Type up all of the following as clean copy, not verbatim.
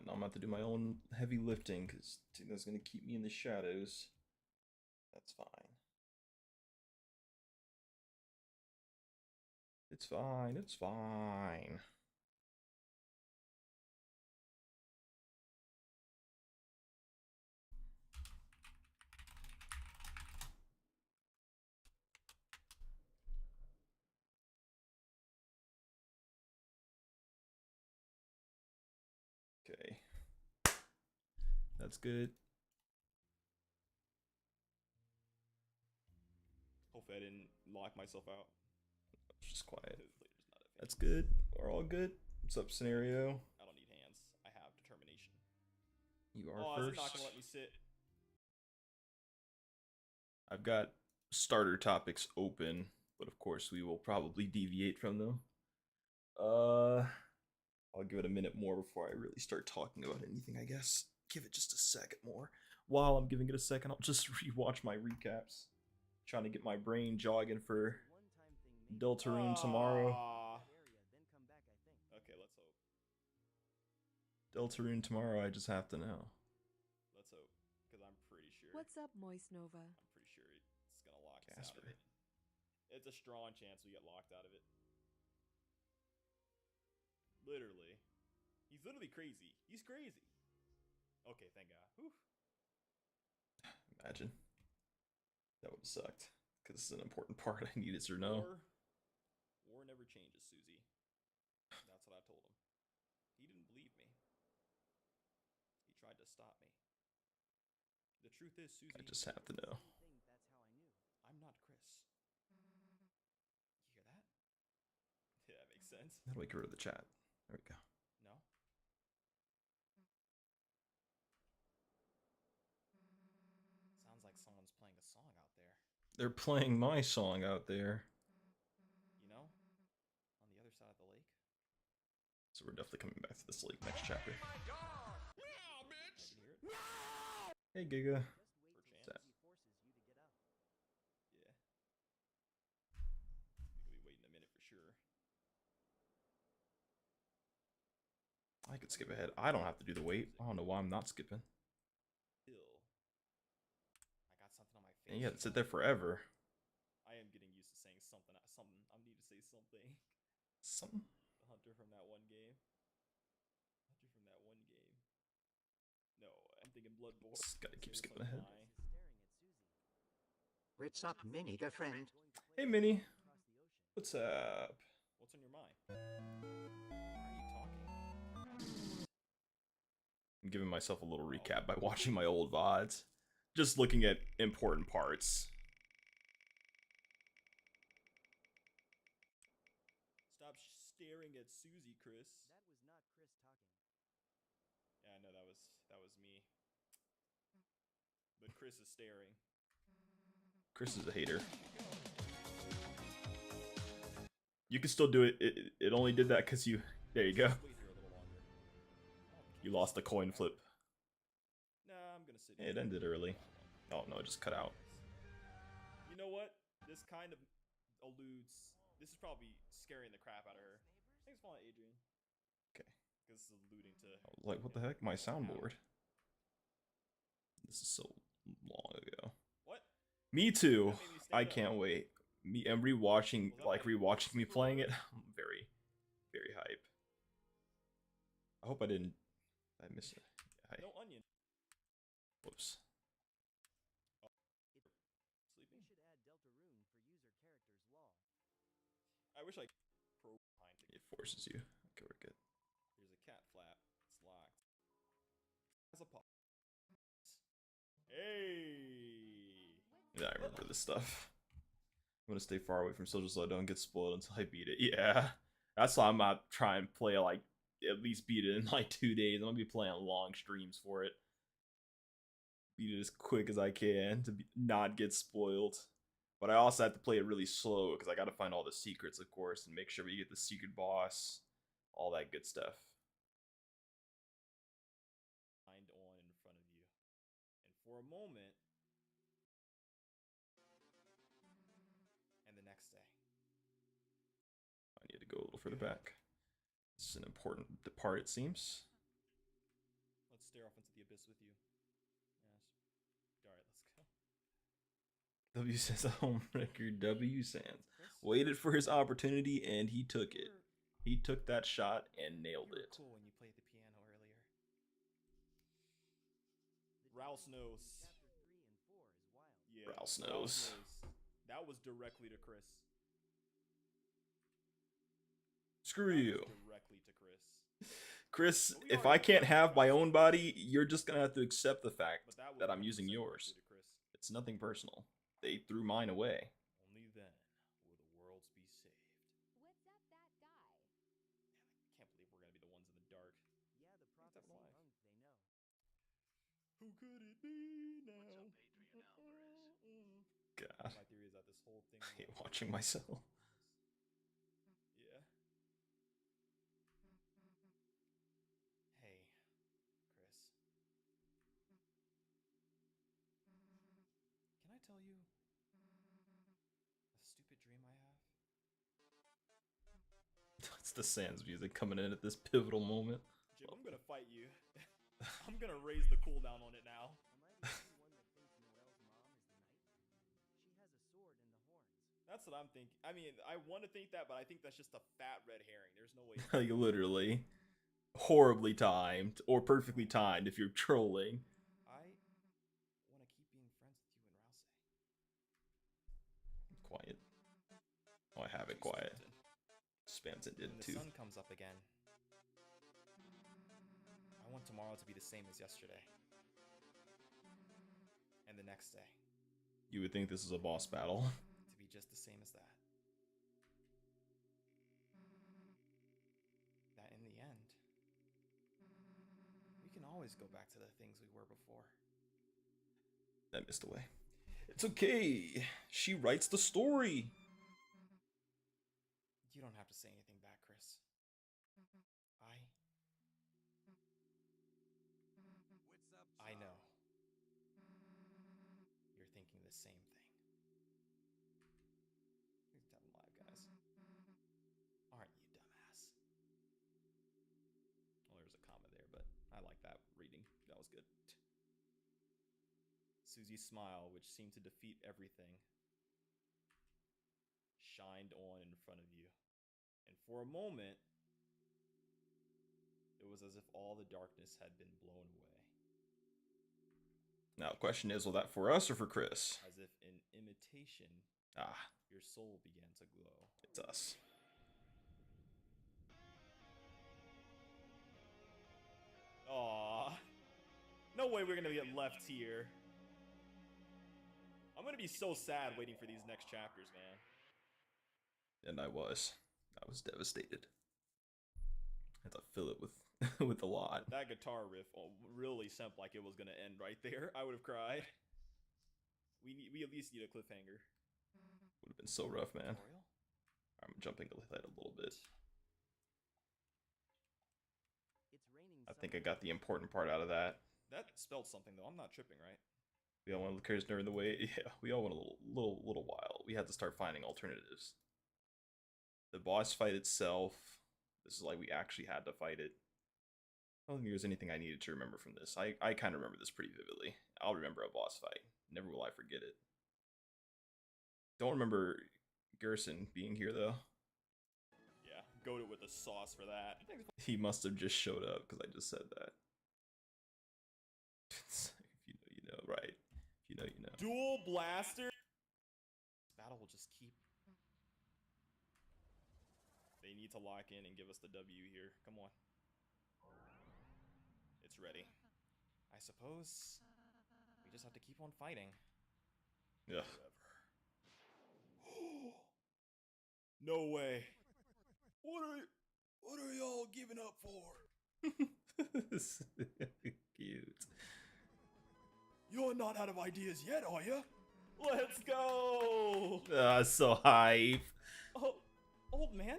now I'm about to do my own heavy lifting because that's gonna keep me in the shadows. That's fine. It's fine. It's fine. Okay. That's good. Hopefully I didn't lock myself out. Just quiet. That's good. We're all good. What's up, scenario? I don't need hands. I have determination. You are Oh, first. it's not gonna let me sit. I've got starter topics open, but of course we will probably deviate from them. I'll give it a minute more before I really start talking about anything, I guess. Give it just a second more. While I'm giving it a second, I'll just rewatch my recaps. Trying to get my brain jogging for Deltarune tomorrow. Okay, let's hope. Deltarune tomorrow, I just have to know. Let's hope, because I'm pretty sure. What's up, Moistnova? I'm pretty sure it's gonna lock us out Casper. of it. It's a strong chance we get locked out of it. Literally. He's literally crazy. He's crazy. Okay, thank God. Whew. Imagine. That would have sucked. Because this is an important part. I need it or no. War never changes, Susie. That's what I told him. He didn't believe me. He tried to stop me. The truth is, Susie, I just have to know. I'm not Chris. You hear that? Yeah, that makes sense. How do I get rid of the chat? There we go. No? Sounds like someone's playing a song out there. They're playing my song out there. You know? On the other side of the lake. So we're definitely coming back to this lake next chapter. Hey, Giga. What's that? Yeah. I think we'll be waiting a minute for sure. I could skip ahead. I don't have to do the wait. I don't know why I'm not skipping. I got something on my face. And you have to sit there forever. I am getting used to saying something. I need to say something. Something? The hunter from that one game. No, I'm thinking Bloodborne. Just gotta keep skipping ahead. What's up, Minnie, the friend? Hey, Minnie. What's up? What's on your mind? Why are you talking? I'm giving myself a little recap by watching my old VODs. Just looking at important parts. Stop staring at Susie, Chris. Yeah, I know that was me. But Chris is staring. Chris is a hater. You can still do it. It only did that because you... There you go. You lost the coin flip. Nah, I'm gonna sit It ended early. Oh no, it just cut out. You know what? This kind of alludes... This is probably scaring the crap out of her. Thanks for following, Adrian. Okay. This is alluding to... Like, what the heck? My soundboard. This is so long ago. What? Me too. I can't wait. Me and rewatching, like rewatching me playing it. I'm very, very hype. I hope I didn't. I missed it. Yeah, no onion. Whoops. Oh. Sleeping? I wish I pro behind it. It forces you. Okay, we're good. Here's a cat flap. It's locked. Has a pop. Hey. Yeah, I remember this stuff. I'm gonna stay far away from social so I don't get spoiled until I beat it. Yeah, that's why I'm not trying to play like at least beat it in like 2 days. I'm gonna be playing long streams for it. Beat it as quick as I can to not get spoiled. But I also have to play it really slow because I gotta find all the secrets, of course, and make sure we get the secret boss, all that good stuff. On in front of you, and for a moment. The next day. I need to go a little further back. This is an important part, it seems. W says a home record. W Sands Chris? waited for his opportunity and he took it. He took that shot and nailed You were it. cool when you played the piano earlier. Rouse knows. Yeah, Rouse knows. That was directly to Chris. Screw That you. was directly to Chris. Chris, But we if already I can't know have my Rouse own knows. body, you're just gonna have to accept the fact But that was that I'm 100% using yours. directly to Chris. It's nothing personal. They threw mine away. Only then will the worlds be saved. What's up, that guy? I can't believe we're gonna be the ones in the dark. Yeah, the Who's that prophecy live? monk, they know. Who could it be now? God, My theory is that this whole thing. I hate watching myself. Yeah. Hey, Chris. Can I tell you a stupid dream I have? It's the Sans music coming in at this pivotal moment. Jim, I'm gonna fight you. I'm gonna raise the cooldown on it now. Am I the only one that thinks Noelle's mom is the knight? She has a sword in the horns. That's what I'm thinking. I mean, I want to think that, but I think that's just a fat red herring. There's no way. Like literally, horribly timed or perfectly timed if you're trolling. I want to keep being friends with you and Rouse. Quiet. Oh, I have it quiet. Spamton did When the too. sun comes up again, I want tomorrow to be the same as yesterday. And the next day, You would think this is a boss battle. to be just the same as that. That in the end, we can always go back to the things we were before. That missed away. It's okay. She writes the story. You don't have to say anything back, Chris. I know. You're thinking the same thing. Please tap him live, guys. Aren't you, dumbass? Well, there's a comma there, but I like that reading. That was good. Susie's smile, which seemed to defeat everything, shined on in front of you. And for a moment, it was as if all the darkness had been blown away. Now, the question is, will that for us or for Chris? As if in imitation, Ah, your soul began to glow. it's us. Aww. No way we're gonna get left here. I'm gonna be so sad waiting for these next chapters, man. And I was devastated. Had to fill it with with a lot. That guitar riff really sounded like it was gonna end right there. I would have cried. We at least need a cliffhanger. Would have been so rough, man. Tutorial? I'm jumping ahead a little bit. It's raining. I think I got the important part out of that. That spelled something though. I'm not tripping, right? We all want to look Charisma in the way. Yeah, we all want a little while. We had to start finding alternatives. The boss fight itself. This is like we actually had to fight it. I don't think there's anything I needed to remember from this. I kind of remember this pretty vividly. I'll remember a boss fight. Never will I forget it. Don't remember Garrison being here though. Yeah, goated with the sauce for that. He must have just showed up because I just said that. If you know, right? If you know, you know. Dual blaster. This battle will just keep. They need to lock in and give us the W here. Come on. It's ready. I suppose we just have to keep on fighting. Yeah. No way. What are y'all giving up for? Cute. You're not out of ideas yet, are you? Let's go! So hype. Oh, old man?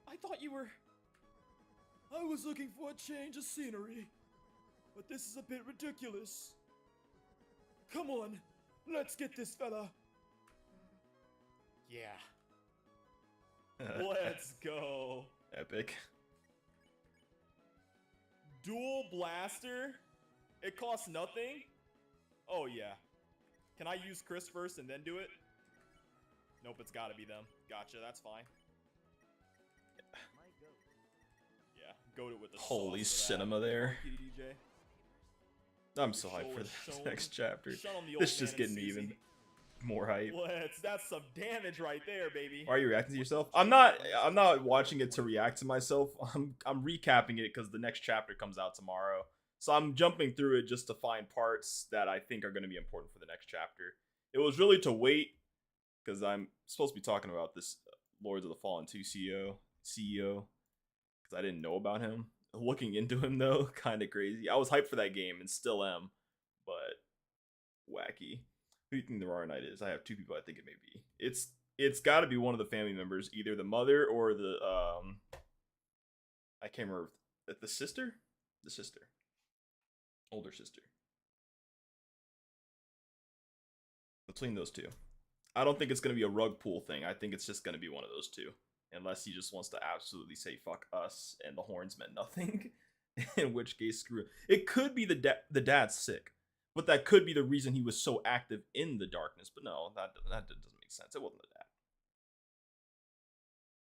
I thought you were... I was looking for a change of scenery. But this is a bit ridiculous. Come on, let's get this fella. Yeah. Let's go. Epic. Dual blaster? It costs nothing? Oh yeah. Can I use Chris first and then do it? Nope, it's gotta be them. Gotcha, that's fine. My goat. Yeah, go to it with the Holy sauce for that. cinema there. Funky DJ. I'm so hyped for the next chapter. This is just getting me even more hype. That's some damage right there, baby. Why are you reacting to yourself? I'm not watching it to react to myself. I'm recapping it because the next chapter comes out tomorrow. So I'm jumping through it just to find parts that I think are going to be important for the next chapter. It was really to wait because I'm supposed to be talking about this Lords of the Fallen 2 CEO because I didn't know about him. Looking into him though, kind of crazy. I was hyped for that game and still am, but wacky. Who do you think the Raw Knight is? I have two people I think it may be. It's got to be one of the family members, either the mother or the I can't remember the sister, older sister. Between those two, I don't think it's gonna be a rug pull thing. I think it's just gonna be one of those two, unless he just wants to absolutely say fuck us and the horns meant nothing. In which case, screw it. It could be the dad's sick. But that could be the reason he was so active in the darkness. But no, that doesn't make sense. It wasn't the dad.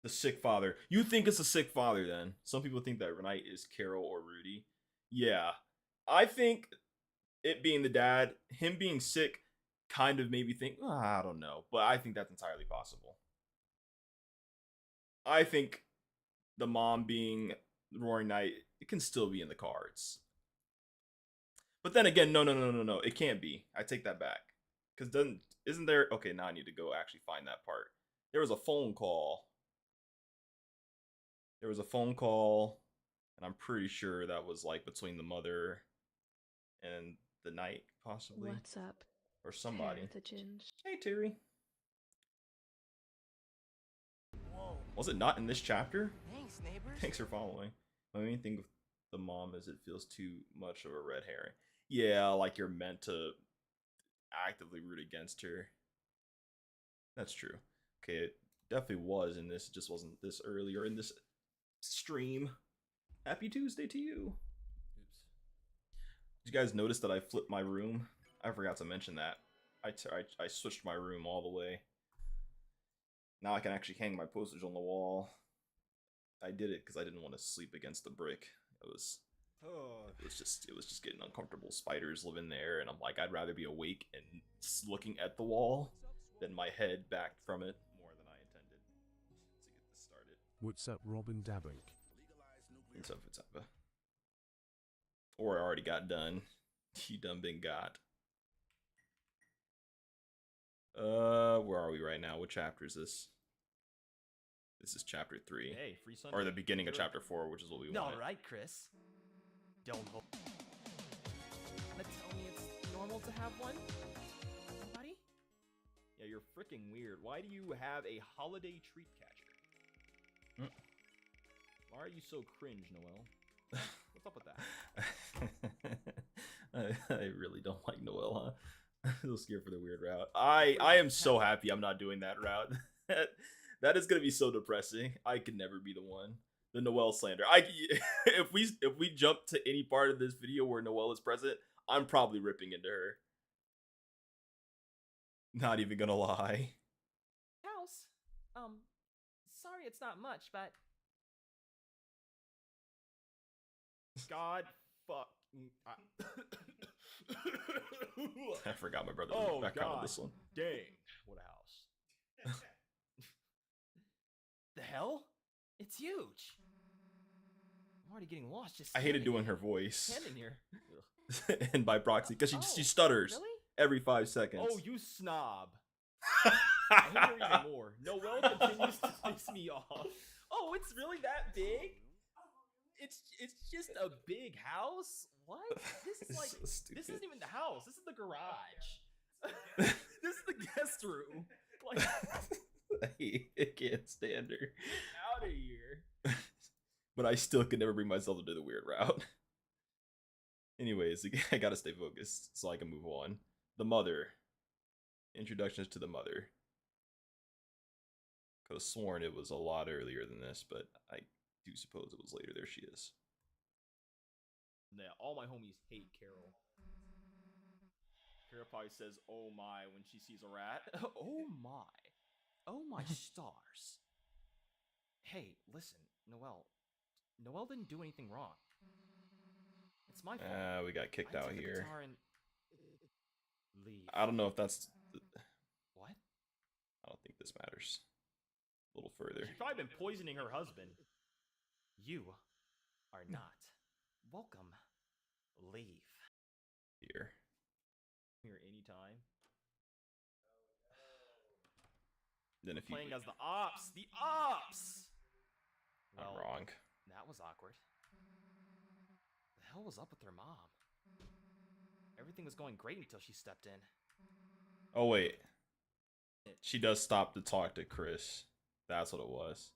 The sick father. You think it's a sick father then? Some people think that Knight is Carol or Rudy. Yeah. I think it being the dad, him being sick, kind of made me think, I don't know. But I think that's entirely possible. I think the mom being Roaring Knight, it can still be in the cards. But then again, no. It can't be. I take that back. Because isn't there... Okay, now I need to go actually find that part. There was a phone call. And I'm pretty sure that was like between the mother and the knight, possibly. What's up? Or somebody. Hair the ginge. Hey, Terry. Whoa. Was it not in this chapter? Thanks, neighbors. Thanks for following. My main thing with the mom is it feels too much of a red herring. Yeah, like you're meant to actively root against her. That's true. Okay, it definitely was in this. It just wasn't this earlier in this stream. Happy Tuesday to you. Oops. Did you guys notice that I flipped my room? I forgot to mention that. I switched my room all the way. Now I can actually hang my posters on the wall. I did it because I didn't want to sleep against the brick. It was just getting uncomfortable. Spiders live in there, and I'm like, I'd rather be awake and looking at the wall than my head back from it more than I intended. To get this started. What's up, Robin Dabbink? What's up? Or I already got done. You done been got. Where are we right now? What chapter is this? This is chapter 3. Hey, free Sunday. Or the beginning of chapter 4, which is what we All wanted. right, Chris. Don't hope. Gonna tell me it's normal to have one? Somebody? Yeah, you're freaking weird. Why do you have a holiday treat catcher? Why are you so cringe, Noel? What's up with that? I really don't like Noel, huh? I'm so scared for the weird route. I am so happy I'm not doing that route. That is gonna be so depressing. I could never be the one. The Noel slander. If we jump to any part of this video where Noel is present, I'm probably ripping into her. Not even gonna lie. House? Sorry it's not much, but God fuck. I forgot my brother Oh, was back out God. on this one. Dang. What a house. the hell? It's huge. I'm already getting lost just I hated standing doing here. her voice. Standing here. And by proxy, because she Oh, stutters Really? every 5 seconds. Oh, you snob. I hate her even more. Noel continues to piss me off. Oh, it's really that big? It's just a big house? What? This is like So this stupid. isn't even the house. This is the garage. This is the guest room. Like, I can't stand her. out of here. But I still could never bring myself to do the weird route. Anyways, I gotta stay focused so I can move on. The mother. Introductions to the mother. Could have sworn it was a lot earlier than this, but I do suppose it was later. There she is. Yeah, all my homies hate Carol. Kira probably says, "Oh my," when she sees a rat. Oh my. Oh my stars. Hey, listen, Noelle. Noelle didn't do anything wrong. It's my fault. We got kicked I out took the here. guitar and leave. I don't know if that's. What? I don't think this matters. A little further. She's probably been poisoning her husband. You are not welcome. Leave. Here. Here anytime. Then if you. Playing as the ops. The ops. I'm Well, wrong. that was awkward. The hell was up with their mom? Everything was going great until she stepped in. Oh wait. She does stop to talk to Chris. That's what it was.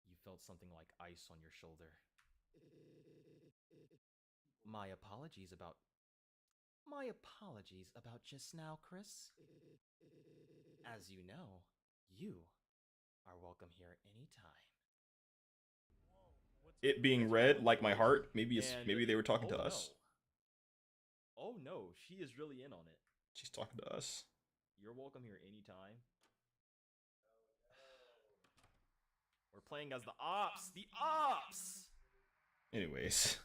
You felt something like ice on your shoulder. My apologies about just now, Chris. As you know, you are welcome here anytime. It being red like my heart. Maybe And- maybe they were talking to oh, us. No. Oh no, she is really in on it. She's talking to us. You're welcome here anytime. We're playing as the ops. The ops. Anyways,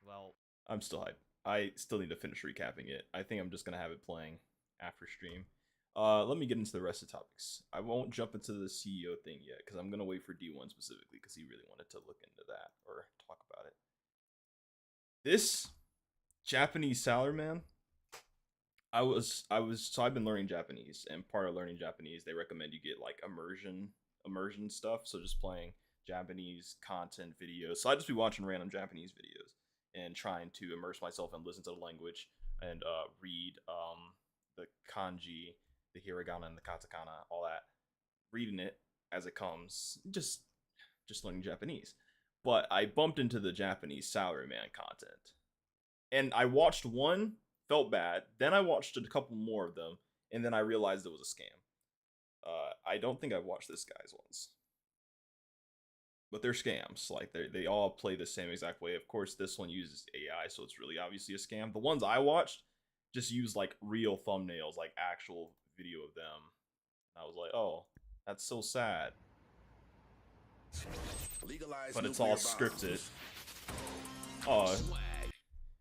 Well, I'm still hyped. I still need to finish recapping it. I think I'm just gonna have it playing after stream. Let me get into the rest of the topics. I won't jump into the CEO thing yet because I'm gonna wait for D1 specifically because he really wanted to look into that or talk about it. This Japanese salaryman. So I've been learning Japanese, and part of learning Japanese, they recommend you get like immersion stuff. So just playing Japanese content videos. So I just be watching random Japanese videos and trying to immerse myself and listen to the language and read the kanji, the hiragana, and the katakana, all that. Reading it as it comes, just learning Japanese. But I bumped into the Japanese salaryman content, and I watched one, felt bad. Then I watched a couple more of them, and then I realized it was a scam. I don't think I've watched this guy's ones, but they're scams. Like they all play the same exact way. Of course, this one uses AI, so it's really obviously a scam. The ones I watched just use like real thumbnails, like actual video of them. I was like, oh, that's so sad. But it's all scripted. Oh,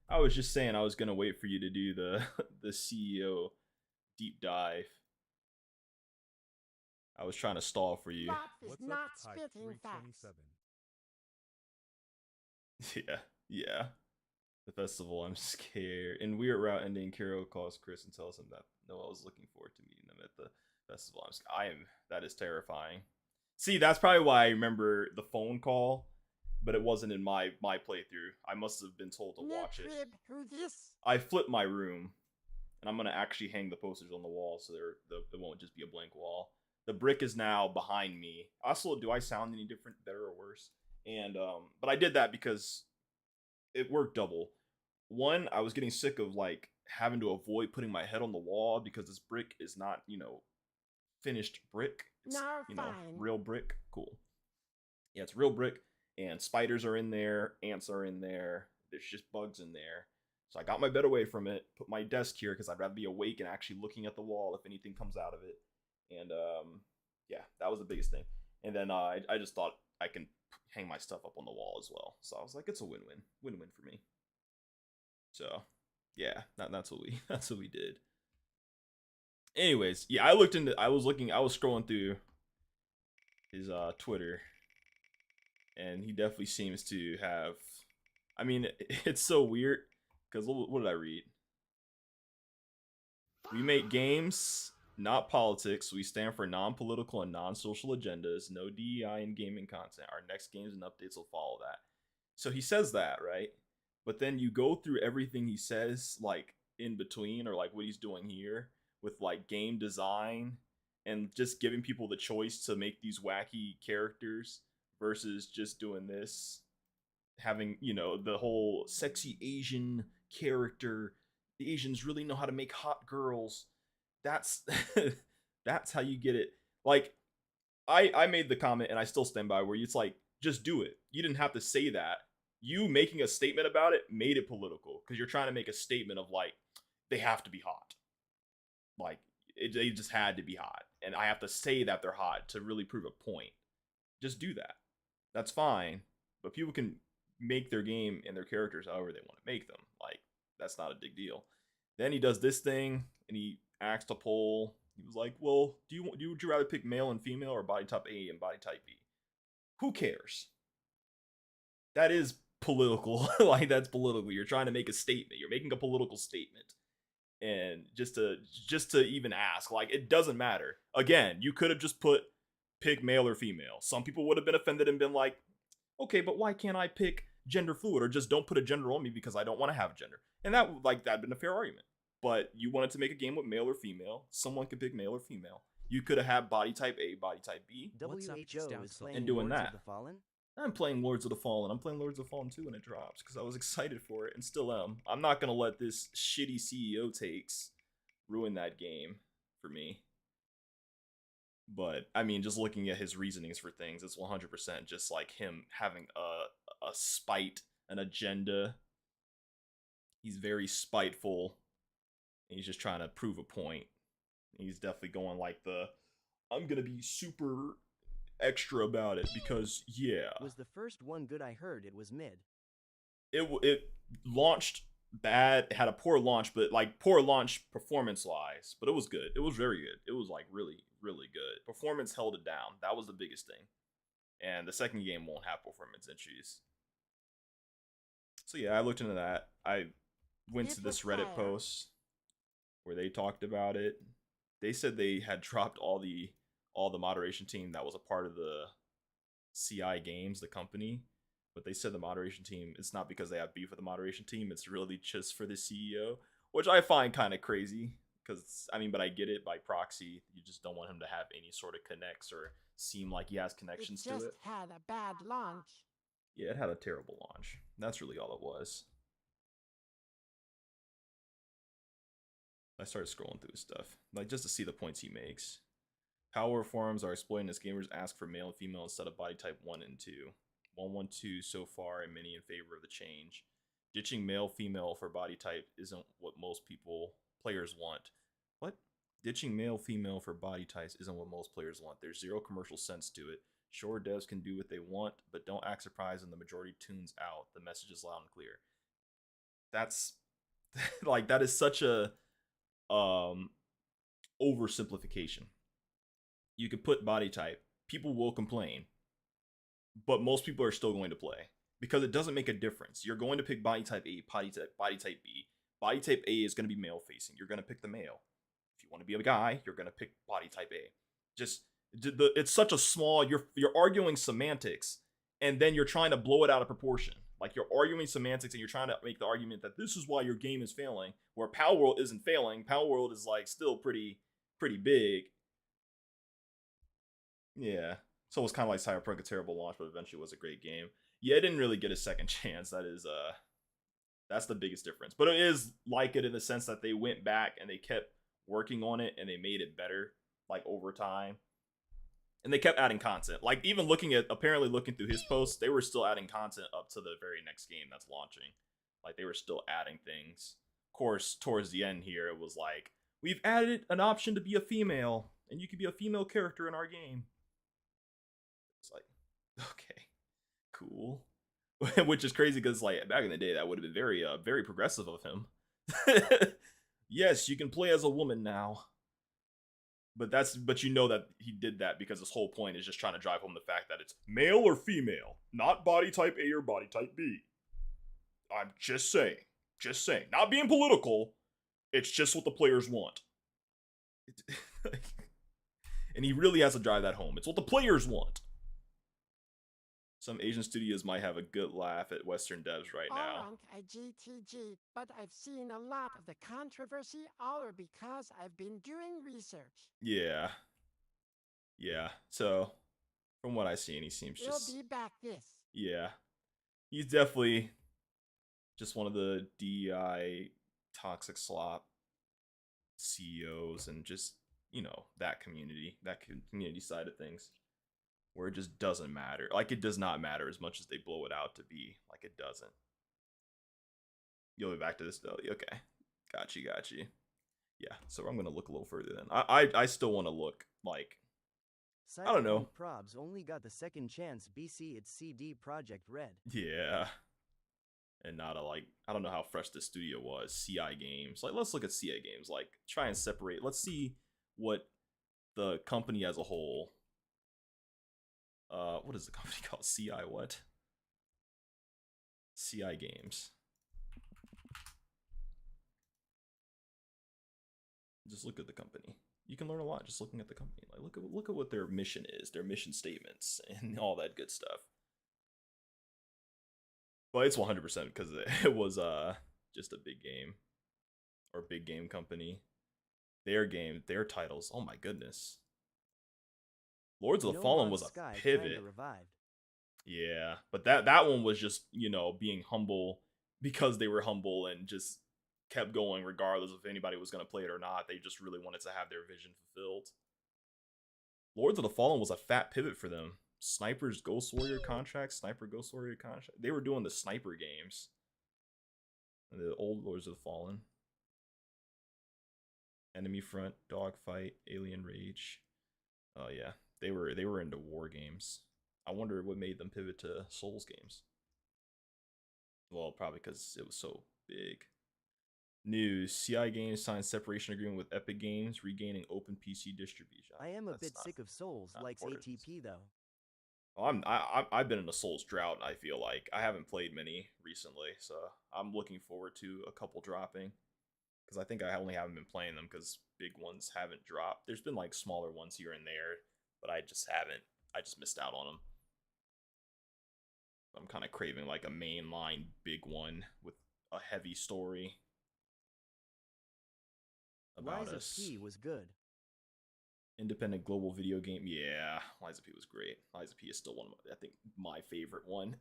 I was just saying I was gonna wait for you to do the CEO deep dive. I was trying to stall for you. What's up, Type 327? Yeah. The festival, I'm scared. In weird route ending, Kiro calls Chris and tells him that Noelle was looking forward to meeting them at the festival. That is terrifying. See, that's probably why I remember the phone call, but it wasn't in my playthrough. I must have been told to watch it. I flipped my room, and I'm gonna actually hang the posters on the wall so it won't just be a blank wall. The brick is now behind me. Also, do I sound any different, better or worse? And but I did that because it worked double. One, I was getting sick of like having to avoid putting my head on the wall because this brick is not, finished brick. It's, real brick. Cool. Yeah, it's real brick, and spiders are in there, ants are in there. There's just bugs in there. So I got my bed away from it, put my desk here because I'd rather be awake and actually looking at the wall if anything comes out of it. And yeah, that was the biggest thing. And then I just thought I can hang my stuff up on the wall as well. So I was like, it's a win-win for me. So yeah, that's what we did. Anyways, yeah, I was scrolling through his Twitter, and he definitely seems to have. I mean, it's so weird because what did I read? We make games, not politics. We stand for non-political and non-social agendas. No DEI in gaming content. Our next games and updates will follow that. So he says that, right? But then you go through everything he says, like in between, or like what he's doing here with like game design and just giving people the choice to make these wacky characters versus just doing this, having, the whole sexy Asian character. The Asians really know how to make hot girls. That's that's how you get it. Like I made the comment, and I still stand by, where it's like, just do it. You didn't have to say that. You making a statement about it made it political, because you're trying to make a statement of like, they have to be hot. Like, they just had to be hot. And I have to say that they're hot to really prove a point. Just do that. That's fine. But people can make their game and their characters however they want to make them. Like, that's not a big deal. Then he does this thing, and he asked a poll. He was like, well, would you rather pick male and female or body type A and body type B? Who cares? That is political. Like, that's political. You're trying to make a statement. You're making a political statement. And just to even ask, like, it doesn't matter. Again, you could have just pick male or female. Some people would have been offended and been like, okay, but why can't I pick gender fluid, or just don't put a gender on me because I don't want to have a gender? And that'd been a fair argument. But you wanted to make a game with male or female. Someone could pick male or female. You could have had body type A, body type B. WHO is playing and doing Lords that. of the Fallen. I'm playing Lords of the Fallen. I'm playing Lords of the Fallen 2 when it drops because I was excited for it and still am. I'm not going to let this shitty CEO takes ruin that game for me. But, I mean, just looking at his reasonings for things, it's 100% just like him having a spite, an agenda. He's very spiteful. And he's just trying to prove a point. He's definitely going like I'm going to be super extra about it because, yeah. Was the first one good? I heard it was mid. It launched bad. It had a poor launch, but like poor launch performance-wise. But it was good. It was very good. It was like really, really good. Performance held it down. That was the biggest thing. And the second game won't have performance issues. So yeah, I looked into that. I went to this Reddit post where they talked about it. They said they had dropped all the moderation team that was a part of the CI Games, the company. But they said the moderation team, it's not because they have beef with the moderation team, it's really just for the CEO, which I find kind of crazy. Because, I mean, but I get it, by proxy, you just don't want him to have any sort of connects or seem like he has connections to it. It just had a bad launch. Yeah, it had a terrible launch. That's really all it was. I started scrolling through his stuff, like just to see the points he makes. Power forums are exploiting as gamers ask for male and female instead of body type 1 and 2. 112 so far, and many in favor of the change. Ditching male-female for body type isn't what most players want. What? Ditching male-female for body types isn't what most players want. There's zero commercial sense to it. Sure, devs can do what they want, but don't act surprised when the majority tunes out. The message is loud and clear. That's like, that is such a oversimplification. You could put body type. People will complain, but most people are still going to play because it doesn't make a difference. You're going to pick body type A, body type B. Body type A is going to be male facing. You're going to pick the male. If you want to be a guy, you're going to pick body type A. Just it's such a small. You're arguing semantics, and then you're trying to blow it out of proportion. Like, you're arguing semantics and you're trying to make the argument that this is why your game is failing, where Power World isn't failing. Power World is like still pretty big. Yeah. So it was kind of like Cyberpunk, a terrible launch, but eventually was a great game. Yeah, it didn't really get a second chance. That's the biggest difference. But it is like it in the sense that they went back and they kept working on it and they made it better, like, over time. And they kept adding content. Like, even apparently looking through his posts, they were still adding content up to the very next game that's launching. Like, they were still adding things. Of course, towards the end here, it was like, we've added an option to be a female, and you can be a female character in our game. It's like, okay, cool. Which is crazy because, like, back in the day, that would have been very, very progressive of him. Yes, you can play as a woman now. But you know that he did that because his whole point is just trying to drive home the fact that it's male or female, not body type A or body type B. I'm just saying, not being political. It's just what the players want. And he really has to drive that home. It's what the players want. Some Asian studios might have a good laugh at Western devs right now. Aren't a GTG, but I've seen a lot of the controversy all because I've been doing research. Yeah. So, from what I've seen, he seems just... We'll be back this. Yeah. He's definitely just one of the DEI toxic slop CEOs and just, that community side of things. Where it just doesn't matter. Like, it does not matter as much as they blow it out to be. Like, it doesn't. You'll be back to this, though. Okay. Got you. Yeah, so I'm gonna look a little further then. I still want to look like I don't know. Cyberpunk Probs only got the second chance BC its CD Project Red. Yeah, and not a like I don't know how fresh the studio was. CI Games. Like let's look at CI Games. Like try and separate. Let's see what the company as a whole. What is the company called? CI what? CI Games. Just look at the company. You can learn a lot just looking at the company. Like look at what their mission is, their mission statements, and all that good stuff. Well, it's 100% because it was just a big game or big game company. Their game, their titles. Oh my goodness. Lords of the No Fallen Man's was a Sky pivot. kinda revived. Yeah, but that one was just, you know, being humble because they were humble and just kept going regardless if anybody was going to play it or not. They just really wanted to have their vision fulfilled. Lords of the Fallen was a fat pivot for them. Sniper's Ghost Warrior contract, Sniper Ghost Warrior contract. They were doing the sniper games. The old Lords of the Fallen. Enemy Front, Dogfight, Alien Rage. Oh yeah, they were into war games. I wonder what made them pivot to Souls games. Well, probably because it was so big. News: CI Games signed separation agreement with Epic Games, regaining open PC distribution. I am a That's bit not- sick of Souls, not likes important. ATP though. Well, I've been in a Souls drought. I feel like I haven't played many recently, so I'm looking forward to a couple dropping. Because I think I only haven't been playing them because big ones haven't dropped. There's been like smaller ones here and there, but I just haven't. I just missed out on them. I'm kind of craving like a mainline big one with a heavy story about Lies of us. P was good. Independent global video game. Yeah, Lies of P was great. Lies of P is still one of my, I think, my favorite one.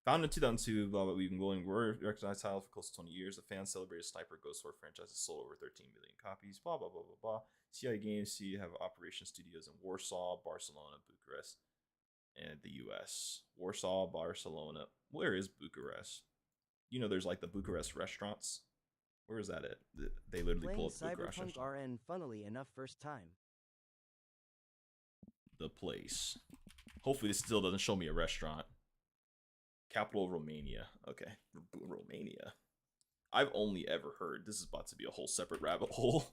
Founded in 2002, blah, blah, we've been going recognized title for close to 20 years. The fans celebrated Sniper Ghost War franchise has sold over 13 million copies. Blah, blah, blah, blah, blah. CI Games have operation studios in Warsaw, Barcelona, Bucharest, and the US. Warsaw, Barcelona. Where is Bucharest? You know, there's like the Bucharest restaurants. Where is that at? They literally pull Playing up the Bucharest Cyberpunk restaurant. RN funnily enough first time. The place. Hopefully, this still doesn't show me a restaurant. Capital of Romania. Okay, Romania. I've only ever heard. This is about to be a whole separate rabbit hole.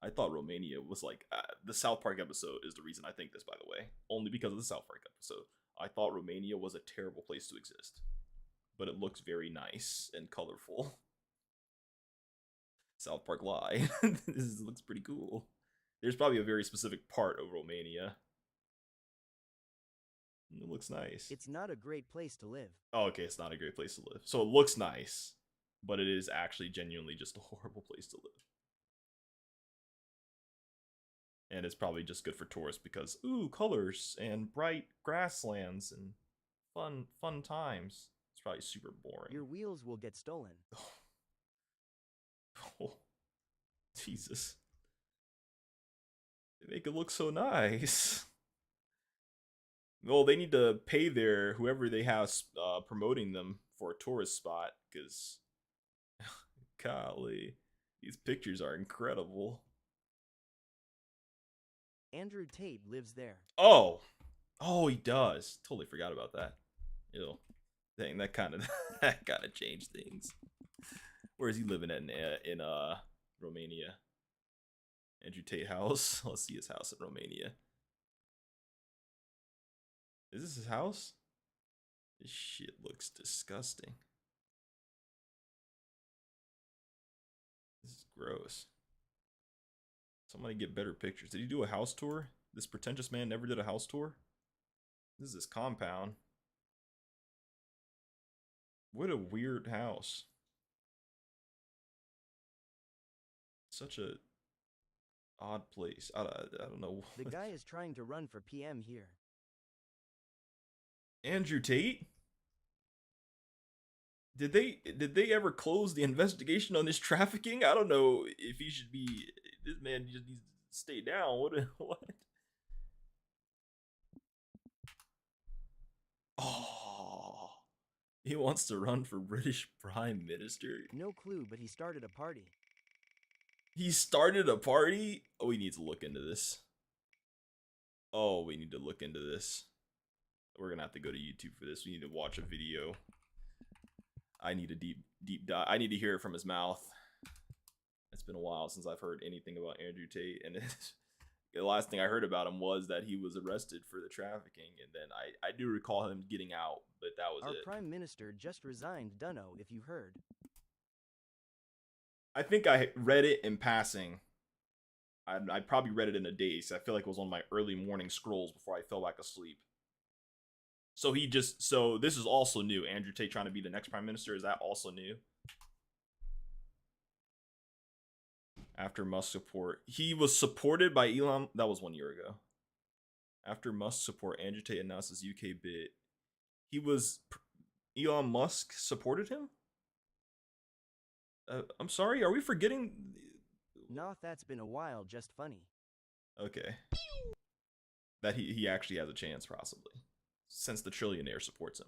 I thought Romania was like the South Park episode is the reason I think this. By the way, only because of the South Park episode. I thought Romania was a terrible place to exist, but it looks very nice and colorful. South Park lie. This looks pretty cool. There's probably a very specific part of Romania. It looks nice. It's not a great place to live. Oh, okay, it's not a great place to live. So it looks nice, but it is actually genuinely just a horrible place to live. And it's probably just good for tourists because, ooh, colors and bright grasslands and fun times. It's probably super boring. Your wheels will get stolen. Oh, Jesus. They make it look so nice. Well, they need to pay their whoever they have promoting them for a tourist spot because, golly, these pictures are incredible. Andrew Tate lives there. Oh, he does. Totally forgot about that. Ew, dang, that kind of changed things. Where is he living at in Romania? Andrew Tate house. Let's see his house in Romania. Is this his house? This shit looks disgusting. This is gross. Somebody get better pictures. Did he do a house tour? This pretentious man never did a house tour? This is his compound. What a weird house. Such a odd place. I don't know. The guy is trying to run for PM here. Andrew Tate? Did they ever close the investigation on this trafficking? I don't know if he should be. This man just needs to stay down. What? Oh, He wants to run for British Prime Minister. No clue, but he started a party. He started a party? Oh, we need to look into this. Oh, we need to look into this. We're gonna have to go to YouTube for this. We need to watch a video. I need a deep dive. I need to hear it from his mouth. It's been a while since I've heard anything about Andrew Tate, and the last thing I heard about him was that he was arrested for the trafficking, and then I do recall him getting out, but that was Our it. Prime Minister just resigned, dunno if you heard. I think I read it in passing. I probably read it in a day, so I feel like it was on my early morning scrolls before I fell back asleep. So this is also new. Andrew Tate trying to be the next prime minister, is that also new? After Musk support, he was supported by Elon. That was 1 year ago. After Musk support, Andrew Tate announced his UK bid. Elon Musk supported him? I'm sorry, are we forgetting? Nah, that's been a while, just funny. Okay. That he actually has a chance, possibly. Since the trillionaire supports him.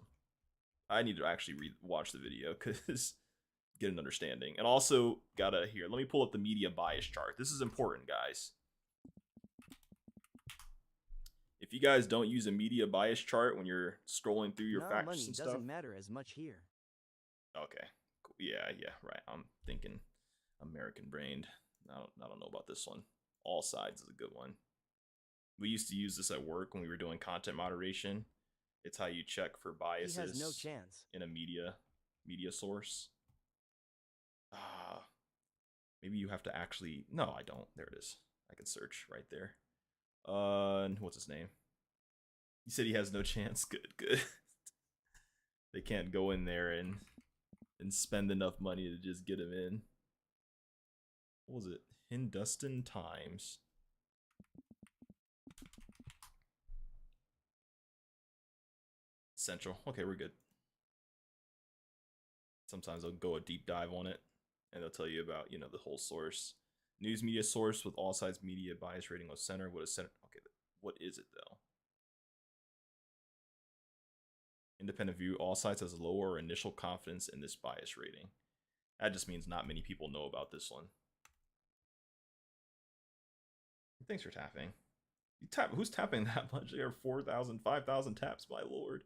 I need to actually watch the video, because get an understanding. And also, let me pull up the media bias chart. This is important, guys. If you guys don't use a media bias chart when you're scrolling through your facts money and stuff. doesn't matter as much here. Okay. Cool. Yeah, right. I'm thinking American brained. I don't know about this one. All sides is a good one. We used to use this at work when we were doing content moderation. It's how you check for biases. He has no chance. In a media source. Maybe you have to actually. No, I don't. There it is. I can search right there. And what's his name? He said he has no chance. Good. They can't go in there and spend enough money to just get him in. What was it? Hindustan Times. Central. Okay, we're good. Sometimes they'll go a deep dive on it, and they'll tell you about, the whole source. News media source with all sides media bias rating was center. What is center? Okay, what is it though? Independent view. All sides has lower initial confidence in this bias rating. That just means not many people know about this one. Thanks for tapping. Who's tapping that much? There are 4,000, 5,000 taps. My lord.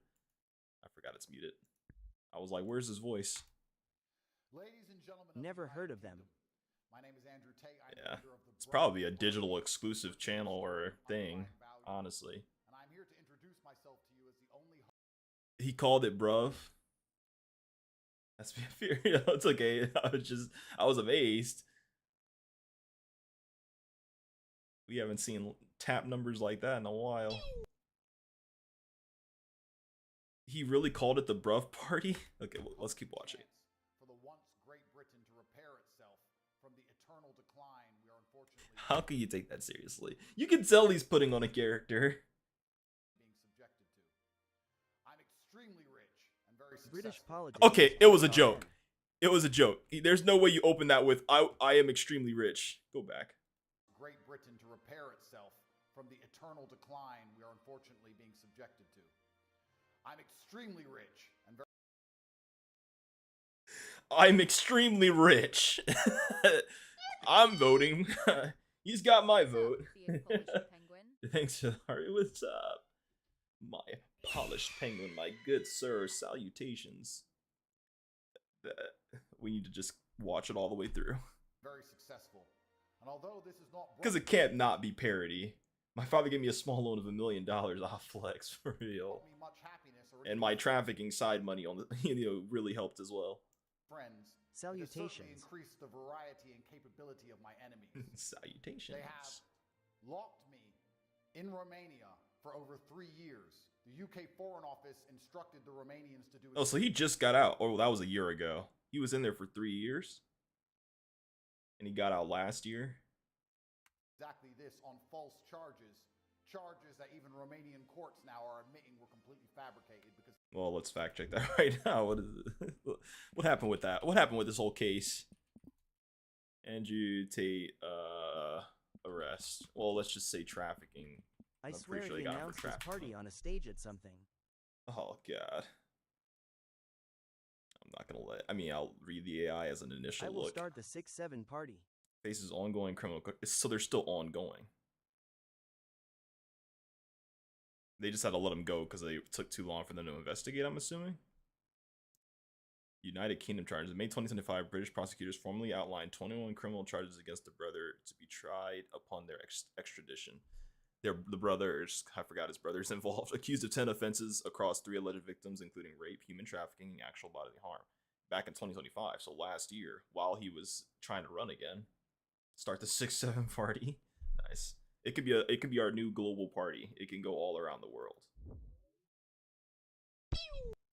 I forgot it's muted. I was like, where's his voice? Ladies and gentlemen, Never heard of them. My name is Andrew Tate. Yeah, it's probably a digital exclusive channel or thing, honestly. And I'm here to introduce myself to you as the only. He called it bruv. That's fair. It's okay. I was amazed. We haven't seen tap numbers like that in a while. He really called it the bruv party? Okay, well, let's keep watching. For the once Great Britain to repair itself from the eternal decline we are unfortunately. How can you take that seriously? You can tell he's putting on a character. Being subjected to. I'm extremely rich and very successful. British politics. Okay, it was a joke. It was a joke. There's no way you open that with I am extremely rich. Go back. Great Britain to repair itself from the eternal decline we are unfortunately being subjected to. I'm extremely rich and very. I'm extremely rich. I'm voting. He's got my vote. Thanks for the heart. What's up? My polished penguin, my good sir. Salutations. We need to just watch it all the way through. Very successful. And although this is not. Because it can't not be parody. My father gave me a small loan of $1 million off Flex, for real. And my trafficking side money on the really helped as well. Friends. Salutations. Increased the variety and capability of my enemies. Salutations. They have locked me in Romania for over 3 years. The UK Foreign Office instructed the Romanians to do. Oh, so he just got out. Oh, that was a year ago. He was in there for 3 years, and he got out last year. Exactly this on false charges that even Romanian courts now are admitting were completely fabricated because. Well, let's fact check that right now. What is it? What happened with that? What happened with this whole case? Andrew Tate arrest. Well, let's just say trafficking. I I'm swear pretty sure he they got him for announced his trafficking. party on a stage at something. Oh god. not gonna let. I mean, I'll read the AI as an initial I will look. start the 6-7 party. Faces ongoing criminal. So they're still ongoing. They just had to let him go because they took too long for them to investigate, I'm assuming. United Kingdom charges. In May 2025, British prosecutors formally outlined 21 criminal charges against the brother to be tried upon their extradition. The brothers, I forgot his brothers involved, accused of 10 offenses across 3 alleged victims, including rape, human trafficking, and actual bodily harm. Back in 2025, so last year, while he was trying to run again. Start the 6-7 party. Nice. It could be our new global party. It can go all around the world.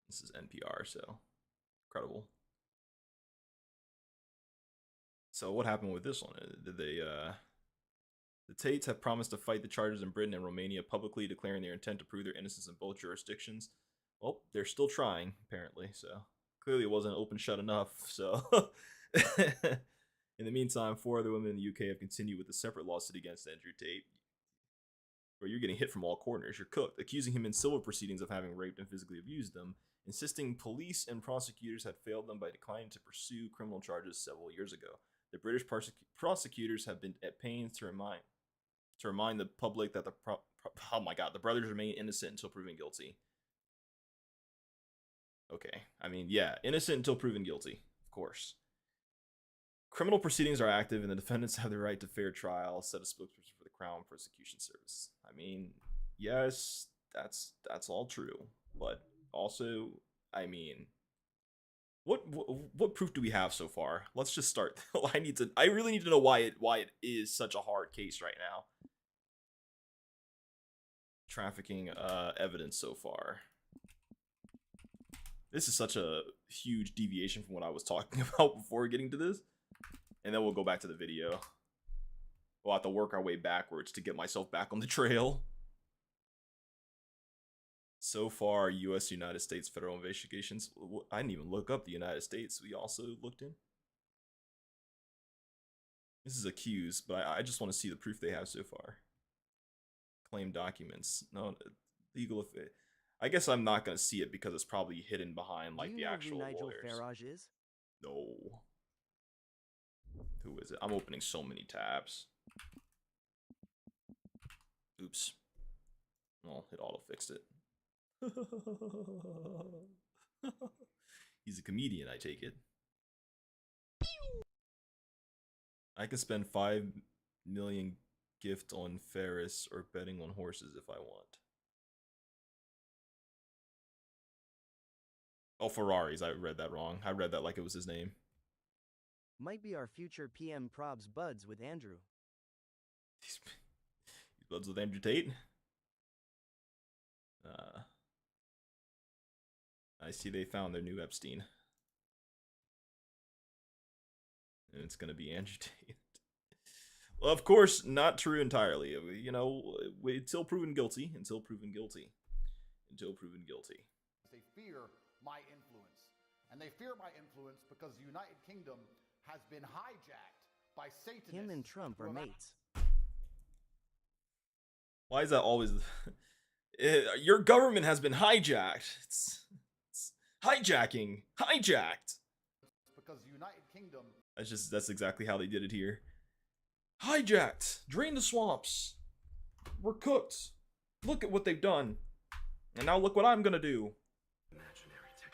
This is NPR, so incredible. So what happened with this one? Did they the Tates have promised to fight the charges in Britain and Romania, publicly declaring their intent to prove their innocence in both jurisdictions. Well, they're still trying, apparently, so clearly it wasn't open shut enough, so in the meantime, 4 other women in the UK have continued with a separate lawsuit against Andrew Tate, where you're getting hit from all corners. You're cooked, accusing him in civil proceedings of having raped and physically abused them, insisting police and prosecutors had failed them by declining to pursue criminal charges several years ago. The British prosecutors have been at pains to remind the public that the brothers remain innocent until proven guilty. Okay, I mean, yeah, innocent until proven guilty, of course. Criminal proceedings are active and the defendants have the right to fair trial, said a spokesperson for the Crown Prosecution Service. I mean, yes, that's all true, but also, I mean, what proof do we have so far? Let's just start. I really need to know why it is such a hard case right now. Trafficking evidence so far. This is such a huge deviation from what I was talking about before getting to this. And then we'll go back to the video. We'll have to work our way backwards to get myself back on the trail. So far, U.S. United States federal investigations. I didn't even look up the United States. We also looked in. This is accused, but I just want to see the proof they have so far. Claim documents. No, legal affair. I guess I'm not going to see it because it's probably hidden behind like the actual lawyers. Do you know who Nigel Farage is? No. Who is it? I'm opening so many tabs. Oops. Well, it auto-fixed it. He's a comedian, I take it. I can spend 5 million gift on Ferris or betting on horses if I want. Oh, Ferraris. I read that wrong. I read that like it was his name. Might be our future PM Probs buds with Andrew. He's buds with Andrew Tate? I see they found their new Epstein. And it's gonna be Andrew Tate. Well, of course, not true entirely. You know, until proven guilty. Until proven guilty. Until proven guilty. They fear my influence. And they fear my influence because the United Kingdom has been hijacked by Satanists. Him and Trump are mates. Why is that always... Your government has been hijacked. It's hijacking. Hijacked. Because the United Kingdom... That's exactly how they did it here. Hijacked. Drain the swamps. We're cooked. Look at what they've done. And now look what I'm gonna do.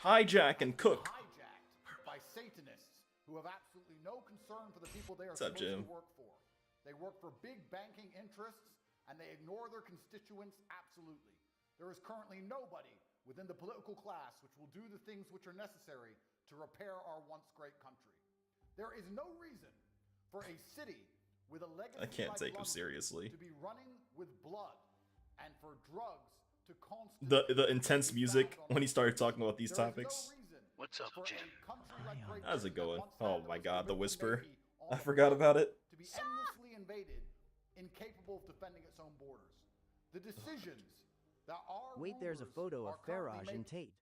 Hijack and cook. Hijacked by Satanists who have absolutely no concern for the people they are What's up, supposed Jim? to work for. They work for big banking interests and they ignore their constituents absolutely. There is currently nobody within the political class which will do the things which are necessary to repair our once great country. There is no reason for a city with a legacy I can't like take him London seriously. to be running with blood and for drugs to constantly The intense music when he started talking about these topics. What's up, Jim? How's it going? Oh my god, the whisper. I forgot about it. To be endlessly invaded, incapable of defending its own borders. The decisions that our Wait, there's a rulers photo are of Farage currently and Tate.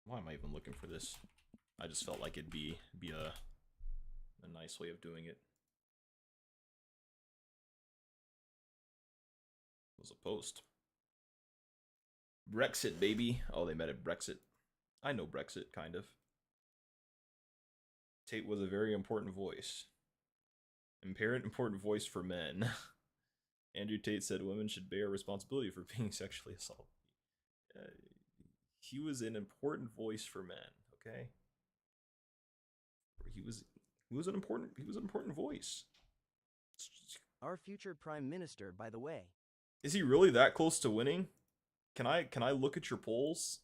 Why am I even looking for this? I just felt like it'd be a nice way of doing it. It was a post. Brexit, baby. Oh, they met at Brexit. I know Brexit, kind of. Tate was a very important voice. Important voice for men. Andrew Tate said women should bear responsibility for being sexually assaulted. He was an important voice for men, okay? He was an important voice. Our future prime minister, by the way. Is he really that close to winning? Can I look at your polls?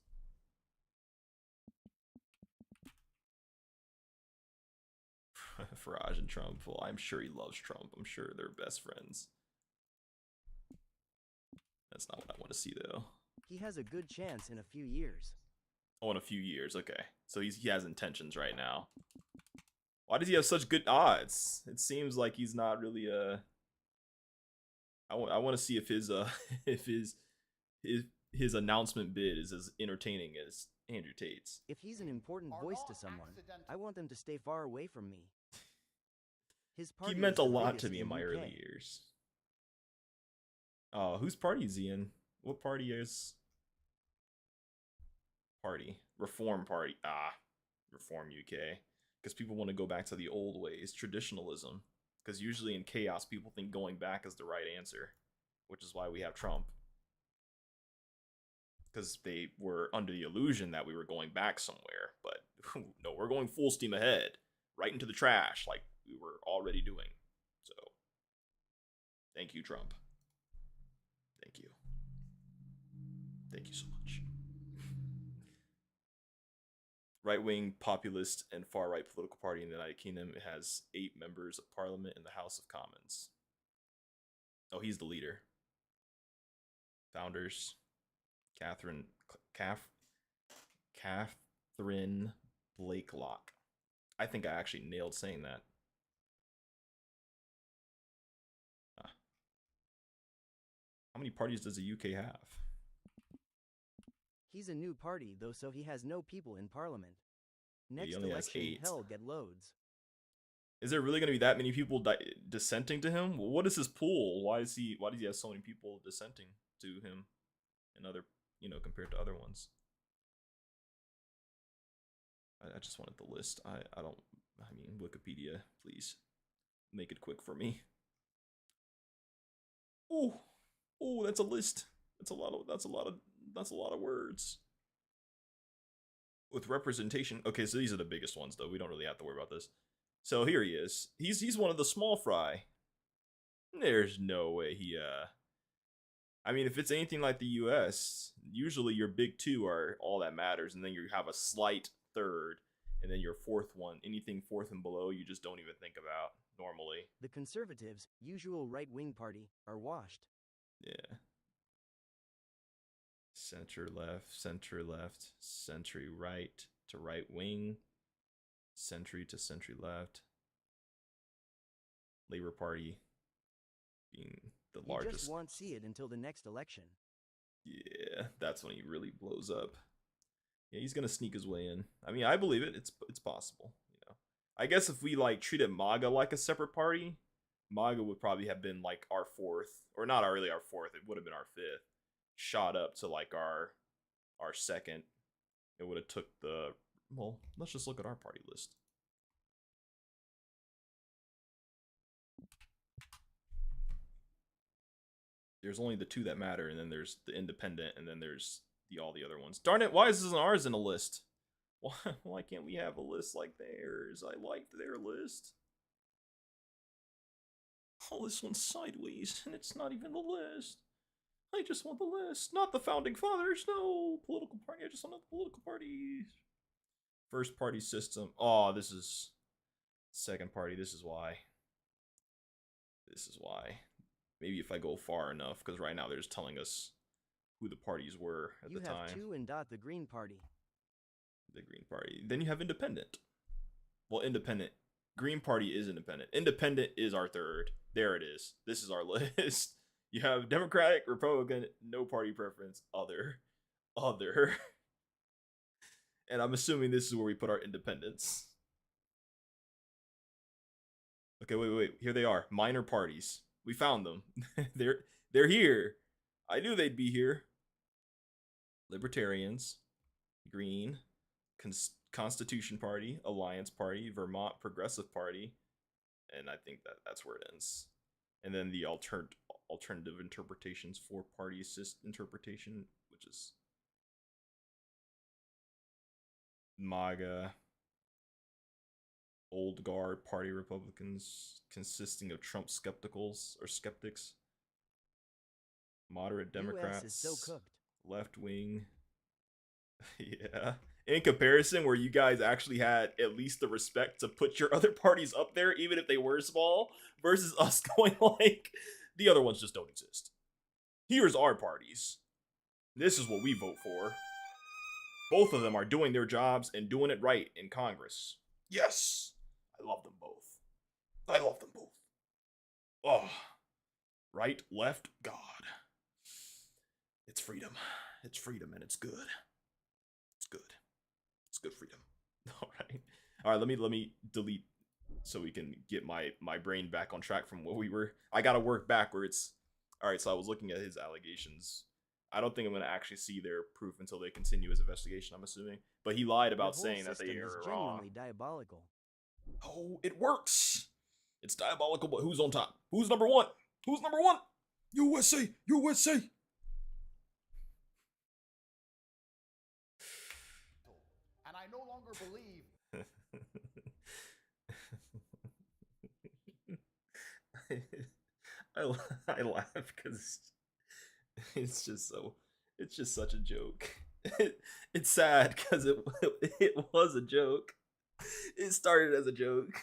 Farage and Trump. Well, I'm sure he loves Trump. I'm sure they're best friends. That's not what I want to see, though. He has a good chance in a few years. Oh, in a few years. Okay. So he has intentions right now. Why does he have such good odds? It seems like he's not really I want to see if his if his announcement bid is as entertaining as Andrew Tate's. If he's an important voice to someone, I want them to stay far away from me. His party He meant is a the lot biggest to me in my UK. early years. Oh, whose party is he in? What party is? Party. Reform Party. Reform UK. Because people want to go back to the old ways, traditionalism. Because usually in chaos, people think going back is the right answer, which is why we have Trump. Because they were under the illusion that we were going back somewhere, but no, we're going full steam ahead, right into the trash, like we were already doing. So, thank you, Trump. Thank you. Thank you so much. Right-wing, populist, and far-right political party in the United Kingdom. It has 8 members of parliament in the House of Commons. Oh, he's the leader. Founders. Catherine Blakelock. I think I actually nailed saying that. How many parties does the UK have? He's a new party, though, so he has no people in parliament. Next only has election, 8. hell get loads. Is there really going to be that many people dissenting to him? What is his pool? Why does he have so many people dissenting to him and other, compared to other ones? I just wanted the list. I mean, Wikipedia, please make it quick for me. Oh, that's a list. That's a lot of words. With representation. Okay, so these are the biggest ones, though. We don't really have to worry about this. So here he is. He's one of the small fry. There's no way he I mean, if it's anything like the US, usually your big 2 are all that matters, and then you have a slight third, and then your fourth one, anything fourth and below, you just don't even think about normally. The Conservatives, usual right-wing party, are washed. Yeah. Center left, century right to right wing, century to century left. Labor Party being the largest. You just won't see it until the next election. Yeah, that's when he really blows up. Yeah, he's gonna sneak his way in. I mean, I believe it. It's possible. I guess if we treated MAGA like a separate party, MAGA would probably have been like our 4th, or not really our 4th. It would have been our 5th. Shot up to like our 2nd. It would have took the, well, let's just look at our party list. There's only the 2 that matter, and then there's the independent, and then there's all the other ones. Darn it, why isn't ours in a list? Why can't we have a list like theirs? I liked their list. Oh, this one's sideways, and it's not even the list. I just want the list, not the founding fathers. No political party. I just want the political parties. First party system. Oh, this is second party. This is why. Maybe if I go far enough, because right now they're just telling us who the parties were at the time. You have 2 and the Green Party. The Green Party. Then you have independent. Well, independent. Green Party is independent. Independent is our 3rd. There it is. This is our list. You have Democratic, Republican, no party preference, other. And I'm assuming this is where we put our independents. Okay, wait. Here they are. Minor parties. We found them. They're here. I knew they'd be here. Libertarians, Green, Constitution Party, Alliance Party, Vermont Progressive Party, and I think that's where it ends. And then the alternative interpretations for party assist interpretation, which is MAGA, Old Guard Party Republicans, consisting of Trump skepticals or skeptics, moderate Democrats, US is so cooked. left wing. Yeah. In comparison, where you guys actually had at least the respect to put your other parties up there, even if they were small, versus us going like, the other ones just don't exist. Here's our parties. This is what we vote for. Both of them are doing their jobs and doing it right in Congress. Yes! I love them both. I love them both. Oh. Right, left, God. It's freedom. It's freedom and it's good. It's good. It's good freedom. Alright. Alright, let me delete so we can get my brain back on track from what we were. I gotta work backwards. Alright, so I was looking at his allegations. I don't think I'm gonna actually see their proof until they continue his investigation, I'm assuming. But he lied about saying that they are wrong. Genuinely diabolical. Oh, it works. It's diabolical, but who's on top? Who's number one? Who's number one? USA! USA! And I no longer believe. I laugh because it's just such a joke. It's sad because it was a joke. It started as a joke.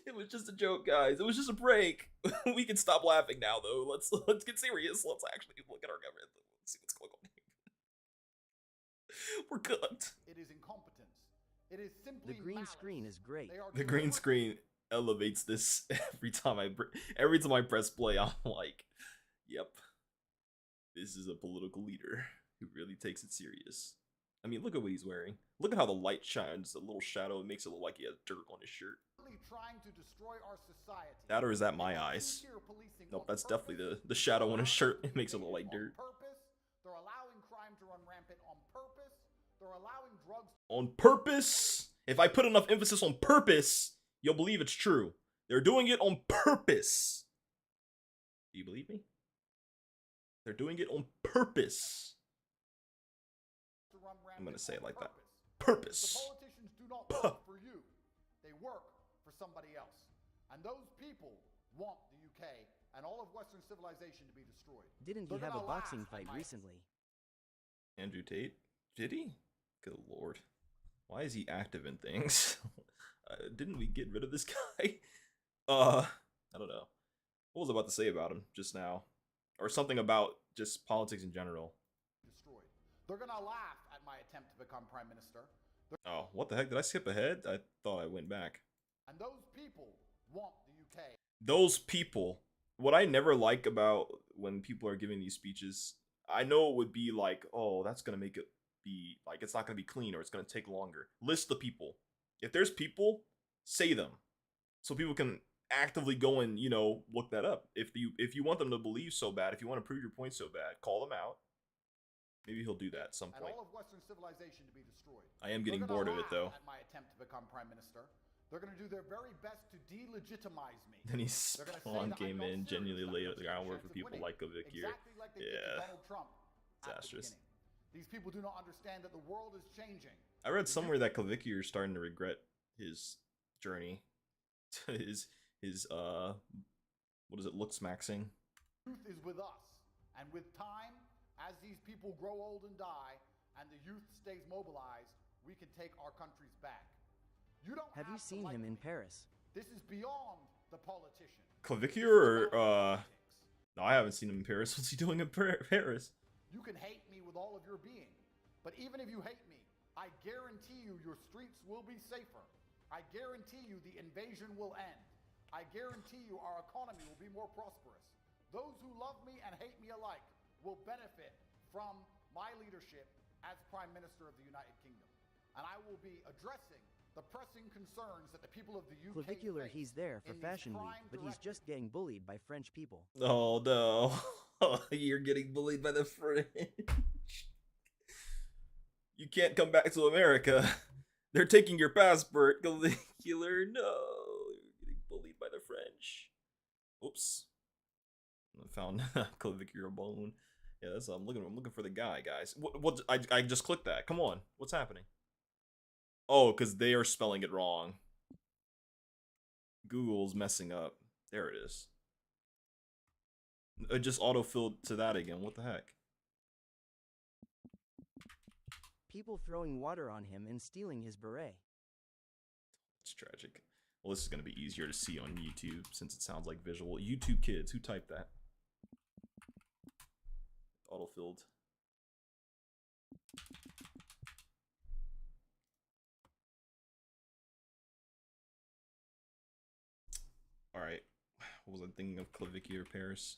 It was just a joke, guys. It was just a break. We can stop laughing now, though. Let's get serious. Let's actually look at our government. Let's see what's going on. We're cooked. It is incompetence. It is simply The green malice. screen is great. The green screen elevates this every time I press play. I'm like, yep, this is a political leader who really takes it serious. I mean, look at what he's wearing. Look at how the light shines. A little shadow. It makes it look like he has dirt on his shirt. Trying to destroy our society. That, or is that my eyes? Nope, that's definitely the shadow on his shirt. It makes it look like dirt. They're allowing crime to run rampant on purpose. They're allowing drugs on purpose. If I put enough emphasis on purpose, you'll believe it's true. They're doing it on purpose. Do you believe me? They're doing it on purpose. I'm gonna say it like that. Purpose. The politicians do not work for you. They work for somebody else. And those people want the UK and all of Western civilization to be destroyed. Didn't he have a boxing fight recently? Andrew Tate? Did he? Good lord. Why is he active in things? Didn't we get rid of this guy? I don't know. What was I about to say about him just now? Or something about just politics in general. Destroyed. They're gonna laugh at my attempt to become prime minister. Oh, what the heck? Did I skip ahead? I thought I went back. And those people want the UK. Those people. What I never like about when people are giving these speeches, I know it would be like, oh, that's going to make it be, like, it's not going to be clean or it's going to take longer. List the people. If there's people, say them. So people can actively go and, you know, look that up. If you want them to believe so bad, if you want to prove your point so bad, call them out. Maybe he'll do that at some point. And all of Western civilization to be destroyed. I am getting bored of it, though. At my attempt to become prime minister. They're going to do their very best to delegitimize me. Then he Spawn came in, genuinely laid the groundwork for people like Kovic here. Exactly like they yeah. did Donald Trump disastrous. These people do not understand that the world is changing. I read somewhere that Kovic is starting to regret his journey. his what is it, looks maxing? Youth is with us. And with time, as these people grow old and die, and the youth stays mobilized, we can take our countries back. You don't have you seen him in Paris? This is beyond the politician. Clavicure or no, I haven't seen him in Paris. What's he doing in Paris? You can hate me with all of your being, but even if you hate me, I guarantee you your streets will be safer. I guarantee you the invasion will end. I guarantee you our economy will be more prosperous. Those who love me and hate me alike will benefit from my leadership as Prime Minister of the United Kingdom. And I will be addressing the pressing concerns that the people of the UK Clavicular, face he's there for in Fashion these Week, but he's just getting bullied by French people. Oh no. You're getting bullied by the French. You can't come back to America. They're taking your passport. Caligula, no. You're getting bullied by the French. Oops. I found Clavicular bone. Yeah, that's I'm looking for the guy, guys. What I just clicked that. Come on. What's happening? Oh, because they are spelling it wrong. Google's messing up. There it is. It just autofilled to that again. What the heck? People throwing water on him and stealing his beret. It's tragic. Well, this is going to be easier to see on YouTube since it sounds like visual. YouTube kids, who typed that? Autofilled. Alright. What was I thinking of? Clavicular Paris?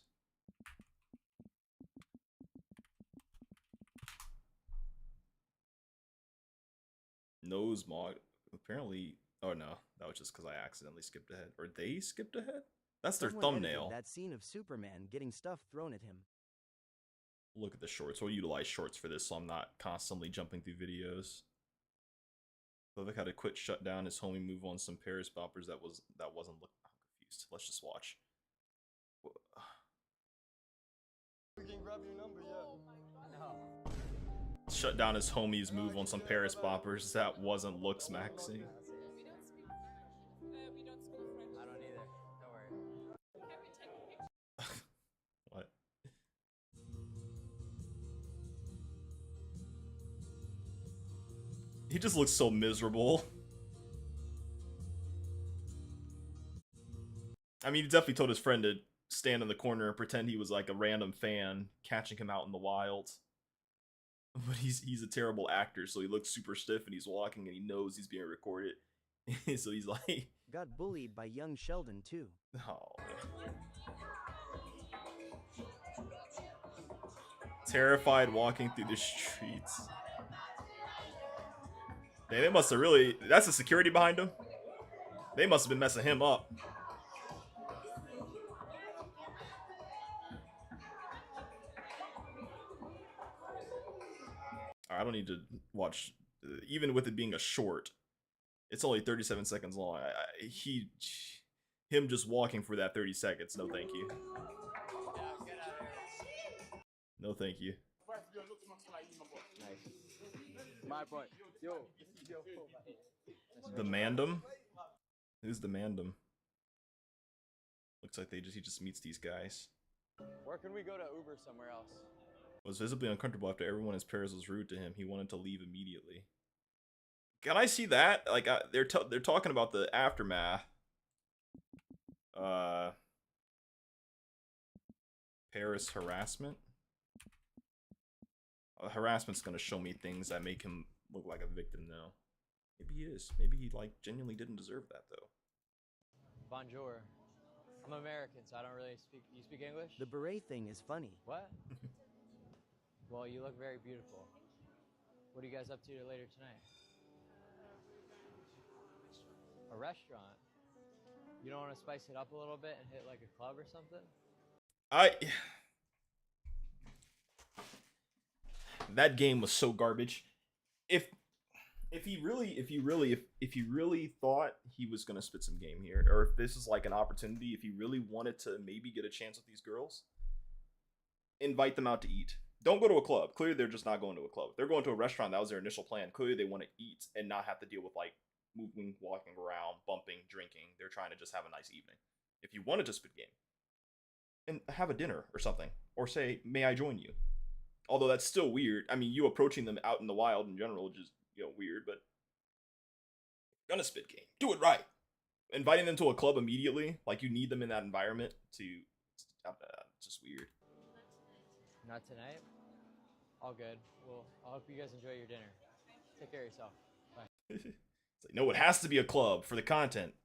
Nose mod. Apparently. Oh no. That was just because I accidentally skipped ahead. Or they skipped ahead? That's their Someone edited thumbnail. that scene of Superman getting stuff thrown at him. Look at the shorts. We'll utilize shorts for this so I'm not constantly jumping through videos. Levick had to quit, shut down his homie, move on some Paris boppers that wasn't looking. I'm confused. Let's just watch. We can grab your number, yeah. No. Shut down his homies, move on some Paris boppers that wasn't looks maxing. We don't speak French. I don't either. Don't worry. Can we take a picture? What? He just looks so miserable. I mean, he definitely told his friend to stand in the corner and pretend he was like a random fan catching him out in the wild. But he's a terrible actor, so he looks super stiff and he's walking and he knows he's being recorded. So he's like... Got bullied by young Sheldon, too. Oh. Terrified walking through the streets. Man, they must have really... That's the security behind him? They must have been messing him up. I don't need to watch... Even with it being a short, it's only 37 seconds long. Him just walking for that 30 seconds. No, thank you. No, thank you. Nice. My boy. Yo. The Mandem? Who's the Mandem? Looks like he just meets these guys. Where can we go to Uber somewhere else? Was visibly uncomfortable after everyone in his Paris was rude to him. He wanted to leave immediately. Can I see that? Like they're talking about the aftermath. Paris harassment. Harassment's gonna show me things that make him look like a victim now. Maybe he is. Maybe he like genuinely didn't deserve that though. Bonjour. I'm American, so I don't really speak. You speak English? The beret thing is funny. What? Well, you look very beautiful. What are you guys up to later tonight? A restaurant. You don't want to spice it up a little bit and hit like a club or something? That game was so garbage. If he really thought he was gonna spit some game here, or if this is like an opportunity, if he really wanted to maybe get a chance with these girls, invite them out to eat. Don't go to a club. Clearly, they're just not going to a club. They're going to a restaurant. That was their initial plan. Clearly, they want to eat and not have to deal with like moving, walking around, bumping, drinking. They're trying to just have a nice evening. If you wanted to spit game, and have a dinner or something, or say, "May I join you?" Although that's still weird. I mean, you approaching them out in the wild in general is just weird. But gonna spit game. Do it right. Inviting them to a club immediately, like you need them in that environment to. It's just weird. Not tonight? All good. Well, I hope you guys enjoy your dinner. Take care of yourself. Bye. It's like, no, it has to be a club for the content.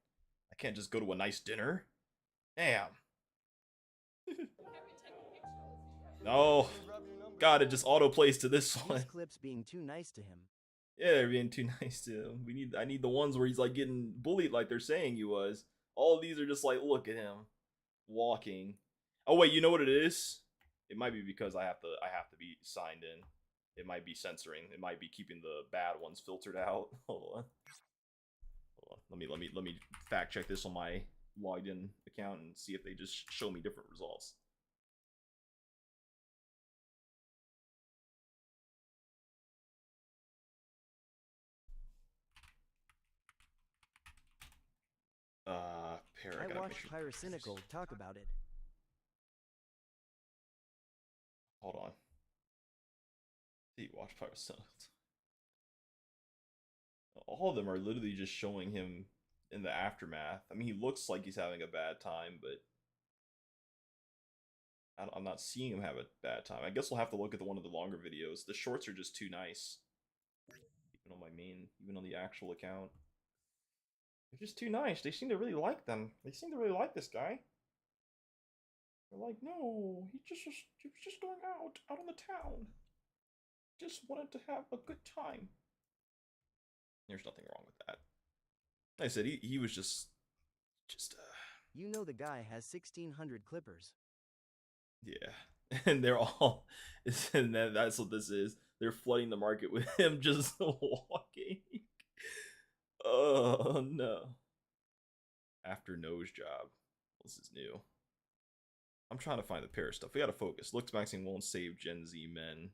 I can't just go to a nice dinner. Damn. No. God, it just autoplays to this one. These clips being too nice to him. Yeah, they're being too nice to him. I need the ones where he's like getting bullied like they're saying he was. All of these are just like, look at him. Walking. Oh wait, you know what it is? It might be because I have to be signed in. It might be censoring. It might be keeping the bad ones filtered out. Hold on. Hold on. Let me fact check this on my logged in account and see if they just show me different results. I watched Pyrocynical talk about it. Hold on. See, watch Pyrocynical. All of them are literally just showing him in the aftermath. I mean, he looks like he's having a bad time, but I'm not seeing him have a bad time. I guess we'll have to look at one of the longer videos. The shorts are just too nice. Even on my main, even on the actual account. They're just too nice. They seem to really like them. They seem to really like this guy. They're like, no, he was just going out on the town. Just wanted to have a good time. There's nothing wrong with that. Like I said, he was just. You know the guy has 1,600 clippers. Yeah, and they're all, and that's what this is. They're flooding the market with him just walking. Oh no. After nose job. This is new. I'm trying to find the pair stuff. We gotta focus. Looks maxing won't save Gen Z men.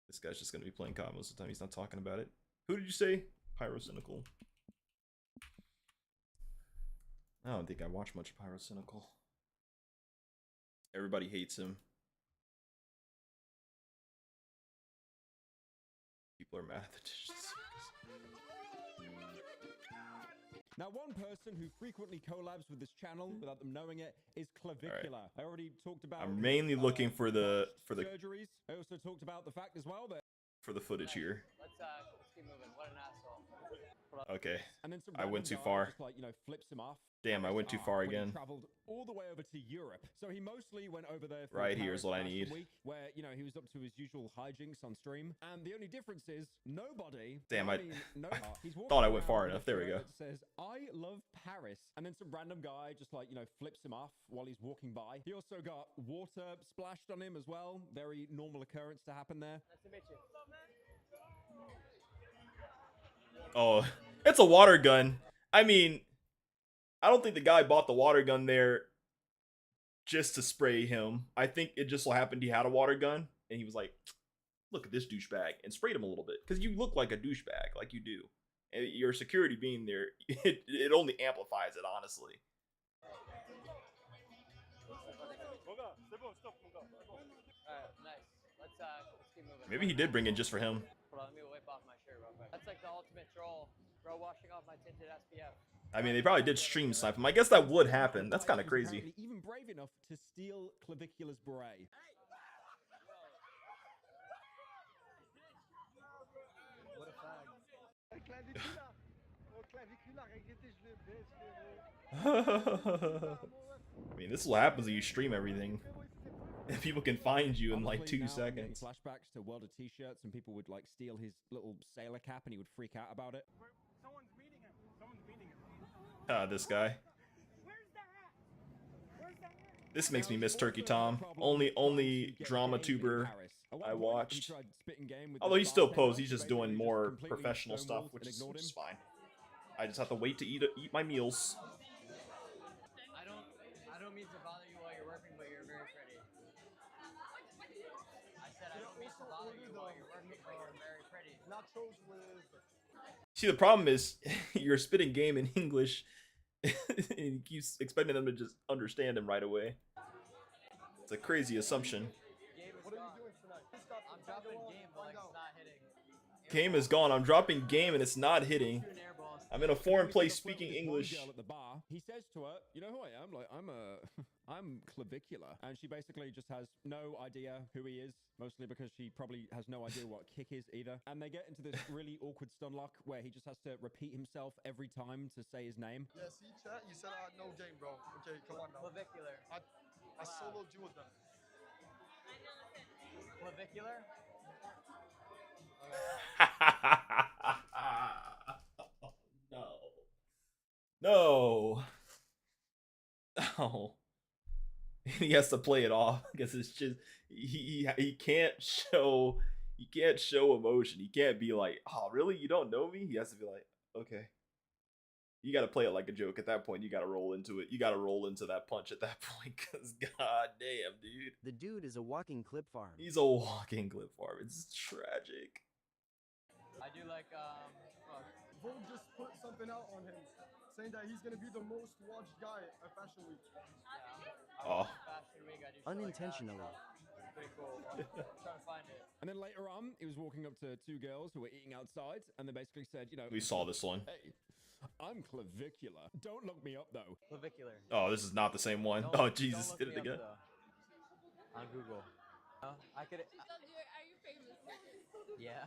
This guy's just gonna be playing COD most of the time. He's not talking about it. Who did you say? Pyrocynical. I don't think I watch much Pyrocynical. Everybody hates him. People are mad at the dishes. Now, one person who frequently collabs with this channel without them knowing it is Clavicular. Right. I already talked about. I'm mainly looking for the surgeries. I also talked about the fact as well that for the footage here. Let's keep moving. What an asshole. Okay. And then some I went too far. Just like, flips him off. Damn, I went too far again. He traveled all the way over to Europe. So he mostly went over there for right here's what I need. Week where, he was up to his usual hijinks on stream. And the only difference is nobody. Damn, I he's thought I went far enough. There we go. It says, I love Paris. And then some random guy just like, flips him off while he's walking by. He also got water splashed on him as well. Very normal occurrence to happen there. Nice to meet you. Oh, it's a water gun. I mean, I don't think the guy bought the water gun there just to spray him. I think it just so happened he had a water gun, and he was like, look at this douchebag, and sprayed him a little bit. Because you look like a douchebag, like you do. And your security being there, it only amplifies it, honestly. Alright, nice. Let's keep moving. Maybe he did bring it just for him. Hold on, let me wipe off my shirt real quick. That's like the ultimate troll. Bro, washing off my tinted SPF. I mean, they probably did stream snipe him. I guess that would happen. That's kind of crazy. Even brave enough to steal Clavicular's beret. What a fag. I mean, this is what happens when you stream everything. And people can find you in like 2 seconds. Flashbacks to World of T-shirts, and people would like steal his little sailor cap, and he would freak out about it. Someone's meeting him. Someone's meeting him. This guy. Where's the hat? Where's the hat? This makes me miss Turkey Tom. Only drama tuber I watched. Although he still posts, he's just doing more professional stuff, which is fine. I just have to wait to eat my meals. I don't mean to bother you while you're working, but you're very pretty. I said I don't mean to bother you while you're working, but you're very pretty. Nachos with. See, the problem is you're spitting game in English, and he keeps expecting them to just understand him right away. It's a crazy assumption. What are you doing tonight? I'm dropping game, but like it's not hitting. Game is gone. I'm dropping game, and it's not hitting. I'm in a foreign place speaking English. At the bar, he says to her, "You know who I am? Like, I'm Clavicular," and she basically just has no idea who he is, mostly because she probably has no idea what kick is either. And they get into this really awkward stun lock where he just has to repeat himself every time to say his name. Yeah, see, chat. You said I had no game, bro. Okay, come on now. Clavicular. I soloed you with them. Clavicular? No. No. he has to play it off because it's just he can't show emotion. He can't be like, oh really, you don't know me? He has to be like, okay. You got to play it like a joke at that point. You got to roll into it. You got to roll into that punch at that point because god damn, dude. The dude is a walking clip farm. He's a walking clip farm. It's tragic. I do like Vogue just put something out on him, saying that he's gonna be the most watched guy at Fashion Week. Oh. Fashion Week. I do shit Unintentionally. Like that. Pretty cool. I'm trying to find it. And then later on, he was walking up to two girls who were eating outside, and they basically said, you know, We saw this one. hey, I'm clavicular. Don't look me up though. Clavicular. Oh, this is not the same one. Oh, Jesus, did it again. On Google. I could. Are you famous? Yeah.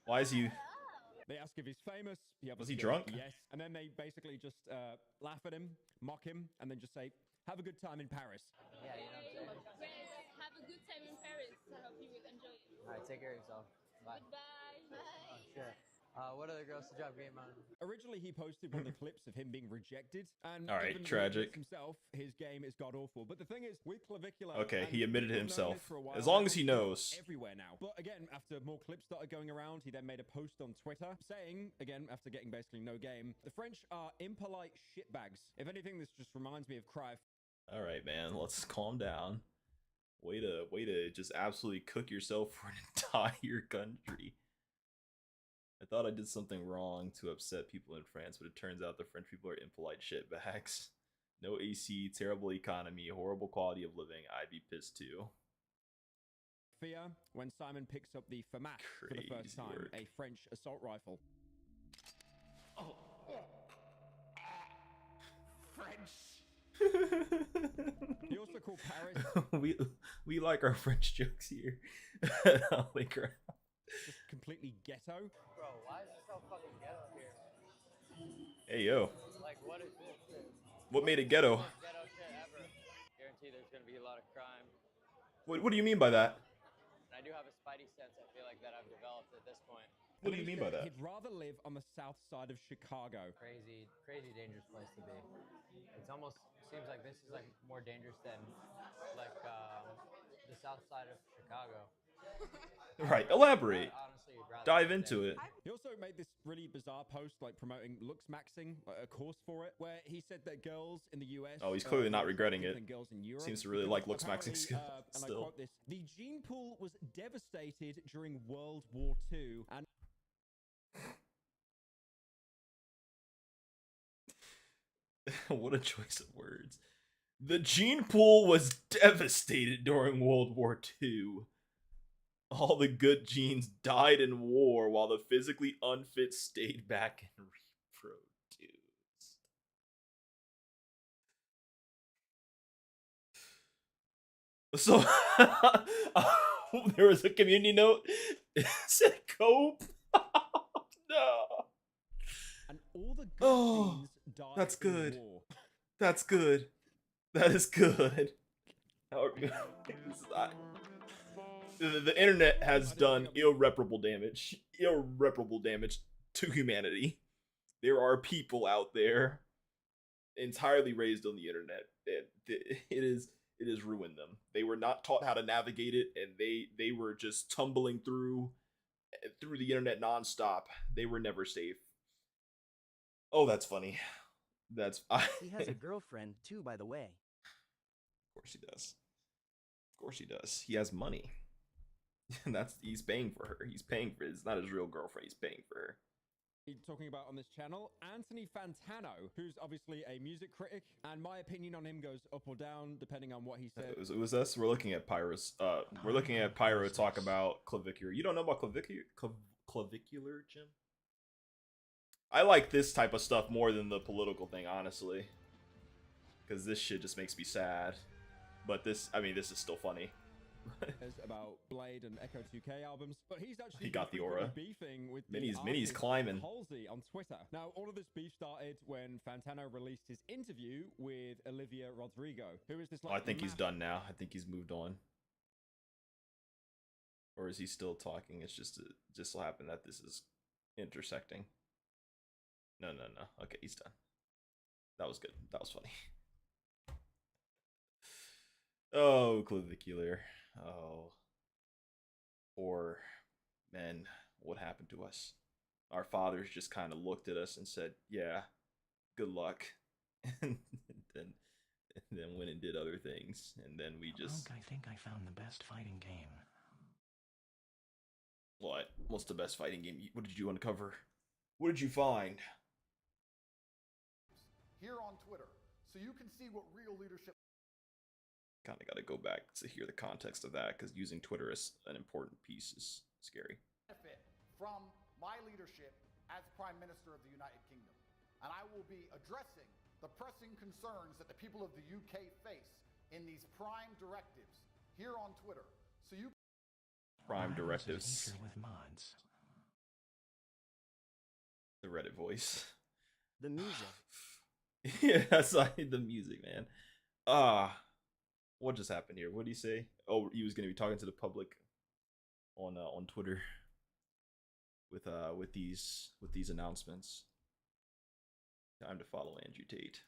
Why is he? They ask if he's famous. Was he drunk? Yes. And then they basically just laugh at him, mock him, and then just say, have a good time in Paris. Yeah, you know what I'm saying? Well, have a good time in Paris. I hope you will enjoy it. All right, take care of yourself. Bye. Goodbye. Bye. Oh, shit. What other girls to drop game on? Originally, he posted one of the clips of him being rejected, and All right, even tragic. himself, his game is god awful. But the thing is, with clavicular, Okay, and he admitted it people have known himself. this for a while, As long as he it's knows. everywhere now. But again, after more clips started going around, he then made a post on Twitter saying, again, after getting basically no game, the French are impolite shitbags. If anything, this just reminds me of Cry. All right, man. Let's calm down. Way to just absolutely cook yourself for an entire country. I thought I did something wrong to upset people in France, but it turns out the French people are impolite shitbags. No AC, terrible economy, horrible quality of living. I'd be pissed too. Fear when Simon picks up the FAMAT for the first Crazy time, work. a French assault rifle. Oh. He also called Paris we like our French jokes here. Holy crap. just completely ghetto. Bro, why is it so fucking ghetto here? Hey yo. Like, what is this? What made it ghetto? Most ghetto shit ever. Guarantee there's gonna be a lot of crime. What do you mean by that? And I do have a spidey sense, I feel like, that I've developed at this point. What do you mean by that? He'd rather live on the south side of Chicago. Crazy, crazy dangerous place to be. It's almost seems like this is like more dangerous than like the south side of Chicago. Right, elaborate. Honestly, you'd rather Dive live into there. it. He also made this really bizarre post, like promoting looks maxing, like a course for it, where he said that girls in the US. Oh, he's clearly not regretting it. than girls in Europe, Seems to really because like looks maxing apparently, skill and I still. quote this: the gene pool was devastated during World War II, and What a choice of words. The gene pool was devastated during World War II. All the good genes died in war while the physically unfit stayed back and reproduced. So, there was a community note. It said cope. No. and all the good Oh, genes died that's in good. war. That's good. That is good. The internet has done irreparable damage. Irreparable damage to humanity. There are people out there entirely raised on the internet. It has ruined them. They were not taught how to navigate it, and they were just tumbling through the internet nonstop. They were never safe. Oh, that's funny. He has a girlfriend too, by the way. Of course he does. Of course he does. He has money. And he's paying for her. He's paying for it. It's not his real girlfriend. He's paying for her. Talking about on this channel, Anthony Fantano, who's obviously a music critic, and my opinion on him goes up or down depending on what he said. It was us. We're looking at Pyro's. We're looking at Pyro talk about clavicular. You don't know about clavicular, Jim? I like this type of stuff more than the political thing, honestly, because this shit just makes me sad. But this is still funny. About Blade and Echo 2K albums, but he's actually He got the aura. beefing with Minnie's artist climbing. Halsey on Twitter. Now, all of this beef started when Fantano released his interview with Olivia Rodrigo, who is this like. I think he's done now. I think he's moved on. Or is he still talking? It's just so happened that this is intersecting. No. Okay, he's done. That was good. That was funny. Oh, clavicular. Oh, poor men. What happened to us? Our fathers just kind of looked at us and said, "Yeah, good luck," and then and then went and did other things, and then we just. I think I found the best fighting game. What? What's the best fighting game? What did you uncover? What did you find? Here on Twitter, so you can see what real leadership. Kind of got to go back to hear the context of that, because using Twitter as an important piece is scary. Benefit from my leadership as Prime Minister of the United Kingdom, and I will be addressing the pressing concerns that the people of the UK face in these Prime directives here on Twitter. So you. Prime directives. With mods. The Reddit voice. The music. Yes, the music, man. What just happened here? What did he say? Oh, he was gonna be talking to the public on Twitter with these announcements. Time to follow Andrew Tate.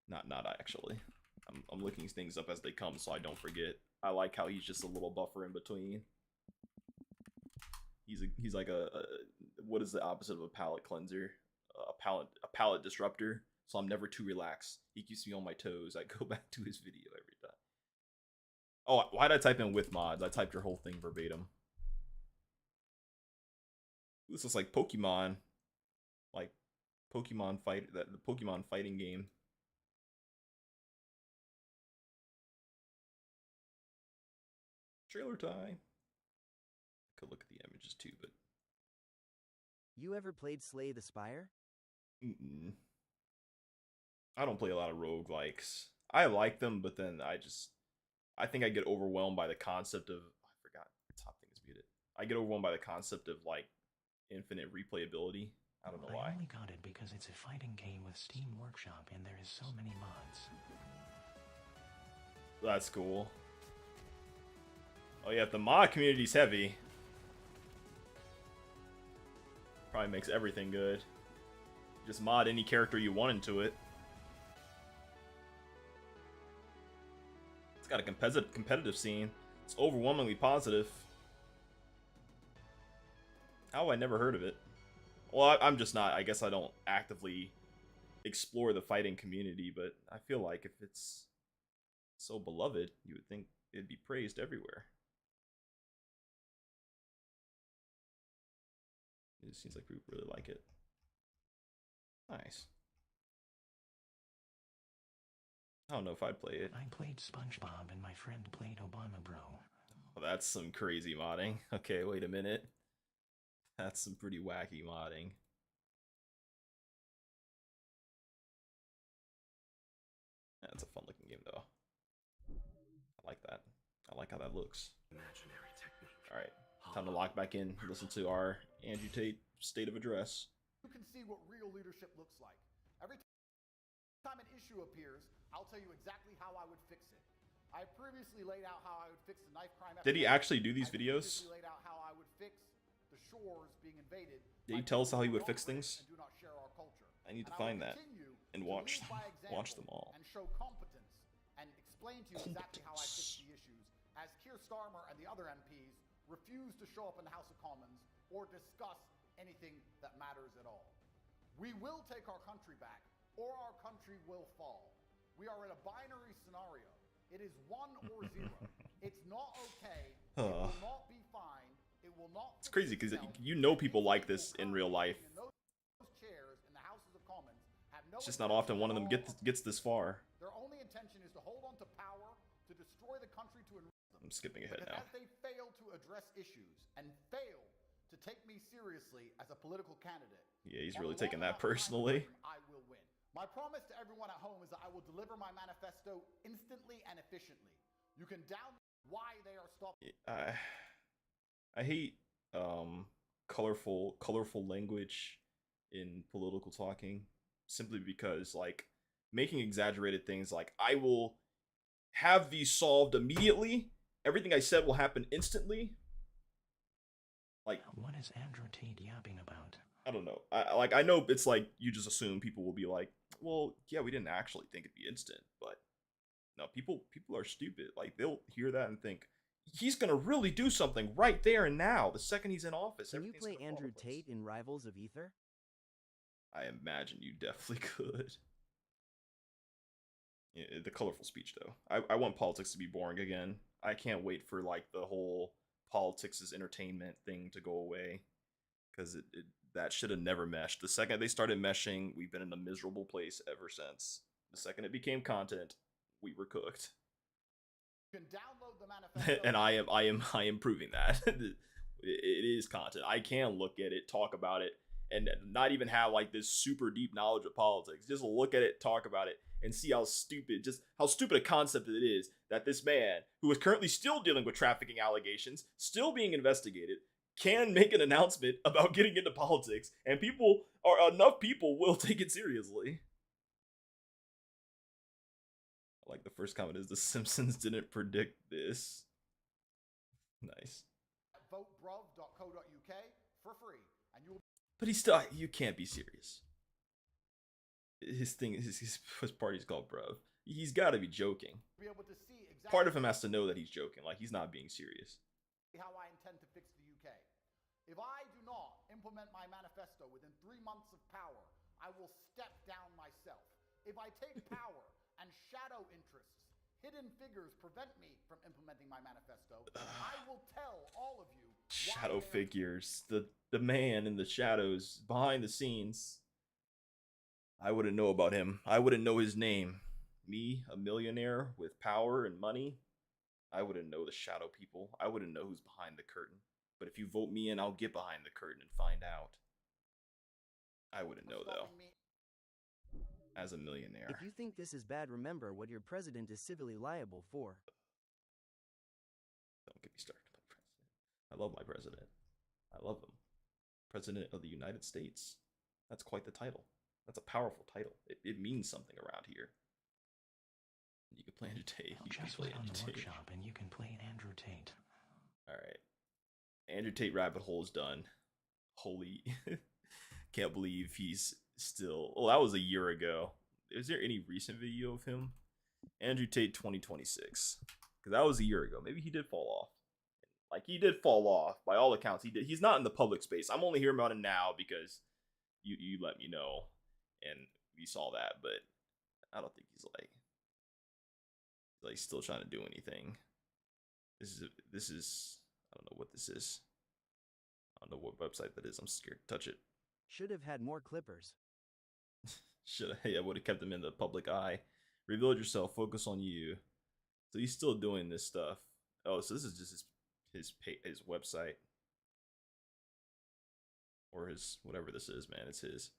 Not actually. I'm looking things up as they come so I don't forget. I like how he's just a little buffer in between. He's like a what is the opposite of a palate cleanser? A palate disruptor. So I'm never too relaxed. He keeps me on my toes. I go back to his video every time. Oh, why did I type in with mods? I typed your whole thing verbatim. This looks like Pokemon. Like Pokemon fight, the Pokemon fighting game. Trailer time. I could look at the images too, but You ever played Slay the Spire? I don't play a lot of roguelikes. I like them, but then I think I get overwhelmed by the concept of I forgot the top thing is muted. I get overwhelmed by the concept of like infinite replayability. I don't know why. I only got it because it's a fighting game with Steam Workshop and there is so many mods. That's cool. Oh yeah, the mod community's heavy. Probably makes everything good. Just mod any character you want into it. It's got a competitive scene. It's overwhelmingly positive. How have I never heard of it? Well, I'm just not. I guess I don't actively explore the fighting community, but I feel like if it's so beloved, you would think it'd be praised everywhere. It seems like we really like it. Nice. I don't know if I'd play it. I played SpongeBob and my friend played Obama Bro. Oh, that's some crazy modding. Okay, wait a minute. That's some pretty wacky modding. That's a fun looking game though. I like that. I like how that looks. Alright, time to lock back in, listen to our Andrew Tate State of Address. You can see what real leadership looks like. Every time an issue appears, I'll tell you exactly how I would fix it. I previously laid out how I would fix the knife crime. Did he actually do these videos? I laid out how I would fix the shores being invaded. Did he tell us how he would fix things? And do not share our culture. I need to find that and watch them all. And show competence and explain to you exactly how I fix the issues. As Keir Starmer and the other MPs refuse to show up in the House of Commons or discuss anything that matters at all. We will take our country back, or our country will fall. We are in a binary scenario. It is 1 or 0. It's not okay. It will not be fine. It will not. It's crazy because you know people like this in real life. It's just not often one of them gets this far. Their only intention is to hold on to power, to destroy the country, to enrich them. I'm skipping ahead because now. As they fail to address issues and fail to take me seriously as a political candidate. Yeah, he's really taking that personally. I will win. My promise to everyone at home is that I will deliver my manifesto instantly and efficiently. You can download why they are stopping. I hate colorful language in political talking, simply because like making exaggerated things like I will have these solved immediately. Everything I said will happen instantly. Like, what is Andrew Tate yapping about? I don't know. I know it's like you just assume people will be like, well, yeah, we didn't actually think it'd be instant, but No, people are stupid. Like they'll hear that and think he's gonna really do something right there and now. The second he's in office, Can you everything's play gonna fall Andrew into place. Tate in Rivals of Ether? I imagine you definitely could. Yeah, the colorful speech though. I want politics to be boring again. I can't wait for like the whole politics is entertainment thing to go away, because that should have never meshed. The second they started meshing, we've been in a miserable place ever since. The second it became content, we were cooked. You can download the manifesto. And I am proving that. It is content. I can look at it, talk about it, and not even have like this super deep knowledge of politics. Just look at it, talk about it, and see how stupid a concept it is that this man, who is currently still dealing with trafficking allegations, still being investigated, can make an announcement about getting into politics, and enough people will take it seriously. Like the first comment is, The Simpsons didn't predict this. Nice. Votebruv.co.uk for free, and you will. But you can't be serious. His party's called Bruv. He's got to be joking. Be able to see exactly Part of him has to know that he's joking, like he's not being serious. How I intend to fix the UK. If I do not implement my manifesto within 3 months of power, I will step down myself. If I take power and shadow interests, hidden figures prevent me from implementing my manifesto, I will tell all of you. Shadow figures, the man in the shadows behind the scenes. I wouldn't know about him. I wouldn't know his name. Me, a millionaire with power and money, I wouldn't know the shadow people. I wouldn't know who's behind the curtain. But if you vote me in, I'll get behind the curtain and find out. I wouldn't know though. As a millionaire. If you think this is bad, remember what your president is civilly liable for. Don't get me started on my president. I love my president. I love him. President of the United States. That's quite the title. That's a powerful title. It means something around here. You can play Andrew Tate. You can Just play wait on Andrew the Tate. workshop and you can play Andrew Tate. Alright. Andrew Tate rabbit hole is done. Holy. Can't believe he's still. Well, that was a year ago. Is there any recent video of him? Andrew Tate 2026. Because that was a year ago. Maybe he did fall off. Like, he did fall off. By all accounts, he did. He's not in the public space. I'm only hearing about it now because you let me know. And we saw that. But I don't think he's like still trying to do anything. This is I don't know what this is. I don't know what website that is. I'm scared to touch it. Should have had more clippers. I would have kept them in the public eye. Rebuild yourself. Focus on you. So he's still doing this stuff. Oh, so this is just his website, or his whatever this is, man. It's his.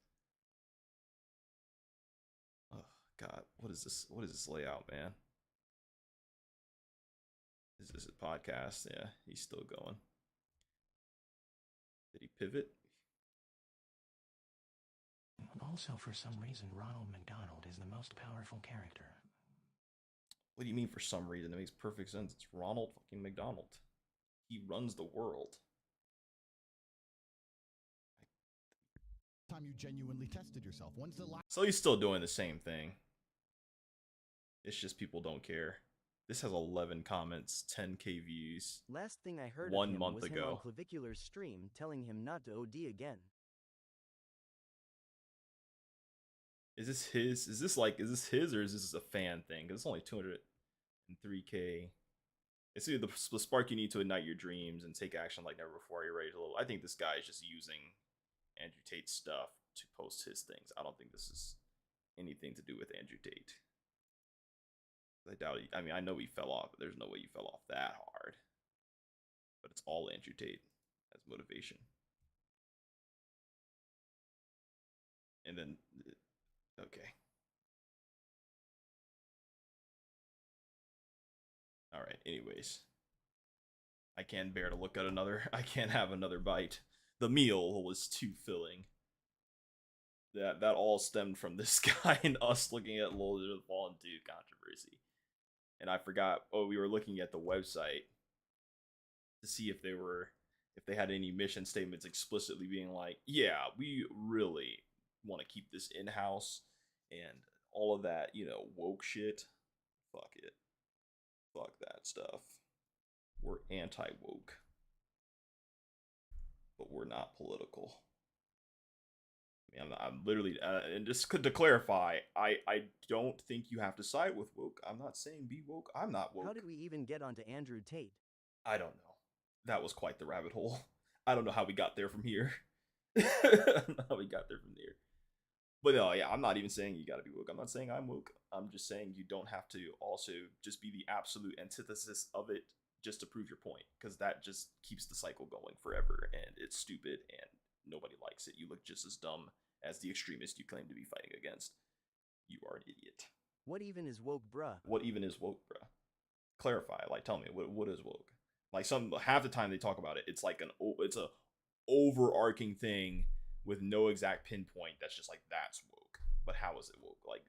Oh God, what is this? What is this layout, man? Is this a podcast? Yeah, he's still going. Did he pivot? Also, for some reason, Ronald McDonald is the most powerful character. What do you mean for some reason? It makes perfect sense. It's Ronald fucking McDonald. He runs the world. Time you genuinely tested yourself. When's the last? So he's still doing the same thing. It's just people don't care. This has 11 comments, 10k views. Last thing I heard 1 of him month was ago. him on Clavicular's stream telling him not to OD again. Is this his? Is this his, or is this a fan thing? Because it's only 203k. It's either the spark you need to ignite your dreams and take action like never before. You're ready to live. I think this guy is just using Andrew Tate's stuff to post his things. I don't think this is anything to do with Andrew Tate. I doubt it. I mean, I know he fell off, but there's no way he fell off that hard. But it's all Andrew Tate as motivation. And then, okay. All right. Anyways, I can't bear to look at another. I can't have another bite. The meal was too filling. That all stemmed from this guy and us looking at Lord of the Fallen 2 controversy. And I forgot. Oh, we were looking at the website to see if they had any mission statements explicitly being like, yeah, we really want to keep this in house and all of that, woke shit. Fuck it. Fuck that stuff. We're anti-woke. But we're not political. I mean, I'm literally, and just to clarify, I don't think you have to side with woke. I'm not saying be woke. I'm not woke. How did we even get onto Andrew Tate? I don't know. That was quite the rabbit hole. I don't know how we got there from here. I don't know how we got there from there. But no, yeah, I'm not even saying you gotta be woke. I'm not saying I'm woke. I'm just saying you don't have to also just be the absolute antithesis of it just to prove your point, because that just keeps the cycle going forever, and it's stupid, and nobody likes it. You look just as dumb as the extremist you claim to be fighting against. You are an idiot. What even is woke, bruh? What even is woke, bruh? Clarify. Like, tell me, what is woke? Like, half the time they talk about it, it's like it's a overarching thing with no exact pinpoint that's just like, that's woke. But how is it woke? Like,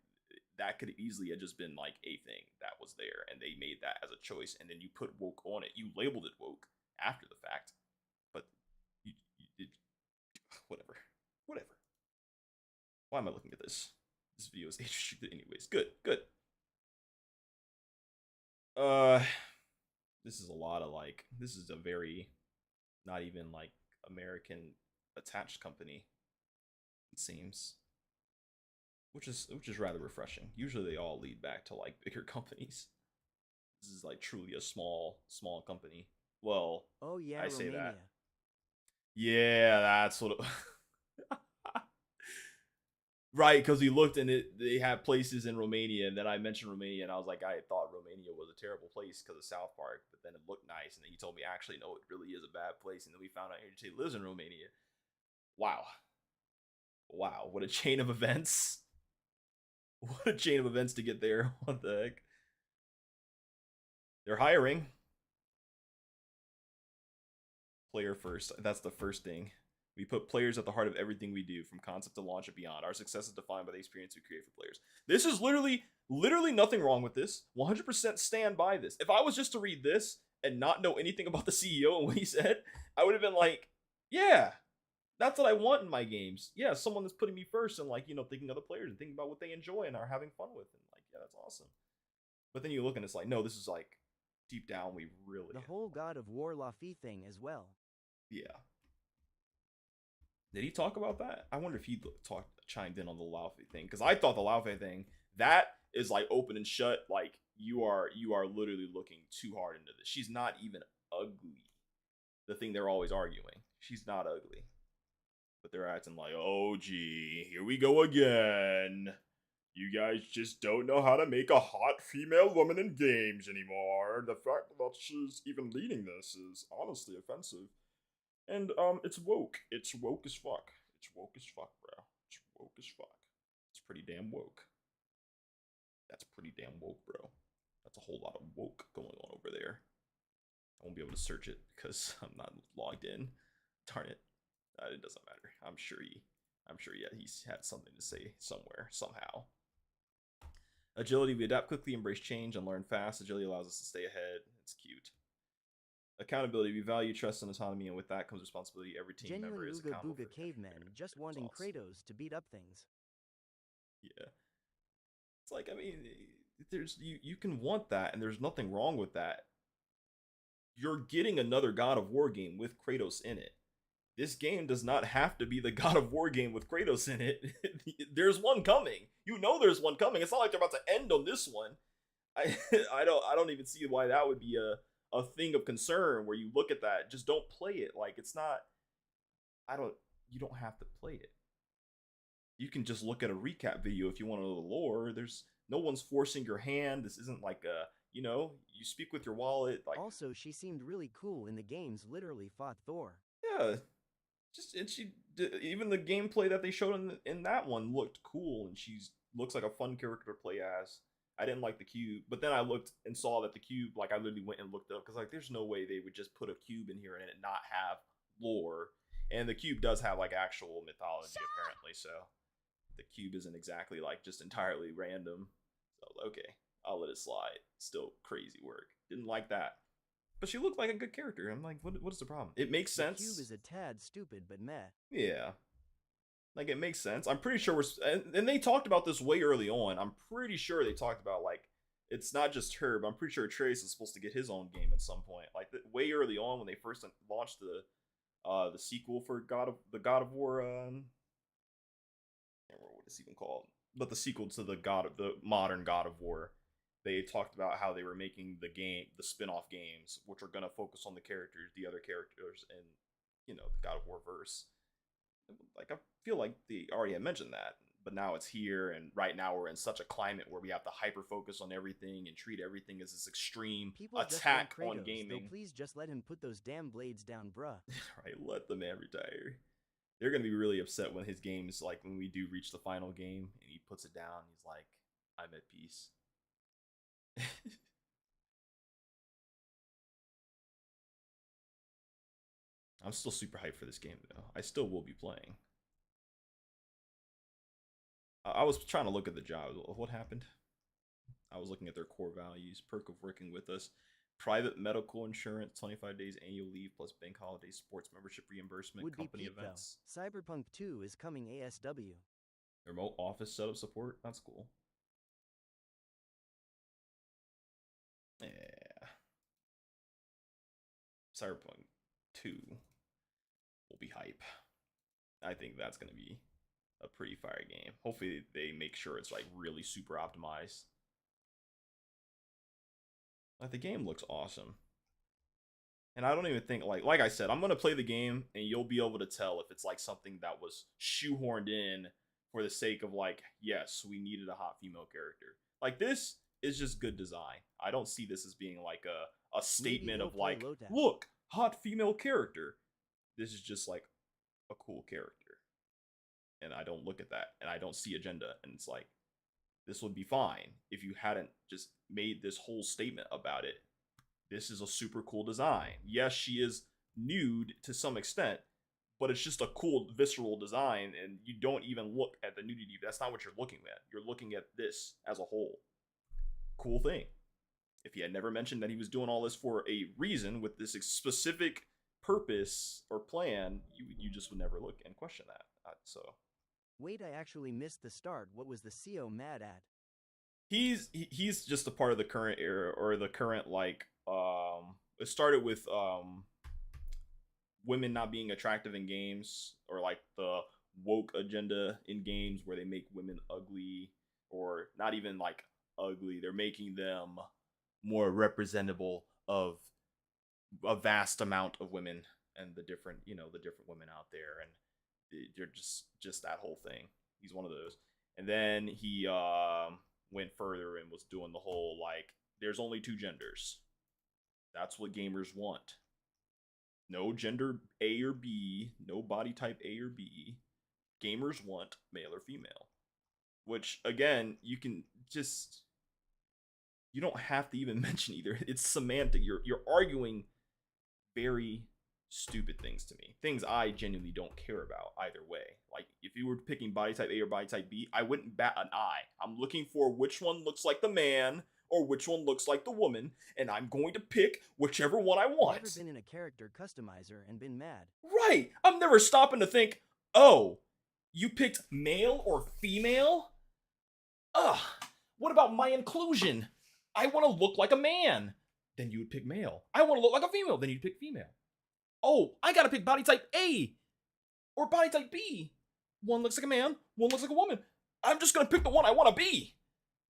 that could easily have just been like a thing that was there, and they made that as a choice, and then you put woke on it. You labeled it woke after the fact, but you did whatever. Why am I looking at this? This video is age restricted anyways. Good. This is a lot of like, this is a very not even like American attached company, it seems, which is rather refreshing. Usually they all lead back to like bigger companies. This is like truly a small company. Well, oh yeah, I say Romania. that. Yeah, that's what. Right, because we looked and they had places in Romania, and then I mentioned Romania, and I was like, I thought Romania was a terrible place because of South Park, but then it looked nice, and then he told me, actually, no, it really is a bad place, and then we found out Andrew Tate lives in Romania. Wow, what a chain of events. What a chain of events to get there. What the heck? They're hiring. Player first. That's the first thing. We put players at the heart of everything we do, from concept to launch and beyond. Our success is defined by the experience we create for players. This is literally nothing wrong with this. 100% stand by this. If I was just to read this and not know anything about the CEO and what he said, I would have been like, yeah, that's what I want in my games. Yeah, someone that's putting me first and, like, you know, thinking of the players and thinking about what they enjoy and are having fun with. And, like, yeah, that's awesome. But then you look and it's like, no, this is like, deep down, we really... The whole God of War Laffy thing as well. Yeah. Did he talk about that? I wonder if he chimed in on the Laufey thing, because I thought the Laufey thing, that is like open and shut. Like, you are literally looking too hard into this. She's not even ugly. The thing they're always arguing, she's not ugly, but they're acting like, oh gee, here we go again. You guys just don't know how to make a hot female woman in games anymore. The fact that she's even leading this is honestly offensive. And, it's woke. It's woke as fuck. It's woke as fuck, bro. It's woke as fuck. It's pretty damn woke. That's pretty damn woke, bro. That's a whole lot of woke going on over there. I won't be able to search it because I'm not logged in. Darn it. It doesn't matter. I'm sure he's had something to say somewhere, somehow. Agility, we adapt quickly, embrace change, and learn fast. Agility allows us to stay ahead. It's cute. Accountability, we value trust and autonomy, and with that comes responsibility. Every team member is accountable for cavemen, just wanting awesome. Kratos to beat up things. Yeah. It's like, I mean, there's you can want that, and there's nothing wrong with that. You're getting another God of War game with Kratos in it. This game does not have to be the God of War game with Kratos in it. There's one coming. You know there's one coming. It's not like they're about to end on this one. I don't even see why that would be a thing of concern where you look at that. Just don't play it. Like, it's not, you don't have to play it. You can just look at a recap video if you want to know the lore. There's no one's forcing your hand. This isn't like a, you know, you speak with your wallet. Like, also, she seemed really cool in the games, literally fought Thor. Yeah. Even the gameplay that they showed in that one looked cool, and she's looks like a fun character to play as. I didn't like the cube, but then I looked and saw that the cube, like, I literally went and looked up, because, like, there's no way they would just put a cube in here and it not have lore. And the cube does have, like, actual mythology, apparently, so the cube isn't exactly, like, just entirely random. So, okay, I'll let it slide. Still crazy work. Didn't like that. But she looked like a good character. I'm like, what is the problem? It makes sense. The cube is a tad stupid, but meh. Yeah. Like, it makes sense. I'm pretty sure and they talked about this way early on. I'm pretty sure they talked about, like, it's not just her, but I'm pretty sure Trace is supposed to get his own game at some point. Like way early on when they first launched the sequel for God of War. I can't remember what it's even called, but the sequel to the modern God of War. They talked about how they were making the spin-off games, which are gonna focus on the other characters in, the God of War verse. Like I feel like they already had mentioned that, but now it's here, and right now we're in such a climate where we have to hyper focus on everything and treat everything as this extreme People attack just want on Kratos, gaming. though please just let him put those damn blades down, bruh. Right, let the man retire. They're gonna be really upset when his game's like when we do reach the final game and he puts it down. He's like, "I'm at peace." I'm still super hyped for this game though. I still will be playing. I was trying to look at the job. What happened? I was looking at their core values. Perk of working with us: private medical insurance, 25 days annual leave plus bank holiday sports membership reimbursement, Would company be Pete, events. Though. Cyberpunk 2 is coming ASW. Remote office setup support. That's cool. Yeah. Cyberpunk 2 will be hype. I think that's going to be a pretty fire game. Hopefully they make sure it's like really super optimized. Like the game looks awesome. And I don't even think like I said, I'm going to play the game and you'll be able to tell if it's like something that was shoehorned in for the sake of like, yes, we needed a hot female character. Like this is just good design. I don't see this as being like a statement of like, look, hot female character. This is just like a cool character. And I don't look at that and I don't see agenda, and it's like, this would be fine if you hadn't just made this whole statement about it. This is a super cool design. Yes, she is nude to some extent, but it's just a cool visceral design, and you don't even look at the nudity. That's not what you're looking at. You're looking at this as a whole. Cool thing. If he had never mentioned that he was doing all this for a reason with this specific purpose or plan, you just would never look and question that. So wait, I actually missed the start. What was the CO mad at? He's just a part of the current era, or the current like it started with women not being attractive in games, or like the woke agenda in games where they make women ugly, or not even like ugly, they're making them more representable of a vast amount of women and the different women out there, and you're just that whole thing. He's one of those. And then he went further and was doing the whole like, there's only two genders. That's what gamers want. No gender A or B, no body type A or B. Gamers want male or female. Which again, you don't have to even mention either. It's semantic. You're arguing very stupid things to me. Things I genuinely don't care about either way. Like, if you were picking body type A or body type B, I wouldn't bat an eye. I'm looking for which one looks like the man or which one looks like the woman, and I'm going to pick whichever one I want. Never been in a character customizer and been mad. Right! I'm never stopping to think, oh, you picked male or female? Ugh, what about my inclusion? I want to look like a man. Then you would pick male. I want to look like a female. Then you'd pick female. Oh, I gotta pick body type A or body type B. One looks like a man, one looks like a woman. I'm just gonna pick the one I want to be.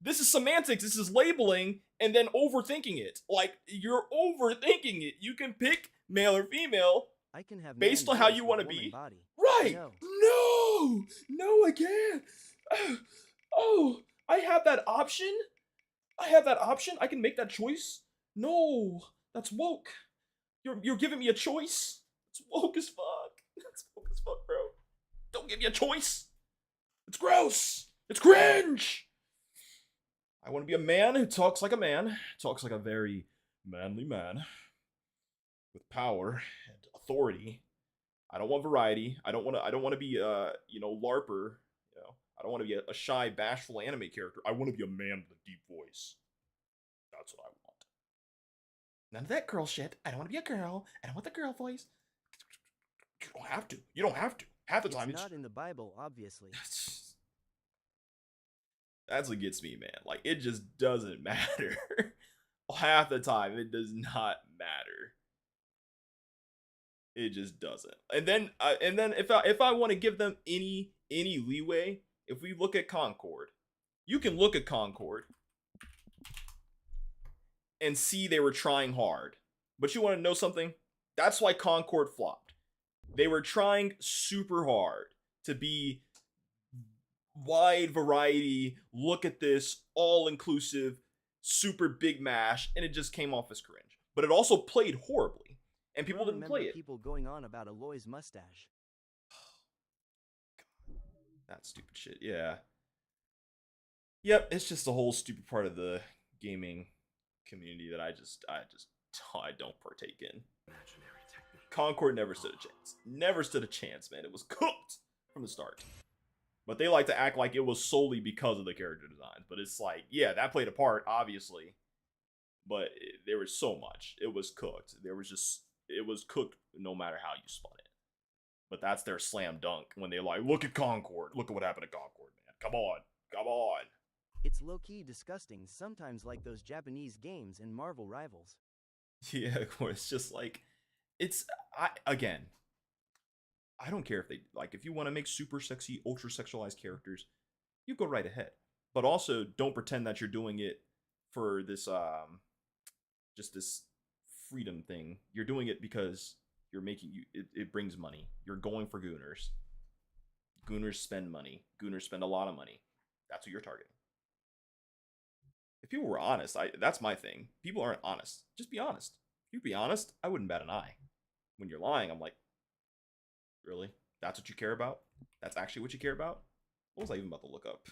This is semantics. This is labeling and then overthinking it. Like, you're overthinking it. You can pick male or female I can have based on how you want to be. Body. Right. No, I can't. Oh, I have that option? I can make that choice? No, that's woke. You're giving me a choice? It's woke as fuck. It's woke as fuck, bro. Don't give me a choice. It's gross. It's cringe. I want to be a man who talks like a man, talks like a very manly man with power and authority. I don't want variety. I don't want to be LARPer. I don't want to be a shy, bashful anime character. I want to be a man with a deep voice. That's what I want. None of that girl shit. I don't want to be a girl. I don't want the girl voice. You don't have to. You don't have to. Half the time it's not in the Bible, obviously. That's what gets me, man. Like, it just doesn't matter. Half the time, it does not matter. It just doesn't. And then if I want to give them any leeway, if we look at Concord, you can look at Concord and see they were trying hard. But you want to know something? That's why Concord flopped. They were trying super hard to be wide variety, look at this, all inclusive, super big mash, and it just came off as cringe. But it also played horribly, and people didn't play it. People going on about Aloy's mustache. That stupid shit, yeah. Yep, it's just a whole stupid part of the gaming community that I don't partake in. Concord never stood a chance. Never stood a chance, man. It was cooked from the start. But they like to act like it was solely because of the character designs. But it's like, yeah, that played a part, obviously. But there was so much. It was cooked. It was cooked no matter how you spun it. But that's their slam dunk when they're like, look at Concord. Look at what happened to Concord, man. Come on. Come on. It's low-key disgusting, sometimes like those Japanese games in Marvel Rivals. Yeah, of course. It's just like, I don't care if they, like, if you want to make super sexy, ultra sexualized characters, you go right ahead. But also, don't pretend that you're doing it for this, just this freedom thing. You're doing it because you're making it brings money. You're going for gooners. Gooners spend money. Gooners spend a lot of money. That's who you're targeting. If people were honest, that's my thing. People aren't honest. Just be honest. If you'd be honest, I wouldn't bat an eye. When you're lying, I'm like, really? That's what you care about? That's actually what you care about? What was I even about to look up?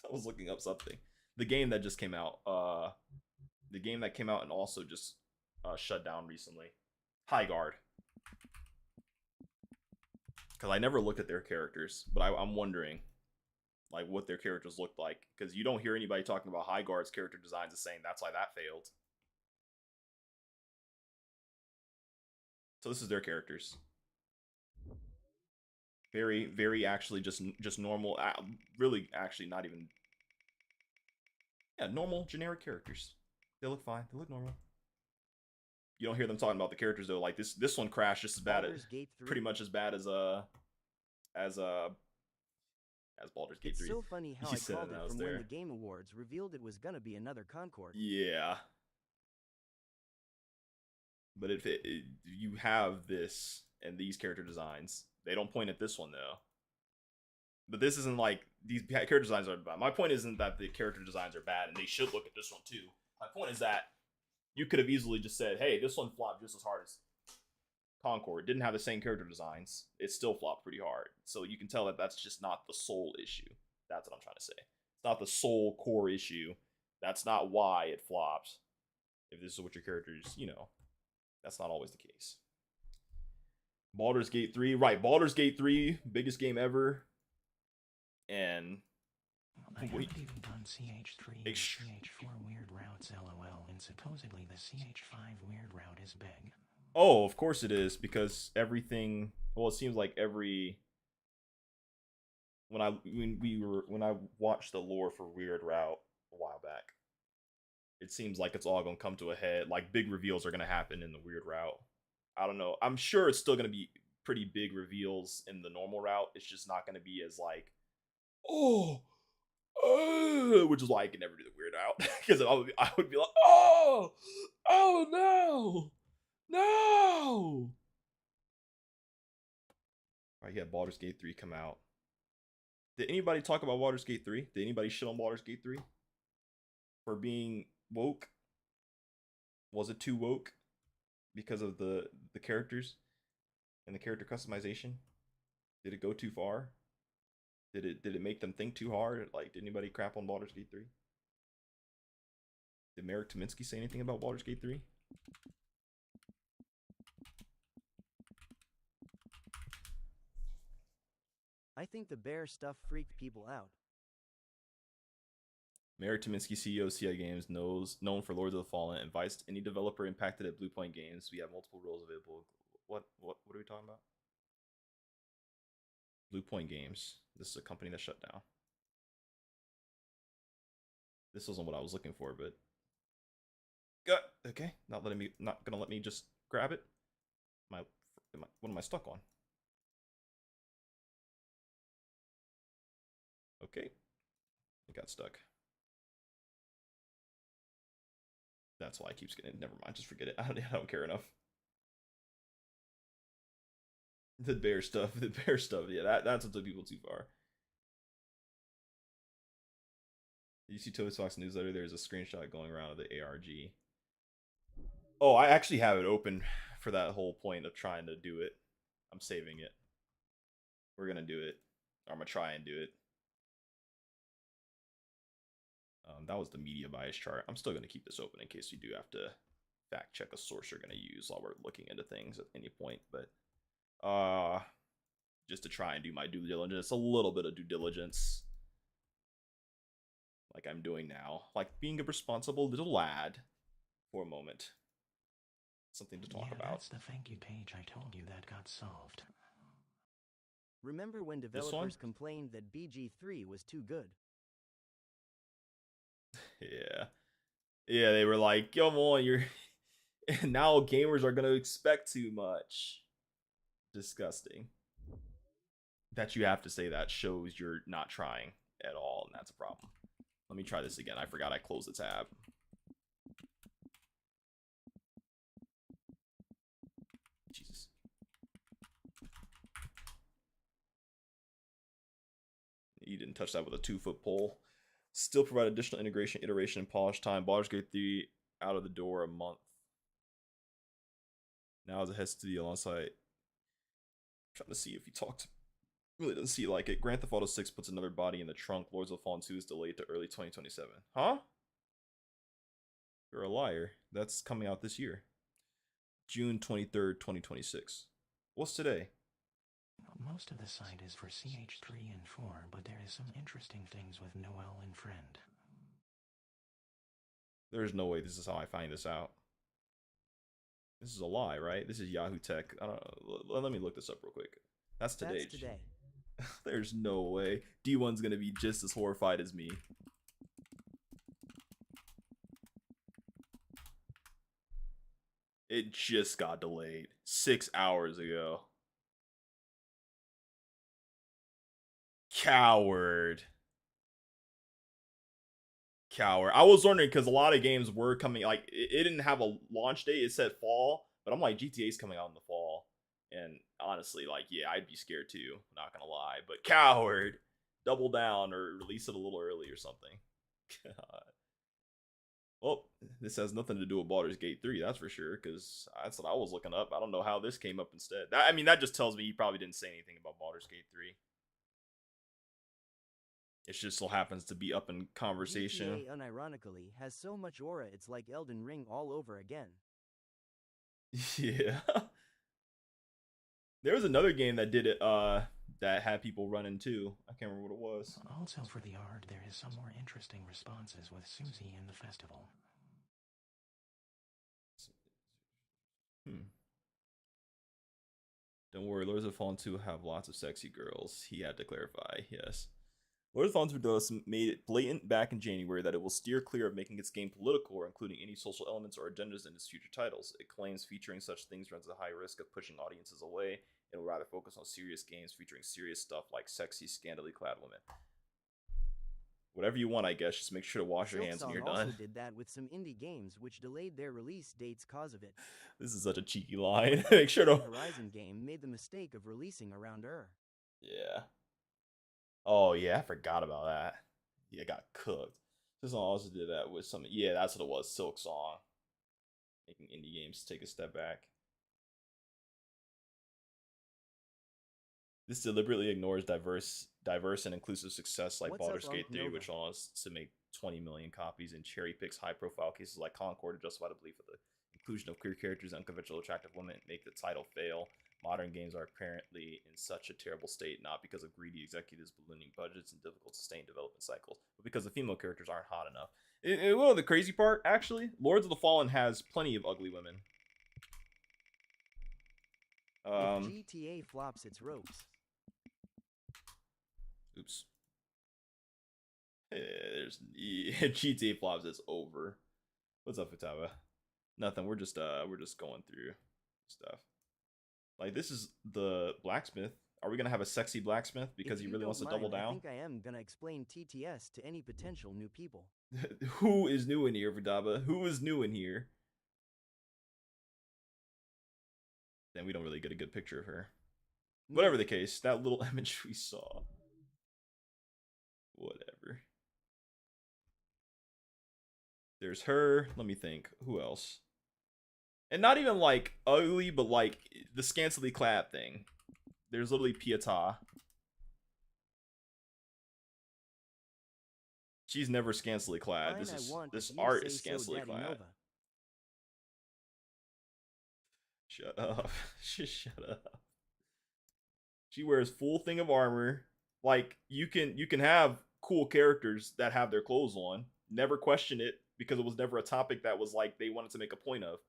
I was looking up something. The game that just came out. The game that came out and also just shut down recently. High Guard. Because I never looked at their characters, but I'm wondering, like, what their characters looked like. Because you don't hear anybody talking about High Guard's character designs and saying that's why that failed. So this is their characters. Very, very actually just normal. Really, actually, not even. Yeah, normal, generic characters. They look fine. They look normal. You don't hear them talking about the characters though. Like this one crashed just as bad as, pretty much as bad as Baldur's Gate 3. It's so funny how I called it from when the Game Awards revealed it was gonna be another Concord. Yeah. But if you have this and these character designs, they don't point at this one though. But this isn't like these character designs are bad. My point isn't that the character designs are bad and they should look at this one too. My point is that you could have easily just said, hey, this one flopped just as hard as Concord. Didn't have the same character designs. It still flopped pretty hard. So you can tell that that's just not the sole issue. That's what I'm trying to say. It's not the sole core issue. That's not why it flopped. If this is what your characters, that's not always the case. Baldur's Gate 3. Right, Baldur's Gate 3, biggest game ever. And I haven't even done CH3 and CH4 weird routes, lol, and supposedly the CH5 weird route is big. Oh, of course it is, because everything, well, it seems like every, when I watched the lore for Weird Route a while back, it seems like it's all gonna come to a head. Like, big reveals are gonna happen in the Weird Route. I don't know. I'm sure it's still gonna be pretty big reveals in the normal route. It's just not gonna be as like, which is why I can never do the Weird Out, because I would be like, oh no. All right, yeah, Baldur's Gate 3 come out. Did anybody talk about Baldur's Gate 3? Did anybody shit on Baldur's Gate 3 for being woke? Was it too woke because of the characters and the character customization? Did it go too far? Did it make them think too hard? Like, did anybody crap on Baldur's Gate 3? Did Marek Tominsky say anything about Baldur's Gate 3? I think the bear stuff freaked people out. Marek Tominsky, CEO of CI Games, known for Lords of the Fallen, advised any developer impacted at Bluepoint Games. We have multiple roles available. What are we talking about? Bluepoint Games. This is a company that shut down. This wasn't what I was looking for, but okay, not gonna let me just grab it. What am I stuck on? Okay, it got stuck. That's why I keep getting it. Never mind, just forget it. I don't care enough. The bear stuff, yeah, that's what took people too far. Did you see Toby Fox newsletter? There's a screenshot going around of the ARG. Oh, I actually have it open for that whole point of trying to do it. I'm saving it. We're gonna do it. I'm gonna try and do it. That was the media bias chart. I'm still gonna keep this open in case you do have to fact check a source you're gonna use while we're looking into things at any point. But just to try and do my due diligence, a little bit of due diligence, like I'm doing now, like being a responsible little lad for a moment. Something to talk about. That's the thank you page I told you that got solved. Remember when developers complained that BG3 was too good? Yeah, they were like, come on, you're now gamers are gonna expect too much. Disgusting. That you have to say that shows you're not trying at all, and that's a problem. Let me try this again. I forgot I closed the tab. Jesus. You didn't touch that with a 2-foot pole. Still provide additional integration, iteration, and polish time. Baldur's Gate 3 out of the door a month. Now as it heads to the alongside. Trying to see if he talked. Really doesn't see like it. Grand Theft Auto 6 puts another body in the trunk. Lords of the Fallen 2 is delayed to early 2027. Huh? You're a liar. That's coming out this year. June 23rd, 2026. What's today? Most of the site is for CH3 and 4, but there is some interesting things with Noel and Friend. There's no way this is how I find this out. This is a lie, right? This is Yahoo Tech. I don't know. Let me look this up real quick. That's today. That's today. There's no way. D1's gonna be just as horrified as me. It just got delayed 6 hours ago. Coward. I was wondering because a lot of games were coming, like it didn't have a launch date. It said fall, but I'm like, GTA's coming out in the fall, and honestly, like, yeah, I'd be scared too. Not gonna lie, but coward, double down or release it a little early or something. God. Well, this has nothing to do with Baldur's Gate 3, that's for sure, because that's what I was looking up. I don't know how this came up instead. I mean, that just tells me you probably didn't say anything about Baldur's Gate 3. It just so happens to be up in conversation. GTA, unironically, has so much aura it's like Elden Ring all over again. Yeah. There was another game that did it, that had people running too. I can't remember what it was. Also for the art, there is some more interesting responses with Susie in the festival. Don't worry, Lords of Fallen 2 have lots of sexy girls. He had to clarify, yes. Lords of Fallen 2 made it blatant back in January that it will steer clear of making its game political or including any social elements or agendas in its future titles. It claims featuring such things runs a high risk of pushing audiences away and will rather focus on serious games featuring serious stuff like sexy, scantily clad women. Whatever you want, I guess. Just make sure to wash your hands when you're done. Also did that with some indie games, which delayed their release dates cause of it. This is such a cheeky line. Make sure to. The Horizon game made the mistake of releasing around her. Yeah. Oh yeah, I forgot about that. Yeah, got cooked. This one also did that with some. Yeah, that's what it was. Silk Song. Making indie games take a step back. This deliberately ignores diverse and inclusive success like Baldur's Gate 3, which wants to make 20 million copies, and cherry picks high-profile cases like Concord to justify the belief that the inclusion of queer characters and unconventional attractive women make the title fail. Modern games are apparently in such a terrible state, not because of greedy executives ballooning budgets and difficult to sustain development cycles, but because the female characters aren't hot enough. And one of the crazy part, actually, Lords of the Fallen has plenty of ugly women. If GTA flops its ropes. Oops. There's GTA flops is over. What's up, Futaba? Nothing. We're just going through stuff. Like, this is the blacksmith. Are we gonna have a sexy blacksmith because he really wants to double down? I think I am gonna explain TTS to any potential new people. Who is new in here, Futaba? Who is new in here? Then we don't really get a good picture of her. Whatever the case, that little image we saw. Whatever. There's her. Let me think. Who else? And not even like ugly, but like the scantily clad thing. There's literally Pietà. She's never scantily clad. This art is scantily clad. Nova. Shut up. Just shut up. She wears full thing of armor. Like, you can have cool characters that have their clothes on. Never question it because it was never a topic that was like they wanted to make a point of.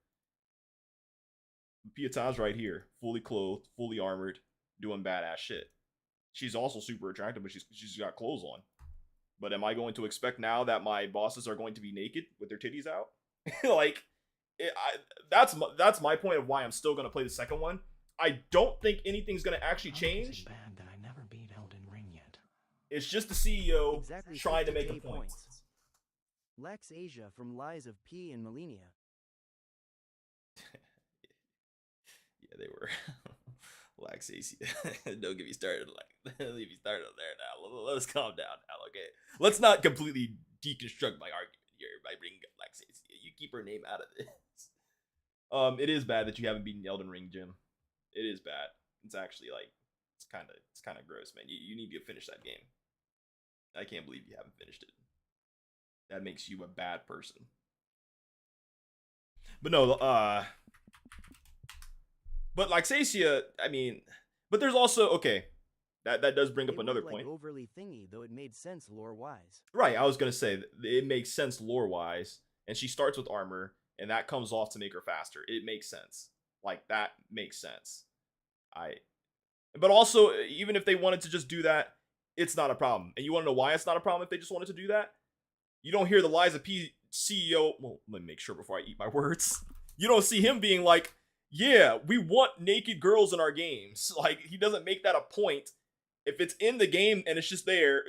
Pietà's right here, fully clothed, fully armored, doing badass shit. She's also super attractive, but she's got clothes on. But am I going to expect now that my bosses are going to be naked with their titties out? Like, that's my point of why I'm still gonna play the second one. I don't think anything's gonna actually change. Bad that I never beat Elden Ring yet. It's just the CEO trying to make a point. Lex Asia from Lies of P and Millennia. Yeah, they were. Lex Asia. Don't get me started. Like, leave me started there now. Let's calm down now, okay? Let's not completely deconstruct my argument here by bringing up Lex Asia. You keep her name out of this. It is bad that you haven't beaten Elden Ring, Jim. It is bad. It's actually like it's kind of gross, man. You need to finish that game. I can't believe you haven't finished it. That makes you a bad person. But no, but Laxasia, I mean, but there's also okay. That does bring up another point. Overly thingy, though it made sense lore wise. Right, I was gonna say it makes sense lore wise, and she starts with armor, and that comes off to make her faster. It makes sense. Like, that makes sense. But also, even if they wanted to just do that, it's not a problem. And you want to know why it's not a problem if they just wanted to do that? You don't hear the Lies of P CEO. Well, let me make sure before I eat my words. You don't see him being like, yeah, we want naked girls in our games. Like, he doesn't make that a point. If it's in the game and it's just there,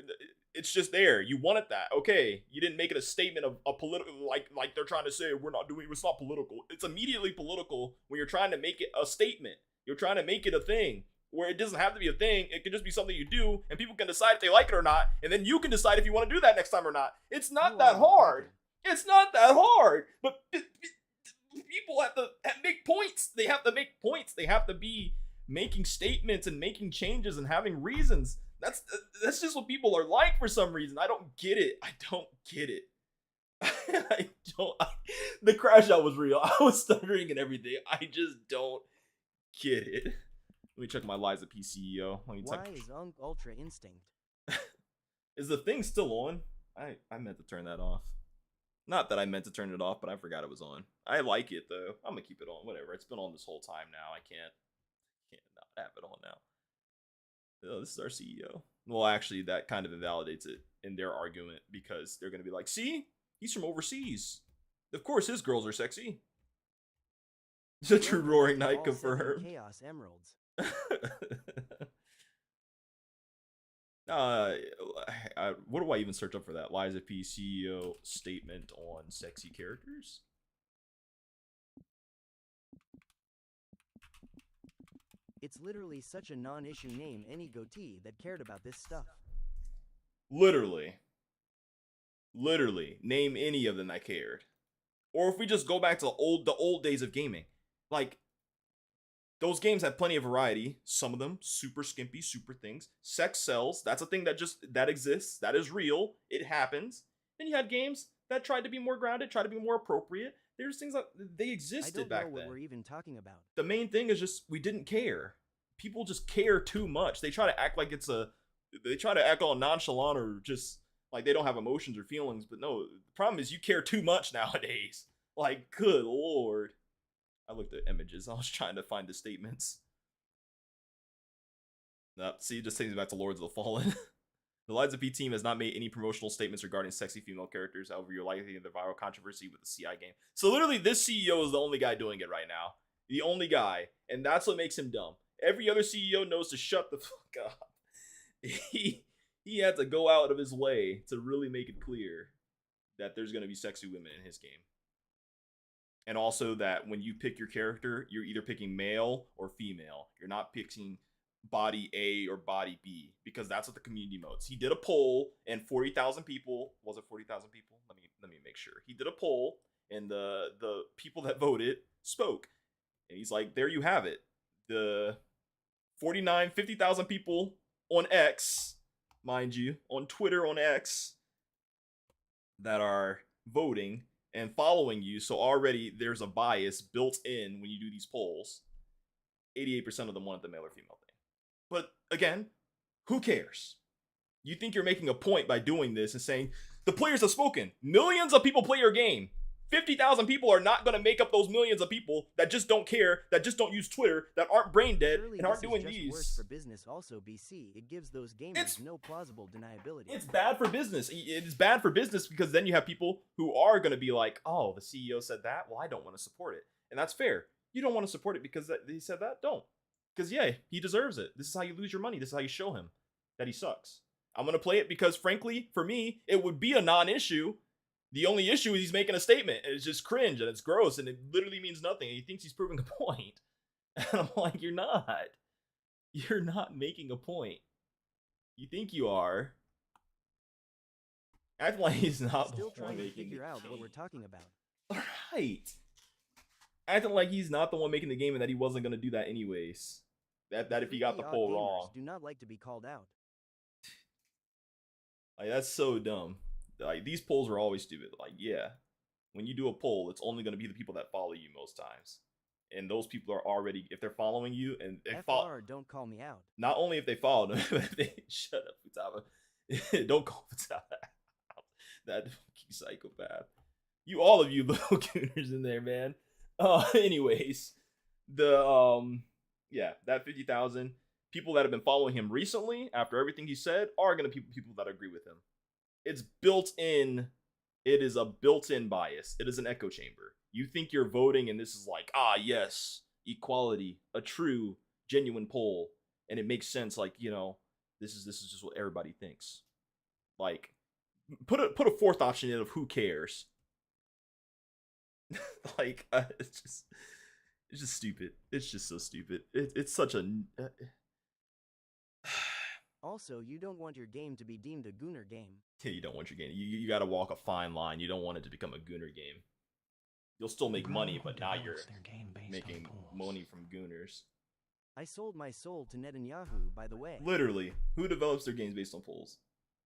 it's just there. You wanted that. Okay. You didn't make it a statement of a political, like they're trying to say, we're not doing, it's not political. It's immediately political when you're trying to make it a statement. You're trying to make it a thing where it doesn't have to be a thing. It could just be something you do and people can decide if they like it or not. And then you can decide if you want to do that next time or not. It's not that hard. It's not that hard. But people have to make points. They have to make points. They have to be making statements and making changes and having reasons. That's just what people are like for some reason. I don't get it. I don't get it. The crash out was real. I was stuttering and everything. I just don't get it. Let me check my Lies of P CEO. Why is Unk Ultra Instinct? Is the thing still on? I meant to turn that off. Not that I meant to turn it off, but I forgot it was on. I like it though. I'm gonna keep it on. Whatever. It's been on this whole time now. I can't not have it on now. Oh, this is our CEO. Well, actually, that kind of invalidates it in their argument because they're gonna be like, see, he's from overseas. Of course, his girls are sexy. It's a true Roaring Knight confirmed. Chaos Emeralds. What do I even search up for that? Lies of P CEO statement on sexy characters? It's literally such a non-issue. Name any goatee that cared about this stuff. Literally name any of them that cared. Or if we just go back to the old days of gaming, like those games had plenty of variety. Some of them super skimpy, super things. Sex sells. That's a thing that exists. That is real. It happens. Then you had games that tried to be more grounded, tried to be more appropriate. There's things that they existed back then. I don't know what we're even talking about. The main thing is just we didn't care. People just care too much. They try to act like they try to act all nonchalant or just like they don't have emotions or feelings. But no, the problem is you care too much nowadays. Like, good lord. I looked at images. I was trying to find the statements. Nope, see, it just takes me back to Lords of the Fallen. The Lies of P team has not made any promotional statements regarding sexy female characters. However, you're likely in the viral controversy with the CI game. So literally, this CEO is the only guy doing it right now. The only guy. And that's what makes him dumb. Every other CEO knows to shut the fuck up. He had to go out of his way to really make it clear that there's going to be sexy women in his game. And also that when you pick your character, you're either picking male or female. You're not picking body A or body B, because that's what the community votes. He did a poll and 40,000 people, was it 40,000 people? Let me make sure. He did a poll and the people that voted spoke. And he's like, there you have it. The 50,000 people on X, mind you, on Twitter, on X, that are voting and following you. So already there's a bias built in when you do these polls. 88% of them wanted the male or female thing. But again, who cares? You think you're making a point by doing this and saying, the players have spoken. Millions of people play your game. 50,000 people are not going to make up those millions of people that just don't care, that just don't use Twitter, that aren't brain dead, Surely and aren't this doing is just these. Worse for business also, BC. It gives those gamers no plausible deniability. It's bad for business. It's bad for business because then you have people who are going to be like, oh, the CEO said that? Well, I don't want to support it. And that's fair. You don't want to support it because he said that? Don't. Because, yeah, he deserves it. This is how you lose your money. This is how you show him that he sucks. I'm going to play it because, frankly, for me, it would be a non-issue. The only issue is he's making a statement, and it's just cringe, and it's gross, and it literally means nothing. And he thinks he's proving a point. And I'm like, you're not. You're not making a point. You think you are. Act like he's not Still the one trying to making figure the out game. what we're talking about. Right. Acting like he's not the one making the game and that he wasn't going to do that anyways. That if he got the Freaky poll odd wrong. gamers do not like to be called out. Like, that's so dumb. Like, these polls are always stupid. Like, yeah, when you do a poll, it's only going to be the people that follow you most times. And those people are already, if they're following you and they follow, FR, don't call me out. not only if they follow them, but if they shut up, Futaba. Don't call Futaba out. That fucking psychopath. All of you little gooners in there, man. Anyways, yeah, that 50,000 people that have been following him recently after everything he said are going to be people that agree with him. It's built in. It is a built-in bias. It is an echo chamber. You think you're voting and this is like, yes, equality, a true, genuine poll. And it makes sense. Like, this is just what everybody thinks. Like, put a fourth option in of who cares. Like, it's just stupid. It's just so stupid. It's such a. Also, you don't want your game to be deemed a gooner game. Yeah, you don't want your game. You got to walk a fine line. You don't want it to become a gooner game. You'll still make money, but now you're making money from gooners. I sold my soul to Netanyahu, by the way. Literally, who develops their games based on polls?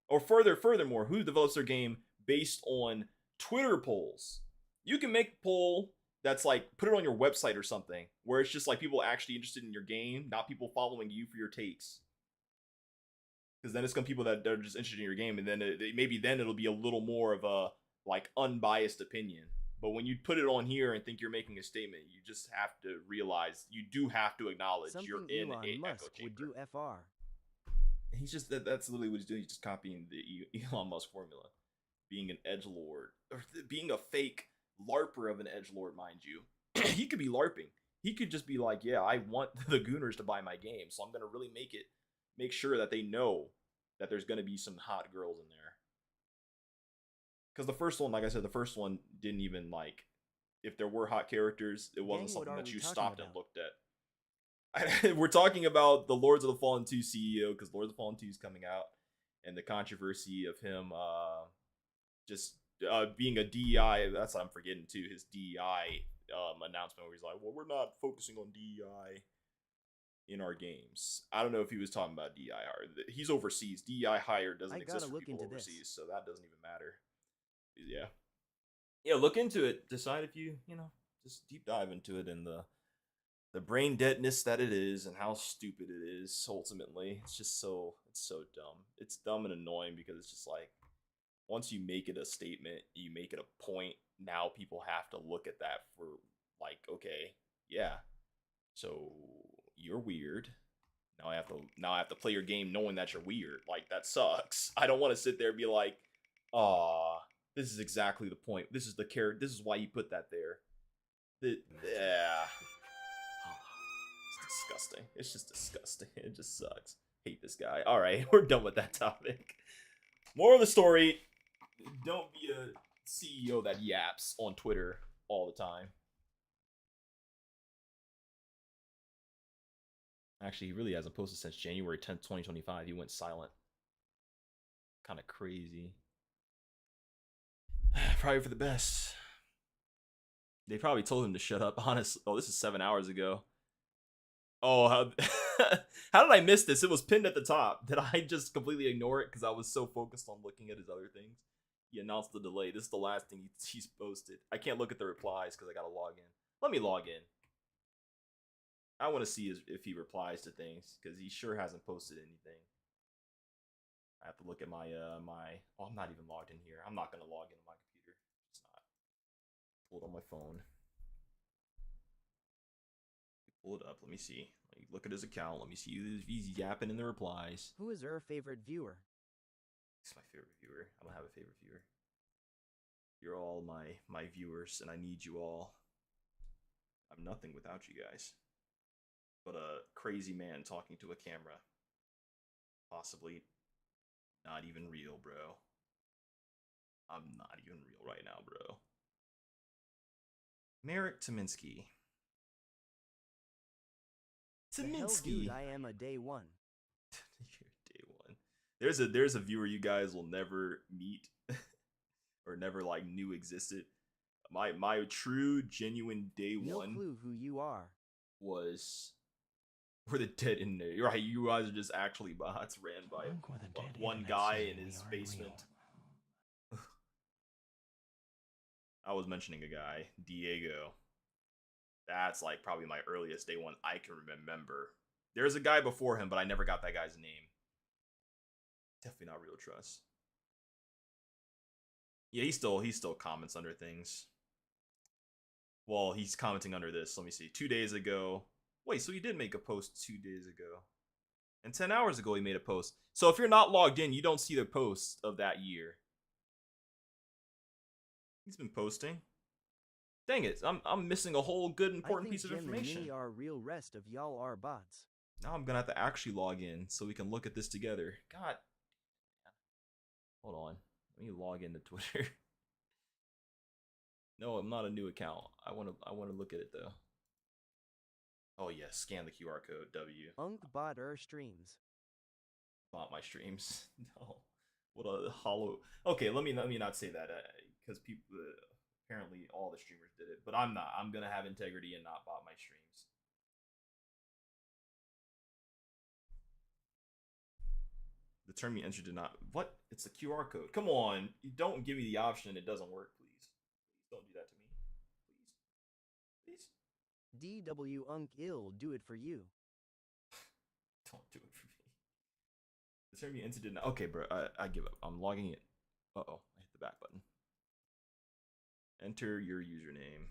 Or furthermore, who develops their game based on Twitter polls? You can make a poll that's like, put it on your website or something, where it's just like people actually interested in your game, not people following you for your takes. Because then it's going to be people that are just interested in your game, and then maybe it'll be a little more of a like unbiased opinion. But when you put it on here and think you're making a statement, you just have to realize, you do have to acknowledge you're in Elon a Musk echo chamber. would do FR. He's just that's literally what he's doing. He's just copying the Elon Musk formula, being an edgelord, or being a fake LARPer of an edgelord, mind you. He could be LARPing. He could just be like, yeah, I want the Gooners to buy my game, so I'm gonna really make sure that they know that there's gonna be some hot girls in there. Because the first one, like I said, the first one didn't even like, if there were hot characters, it wasn't something that you stopped and looked at. We're talking about the Lords of the Fallen 2 CEO, because Lords of the Fallen 2 is coming out, and the controversy of him just being a DEI. That's what I'm forgetting too, his DEI announcement where he's like, well, we're not focusing on DEI in our games. I don't know if he was talking about DEI. He's overseas. DEI hire doesn't exist for people overseas, so that doesn't even matter. Yeah, look into it. Decide if you just deep dive into it, and the brain deadness that it is, and how stupid it is. Ultimately, it's so dumb. It's dumb and annoying, because it's just like, once you make it a statement, you make it a point, now people have to look at that for like, okay, yeah, so you're weird, Now I have to play your game knowing that you're weird. Like, that sucks. I don't want to sit there and be like, "Aw, this is exactly the point. This is the character. This is why you put that there." Yeah. It's disgusting. It's just disgusting. It just sucks. Hate this guy. Alright, we're done with that topic. Moral of the story, don't be a CEO that yaps on Twitter all the time. Actually, he really hasn't posted since January 10th, 2025. He went silent. Kind of crazy. Probably for the best. They probably told him to shut up, honestly. Oh, this is 7 hours ago. Oh, how did I miss this? It was pinned at the top. Did I just completely ignore it because I was so focused on looking at his other things? He announced the delay. This is the last thing he's posted. I can't look at the replies because I gotta log in. Let me log in. I want to see if he replies to things because he sure hasn't posted anything. I have to look at my Oh, I'm not even logged in here. I'm not gonna log in on my computer. It's not. Pull it on my phone. Pull it up. Let me see. Look at his account. Let me see if he's yapping in the replies. Who is your favorite viewer? He's my favorite viewer. I don't have a favorite viewer. You're all my viewers, and I need you all. I'm nothing without you guys. But a crazy man talking to a camera. Possibly not even real, bro. I'm not even real right now, bro. Merrick Tominsky. The hell, dude, I am a day one. You're day one. There's a viewer you guys will never meet or never like knew existed. My true genuine day one. No clue who you are. We're the dead in there. You're right, you guys are just actually bots ran by one guy in his basement. I was mentioning a guy, Diego. That's like probably my earliest day one I can remember. There's a guy before him, but I never got that guy's name. Definitely not real trust. Yeah, he still comments under things. Well, he's commenting under this. Let me see. 2 days ago. Wait, so he did make a post 2 days ago. And 10 hours ago he made a post. So if you're not logged in, you don't see the post of that year. He's been posting. Dang it, I'm missing a whole good important piece of information. And me are real rest of y'all are bots. Now I'm gonna have to actually log in so we can look at this together. God. Hold on. Let me log into Twitter. No, I'm not a new account. I wanna look at it though. Oh yeah, scan the QR code. W. Bot streams. Bot my streams. No. What a hollow. Okay, let me not say that because people. Apparently all the streamers did it, but I'm not. I'm gonna have integrity and not bot my streams. The term you entered did not. What? It's a QR code. Come on, you don't give me the option and it doesn't work, please. Please don't do that to me. Please. DW ill do it for you. Don't do it for me. The term you entered did not. Okay, bro. I give up. I'm logging in. Uh-oh. I hit the back button. Enter your username.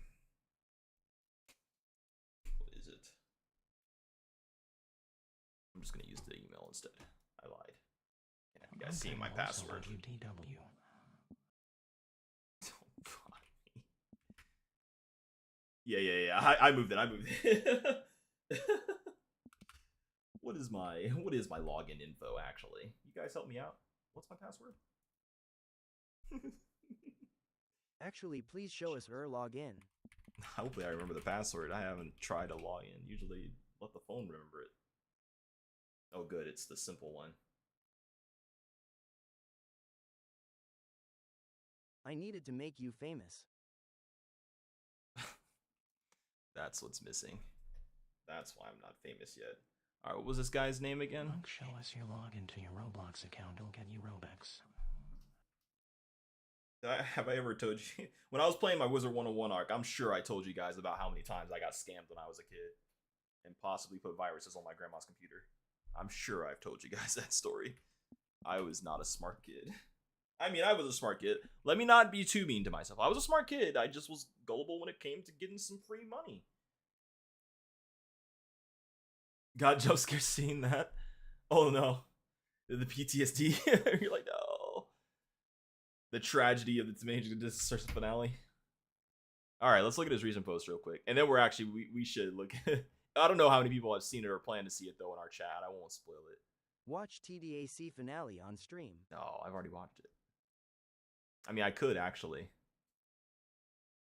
What is it? I'm just gonna use the email instead. I lied. Yeah, you guys seeing my password. Yeah. I moved it. What is my login info actually? You guys help me out. What's my password? Actually, please show us her login. Hopefully I remember the password. I haven't tried to log in. Usually let the phone remember it. Oh good, it's the simple one. I needed to make you famous. That's what's missing. That's why I'm not famous yet. Alright, what was this guy's name again? Show us your login to your Roblox account. It'll get you Robux. Have I ever told you? When I was playing my Wizard 101 arc, I'm sure I told you guys about how many times I got scammed when I was a kid. And possibly put viruses on my grandma's computer. I'm sure I've told you guys that story. I was not a smart kid. I mean, I was a smart kid. Let me not be too mean to myself. I was a smart kid. I just was gullible when it came to getting some free money. Got jump scared seeing that. Oh no, the PTSD. You're like, no. The tragedy of the major search finale. All right, let's look at his recent post real quick, and then we're actually we should look. I don't know how many people have seen it or plan to see it though in our chat. I won't spoil it. Watch TDAC finale on stream. No, I've already watched it. I mean, I could actually.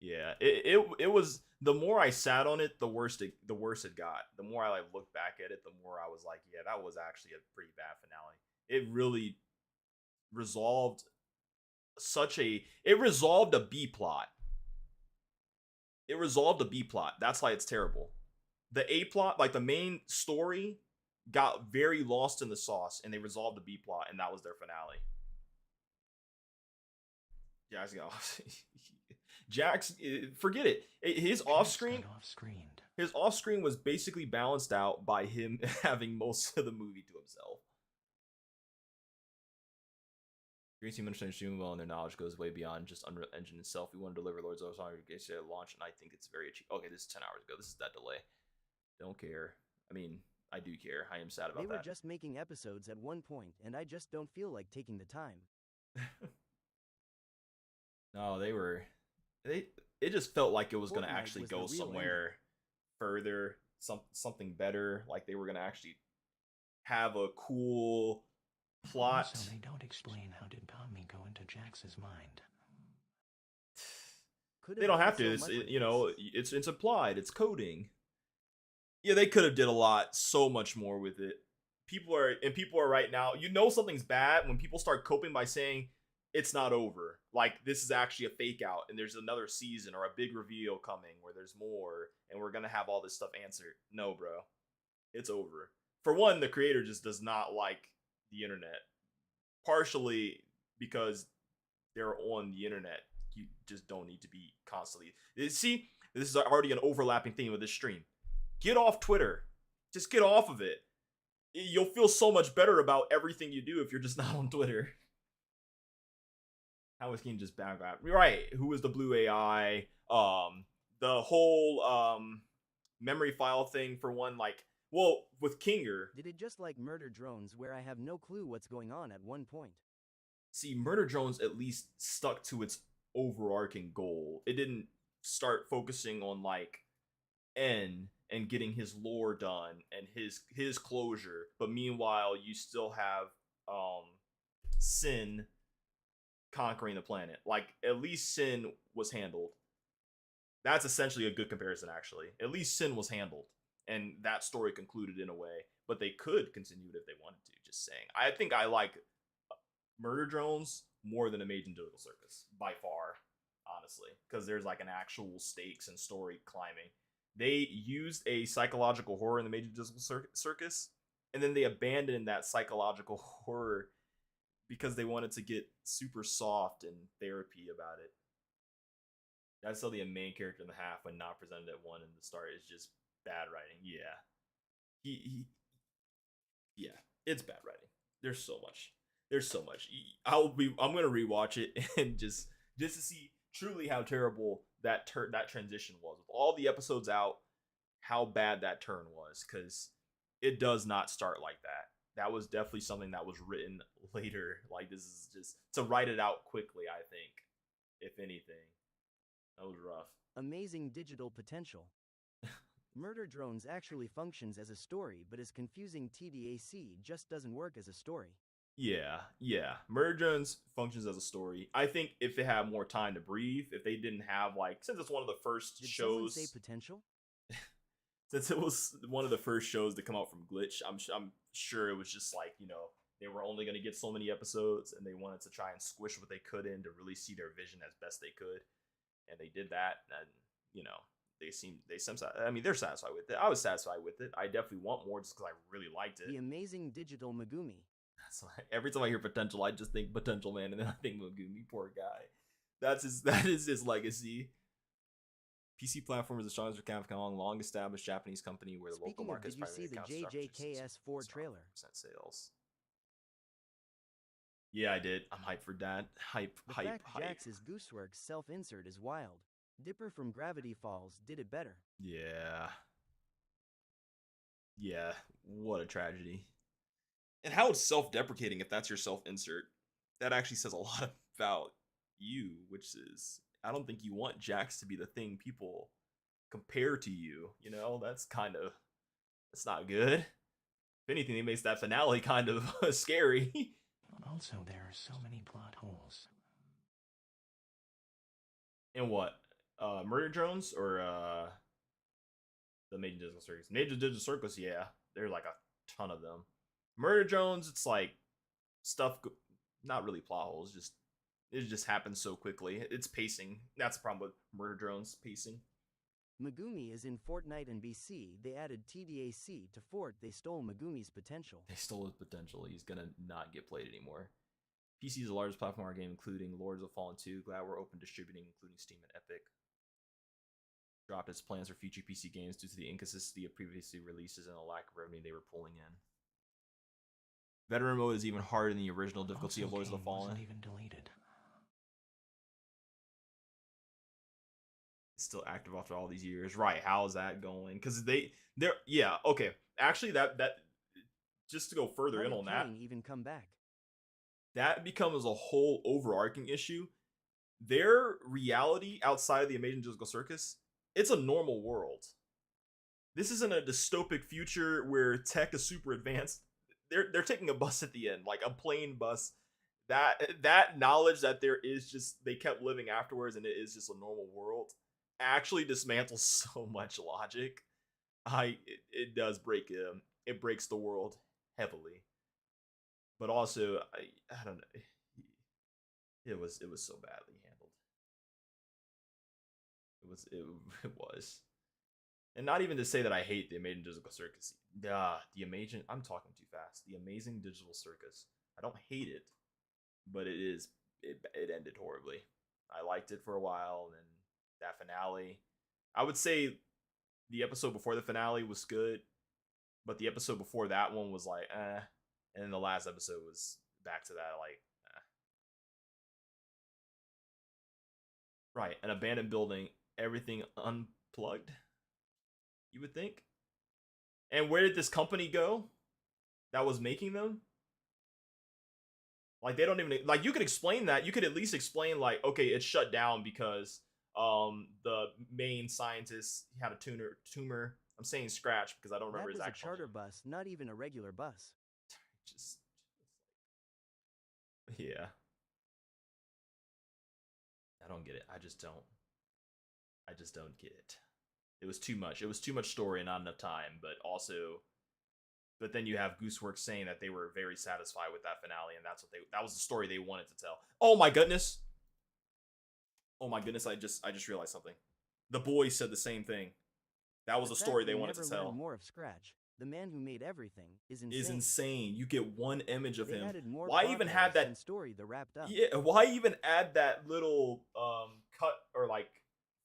Yeah, it was, the more I sat on it, the worse it got. The more I like looked back at it, the more I was like, yeah, that was actually a pretty bad finale. It really resolved it resolved a B plot. It resolved a B plot. That's why it's terrible. The A plot, like the main story, got very lost in the sauce, and they resolved the B plot, and that was their finale. Jax, forget it. His off screen was basically balanced out by him having most of the movie to himself. Green Team understands streaming well, and their knowledge goes way beyond just Unreal Engine itself. We want to deliver Lords of Song at launch, and I think it's very achievable. Okay, this is 10 hours ago. This is that delay. Don't care. I mean, I do care. I am sad about that. They were just making episodes at one point, and I just don't feel like taking the time. No, it just felt like it was going to actually go somewhere further, something better. Like they were going to actually have a cool plot. Also, they don't explain how did Tommy go into Jax's mind. They don't have to. It's implied. It's coding. Yeah, they could have did a lot, so much more with it. People are right now. You know something's bad when people start coping by saying it's not over. Like this is actually a fake out, and there's another season or a big reveal coming where there's more, and we're gonna have all this stuff answered. No, bro, it's over. For one, the creator just does not like the internet, partially because they're on the internet. You just don't need to be constantly. See, this is already an overlapping theme of this stream. Get off Twitter. Just get off of it. You'll feel so much better about everything you do if you're just not on Twitter. How was King just back? Right. Who was the blue AI? The whole memory file thing for one, like, well, with Kinger. Did it just like Murder Drones where I have no clue what's going on at one point? See, Murder Drones at least stuck to its overarching goal. It didn't start focusing on like N and getting his lore done and his closure, but meanwhile you still have Sin conquering the planet. Like at least Sin was handled. That's essentially a good comparison, actually. At least Sin was handled, and that story concluded in a way. But they could continue it if they wanted to. Just saying. I think I like Murder Drones more than Amazing Digital Circus by far, honestly, because there's like an actual stakes and story climbing. They used a psychological horror in the Major Digital Circus, and then they abandoned that psychological horror because they wanted to get super soft and therapy about it. That's still the main character in the half when not presented at one in the start is just bad writing. Yeah, yeah, it's bad writing. There's so much. I'm gonna rewatch it and just to see truly how terrible that transition was with all the episodes out, how bad that turn was, because it does not start like that. That was definitely something that was written later. Like this is just to write it out quickly. I think, if anything, that was rough. Amazing digital potential. Murder Drones actually functions as a story, but is confusing TDAC just doesn't work as a story. Yeah. Murder Drones functions as a story. I think if they had more time to breathe, if they didn't have like, since it's one of the first shows. Did someone say potential? Since it was one of the first shows to come out from Glitch, I'm sure it was just like, they were only going to get so many episodes, and they wanted to try and squish what they could in to really see their vision as best they could, and they did that, and they're satisfied with it. I was satisfied with it. I definitely want more just because I really liked it. The amazing digital Megumi. So every time I hear potential, I just think Potential Man, and then I think Megumi, poor guy. That is his legacy. PC Platform is the strongest Capcom, long-established Japanese company where the local market is primarily accounts for JJKS4 trailer. Sales. Yeah, I did. I'm hyped for that. Hype. Jax's Gooseworks self-insert is wild. Dipper from Gravity Falls did it better. Yeah. Yeah, what a tragedy. And how it's self-deprecating if that's your self-insert. That actually says a lot about you, which is I don't think you want Jax to be the thing people compare to you. You know, that's not good. If anything, it makes that finale kind of scary. Also, there are so many plot holes. In what? Murder drones or the Major Digital Circus? Major Digital Circus, yeah. There's like a ton of them. Murder drones, it's like stuff, not really plot holes, just it just happens so quickly. It's pacing. That's the problem with Murder drones, pacing. Megumi is in Fortnite and BC. They added TDAC to Fort. They stole Megumi's potential. They stole his potential. He's gonna not get played anymore. PC is the largest platform game, including Lords of Fallen 2. Glad we're open distributing, including Steam and Epic. Dropped its plans for future PC games due to the inconsistency of previously releases and the lack of revenue they were pulling in. Veteran mode is even harder than the original difficulty of Lords of the Fallen. Wasn't even deleted. It's still active after all these years, right? How's that going? Because they're yeah, okay. Actually, that just to go further in on that, even come back. That becomes a whole overarching issue. Their reality outside of the Amazing Digital Circus, it's a normal world. This isn't a dystopic future where tech is super advanced. They're taking a bus at the end, like a plain bus. That knowledge that there is just they kept living afterwards and it is just a normal world actually dismantles so much logic. It does break it breaks the world heavily. But also I don't know. It was so badly handled. It was. And not even to say that I hate the Amazing Digital Circus. I'm talking too fast. The Amazing Digital Circus. I don't hate it, but it ended horribly. I liked it for a while, and then that finale. I would say the episode before the finale was good, but the episode before that one was like, eh. And then the last episode was back to that, like, eh. Right, an abandoned building, everything unplugged, you would think. And where did this company go that was making them? Like, they don't even, like, you could explain that. You could at least explain, like, okay, it's shut down because the main scientist had a tumor. I'm saying Scratch because I don't remember his actual That was a charter bus, not even a regular bus. Just yeah. I don't get it. I just don't get it. It was too much. It was too much story and not enough time, but then you have Gooseworks saying that they were very satisfied with that finale and that was the story they wanted to tell. Oh my goodness. Oh my goodness, I just realized something. The boys said the same thing. That was the story they wanted to tell. More of Scratch. The man who made everything is insane. You get one image of him. More why even have that story that wrapped up? Yeah, why even add that little cut or like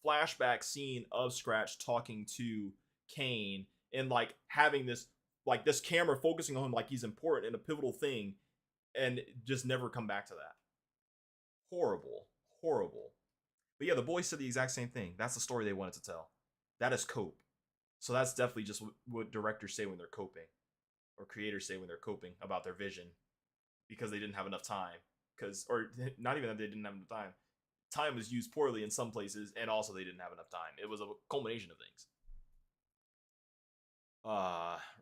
flashback scene of Scratch talking to Kane and like having this camera focusing on him like he's important and a pivotal thing and just never come back to that. Horrible. But yeah, the boys said the exact same thing. That's the story they wanted to tell. That is cope. So that's definitely just what directors say when they're coping, or creators say when they're coping about their vision, because they didn't have enough time. Or not even that they didn't have enough time. Time was used poorly in some places, and also they didn't have enough time. It was a culmination of things.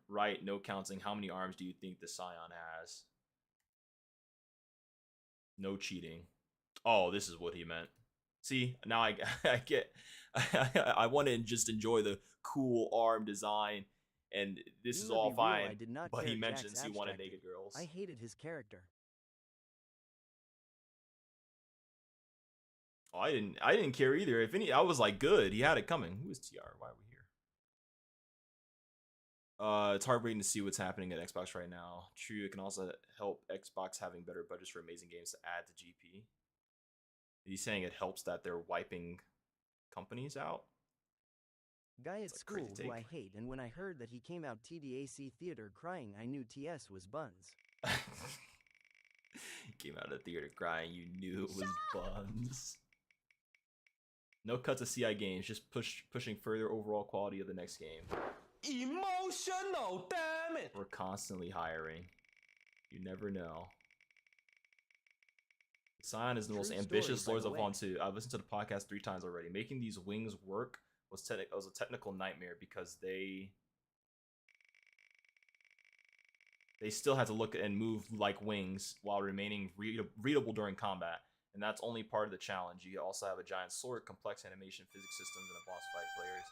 Right. No counting. How many arms do you think the Scion has? No cheating. Oh, this is what he meant. See, now I get. I want to just enjoy the cool arm design, and this is all fine. But he mentions he wanted naked girls. I hated his character. Oh, I didn't care either. If any, I was like, good. He had it coming. Who is TR? Why are we here? It's heartbreaking to see what's happening at Xbox right now. True, it can also help Xbox having better budgets for amazing games to add to GP. He's saying it helps that they're wiping companies out. Guy at school who I hate, and when I heard that he came out TDAC theater crying, I knew TS was Buns. He came out of the theater crying, you knew it was Buns. No cuts of CI games, just pushing further overall quality of the next game. emotional, damn it! We're constantly hiring. You never know. Scion is the most ambitious Lords of Fallen 2. I've listened to the podcast 3 times already. Making these wings work was a technical nightmare because they still had to look and move like wings while remaining readable during combat. And that's only part of the challenge. You also have a giant sword, complex animation, physics systems, and a boss fight. Players.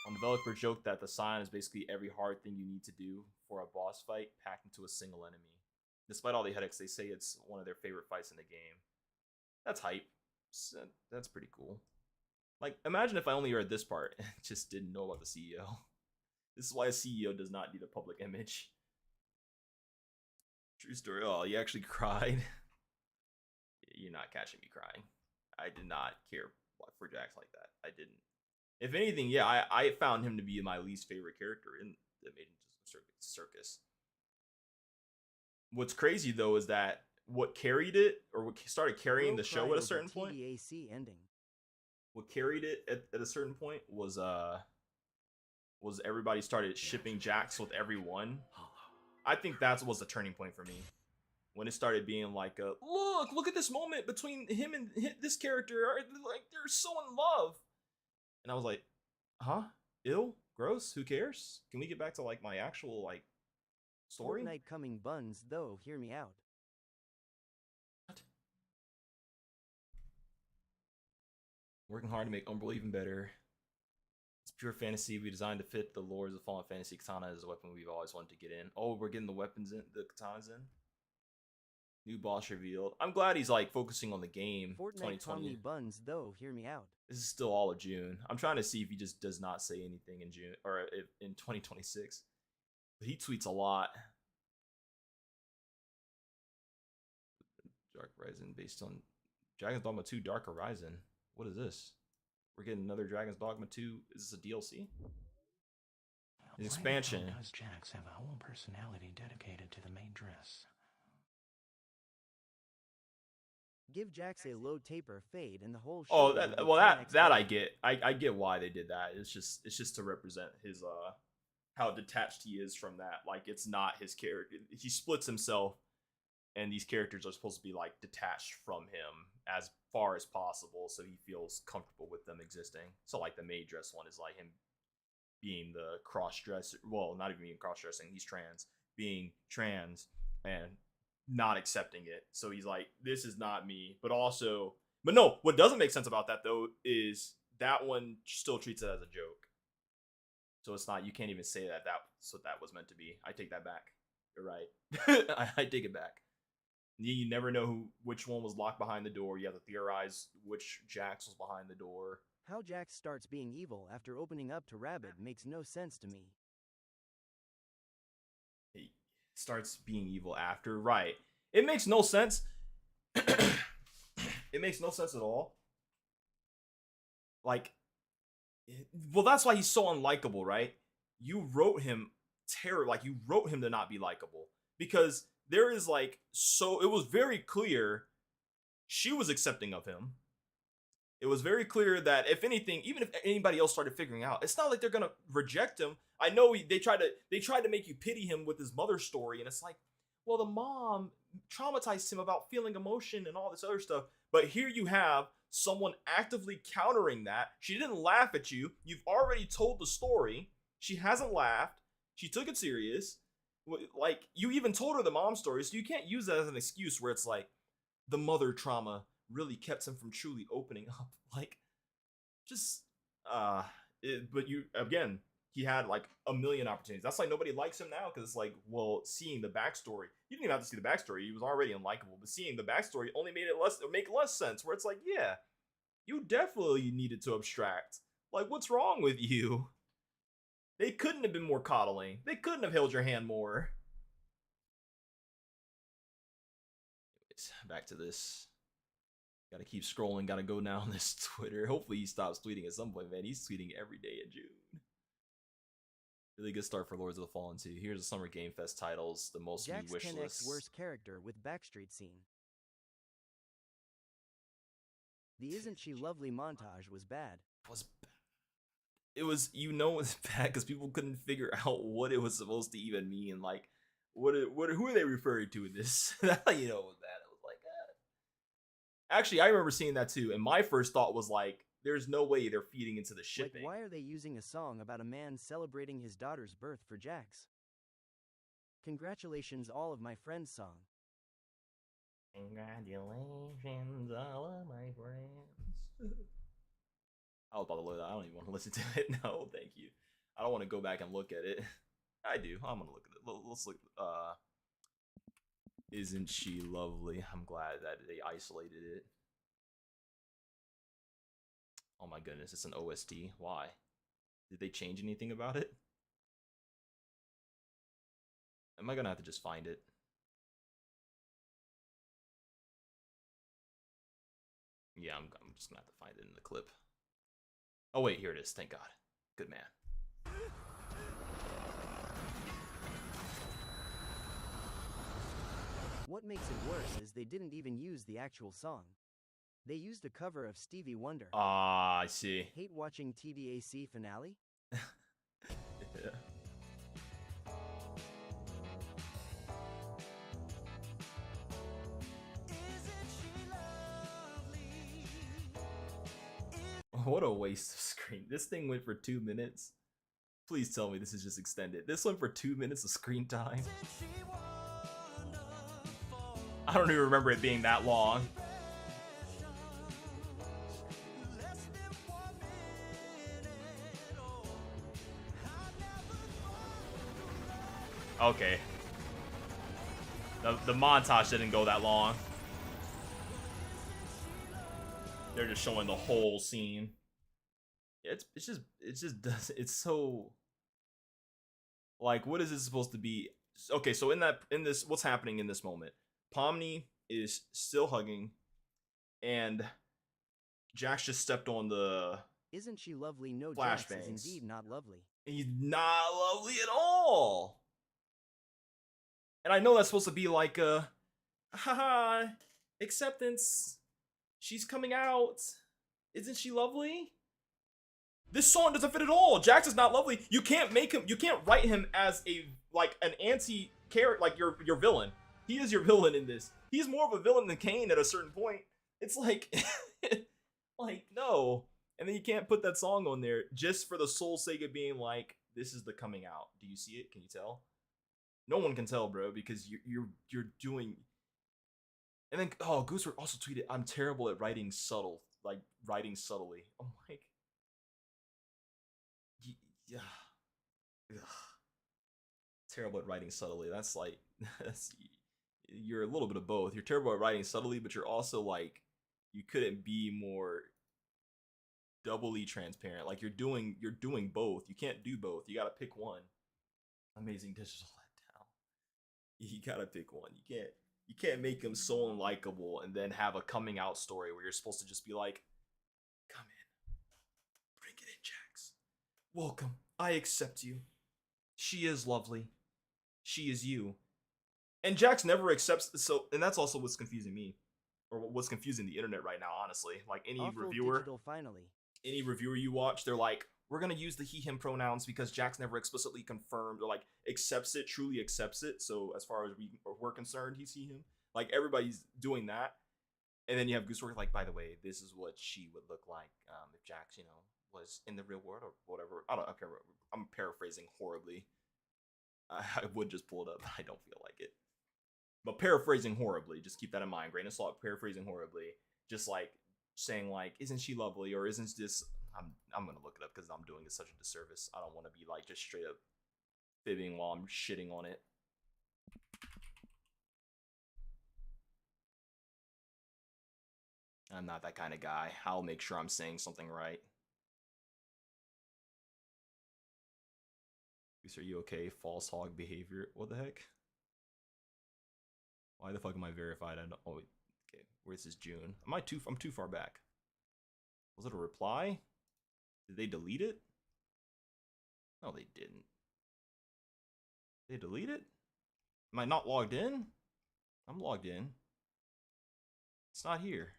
One developer joked that the Scion is basically every hard thing you need to do for a boss fight packed into a single enemy. Despite all the headaches, they say it's one of their favorite fights in the game. That's hype. That's pretty cool. Like, imagine if I only read this part and just didn't know about the CEO. This is why a CEO does not need a public image. True story. Oh, you actually cried? You're not catching me crying. I did not care for Jax like that. I didn't. If anything, yeah, I found him to be my least favorite character in the Maiden Circus. What's crazy though is that what carried it, or what started carrying the show at a certain point, what carried it at a certain point was everybody started shipping Jax with everyone. I think that was the turning point for me. When it started being like, look at this moment between him and this character, like they're so in love. And I was like, huh? Ill? Gross? Who cares? Can we get back to like my actual like story? Fortnite coming buns, though, hear me out. What? Working hard to make Umbral even better. It's pure fantasy. We designed to fit the Lords of Fallen Fantasy. Katana is a weapon we've always wanted to get in. Oh, we're getting the weapons in, the katanas in. New boss revealed. I'm glad he's like focusing on the game. Fortnite 2020 buns, though, hear me out. This is still all of June. I'm trying to see if he just does not say anything in June or if, in 2026. But he tweets a lot. Dark Horizon based on Dragon's Dogma 2 Dark Horizon. What is this? We're getting another Dragon's Dogma 2. Is this a DLC? An expansion. Why does Jax have a whole personality dedicated to the maid dress? Give Jax a low taper fade and the whole show. Oh, that I get. I get why they did that. It's just to represent his how detached he is from that. Like it's not his character. He splits himself, and these characters are supposed to be like detached from him as far as possible, so he feels comfortable with them existing. So like the maid dress one is like him being the cross dresser. Well, not even being cross dressing. He's trans, being trans, and not accepting it. So he's like, this is not me. But no, what doesn't make sense about that though is that one still treats it as a joke. So it's not, you can't even say that's what that was meant to be. I take that back. You're right. I take it back. You never know which one was locked behind the door. You have to theorize which Jax was behind the door. How Jax starts being evil after opening up to Rabbit makes no sense to me. He starts being evil after, right? It makes no sense. It makes no sense at all. Like, well, that's why he's so unlikable, right? You wrote him you wrote him to not be likable because there is like, so it was very clear she was accepting of him. It was very clear that if anything, even if anybody else started figuring out, it's not like they're gonna reject him. I know they tried to make you pity him with his mother's story, and it's like, well, the mom traumatized him about feeling emotion and all this other stuff. But here you have someone actively countering that. She didn't laugh at you. You've already told the story. She hasn't laughed. She took it serious. Like, you even told her the mom story, so you can't use that as an excuse where it's like, the mother trauma really kept him from truly opening up. Like, just, but you, again, he had like a million opportunities. That's like nobody likes him now because it's like, well, seeing the backstory, you didn't even have to see the backstory. He was already unlikable, but seeing the backstory only made it make less sense. Where it's like, yeah, you definitely needed to abstract. Like, what's wrong with you? They couldn't have been more coddling. They couldn't have held your hand more. Anyways, back to this. Gotta keep scrolling. Gotta go down this Twitter. Hopefully he stops tweeting at some point, man. He's tweeting every day in June. Really good start for Lords of the Fallen 2. Here's the Summer Game Fest titles, the most new wish Jax 10x lists. worst character with Backstreet scene. The Isn't She Lovely montage was bad. it was, you know, it's bad because people couldn't figure out what it was supposed to even mean. Like, who are they referring to in this? You know, it was bad. It was like, actually, I remember seeing that too, and my first thought was like, there's no way they're feeding into the shipping. Like, why are they using a song about a man celebrating his daughter's birth for Jax? Congratulations, all of my friends song. Congratulations, all of my friends. I was about to look at that. I don't even want to listen to it. No, thank you. I don't want to go back and look at it. I do. I'm gonna look at it. Let's look. Isn't she lovely? I'm glad that they isolated it. Oh my goodness, it's an OST. Why? Did they change anything about it? Am I gonna have to just find it? Yeah, I'm just gonna have to find it in the clip. Oh wait, here it is. Thank God. Good man. What makes it worse is they didn't even use the actual song. They used a cover of Stevie Wonder. Ah, I see. Hate watching TDAC finale? Yeah. What a waste of screen. This thing went for 2 minutes. Please tell me this is just extended. This went for 2 minutes of screen time. I don't even remember it being that long. Okay. The montage didn't go that long. They're just showing the whole scene. It's so, like, what is this supposed to be? Okay, so in this what's happening in this moment? Pomni is still hugging, and Jax just stepped on the Isn't she lovely? No, Jax is flashbangs. indeed not lovely. He's not lovely at all. And I know that's supposed to be like a haha acceptance. She's coming out. Isn't she lovely? This song doesn't fit at all. Jax is not lovely. You can't make him, you can't write him as a, like, an anti-character, like your villain. He is your villain in this. He's more of a villain than Kane at a certain point. It's like, like, no. And then you can't put that song on there just for the sole sake of being like, this is the coming out. Do you see it? Can you tell? No one can tell, bro, because you're doing. And then, oh, Goosework also tweeted, I'm terrible at writing subtle, like, writing subtly. I'm like, yeah. Ugh. Terrible at writing subtly. That's like, you're a little bit of both. You're terrible at writing subtly, but you're also like, you couldn't be more doubly transparent. Like, you're doing both. You can't do both. You gotta pick one. Amazing digital letdown. You gotta pick one. You can't make him so unlikable and then have a coming out story where you're supposed to just be like, come in, bring it in, Jax. Welcome. I accept you. She is lovely. She is you. And Jax never accepts. So, and that's also what's confusing me, or what's confusing the internet right now. Honestly, like any Awful reviewer, digital finally. any reviewer you watch, they're like, we're gonna use the he/him pronouns because Jax never explicitly confirmed or like accepts it, truly accepts it. So as far as we're concerned, he's he/him. Like everybody's doing that, and then you have Goosework like, by the way, this is what she would look like if Jax, was in the real world or whatever. I don't care. I'm paraphrasing horribly. I would just pull it up, but I don't feel like it. But paraphrasing horribly, just keep that in mind. Grain of salt, paraphrasing horribly. Just like saying like, isn't she lovely, or isn't this? I'm gonna look it up because I'm doing it such a disservice. I don't want to be like just straight up fibbing while I'm shitting on it. I'm not that kind of guy. I'll make sure I'm saying something right. Are you okay? False hog behavior. What the heck? Why the fuck am I verified? I don't. Oh, wait. Okay. Where's this June? I'm too far back. Was it a reply? Did they delete it? No, they didn't. They delete it? Am I not logged in? I'm logged in. It's not here.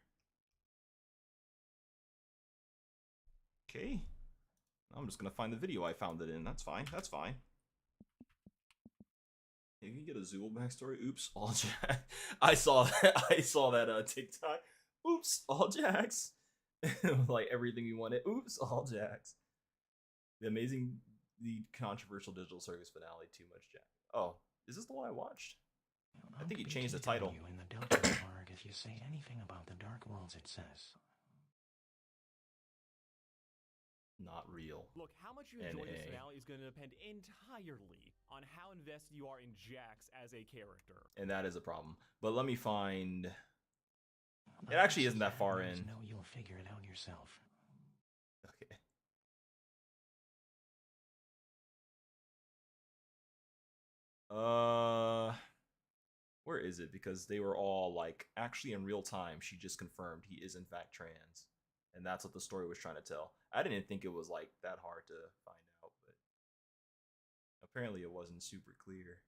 Okay. I'm just gonna find the video I found it in. That's fine. That's fine. You can get a Zool backstory. Oops, all Jax. I saw that. I saw that TikTok. Oops, all Jax. Like everything we wanted. Oops, all Jax. The controversial digital circus finale. Too much Jax. Oh, is this the one I watched? I think he changed the title. In the Delta org, if you say anything about the Dark Worlds, it says. Not real. Look, how much you enjoy this finale is going to depend entirely on how invested you are in Jax as a character. And that is a problem. But let me find... It actually isn't that far in. No, you'll figure it out yourself. Okay. Where is it? Because they were all like, actually in real time, she just confirmed he is in fact trans. And that's what the story was trying to tell. I didn't think it was like that hard to find out, but apparently it wasn't super clear.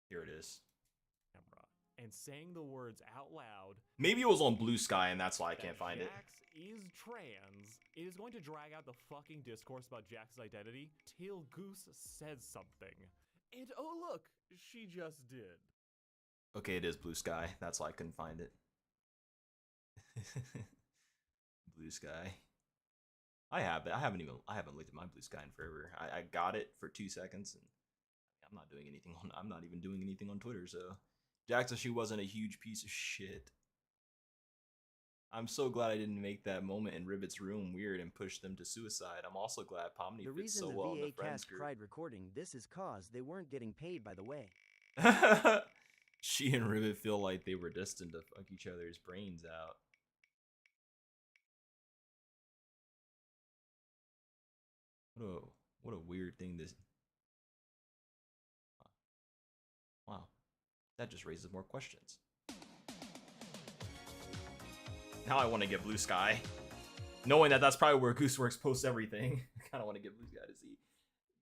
Here it is. And saying the words out loud. Maybe it was on Blue Sky and that's why I can't find it. Jax is trans. It is going to drag out the fucking discourse about Jax's identity till Goose says something. And oh look, she just did. Okay, it is Blue Sky. That's why I couldn't find it. Blue Sky. I have it. I haven't looked at my Blue Sky in forever. I got it for 2 seconds and I'm not doing anything on I'm not even doing anything on Twitter, so Jax said she wasn't a huge piece of shit. I'm so glad I didn't make that moment in Ribbit's room weird and push them to suicide. I'm also glad Pomni fits so well in the friends cast group. cried recording this is cause they weren't getting paid by the way. She and Ribbit feel like they were destined to fuck each other's brains out. What a weird thing this. Wow. That just raises more questions. Now I want to get Blue Sky. Knowing that that's probably where Gooseworks posts everything. I kind of want to get Blue Sky to see.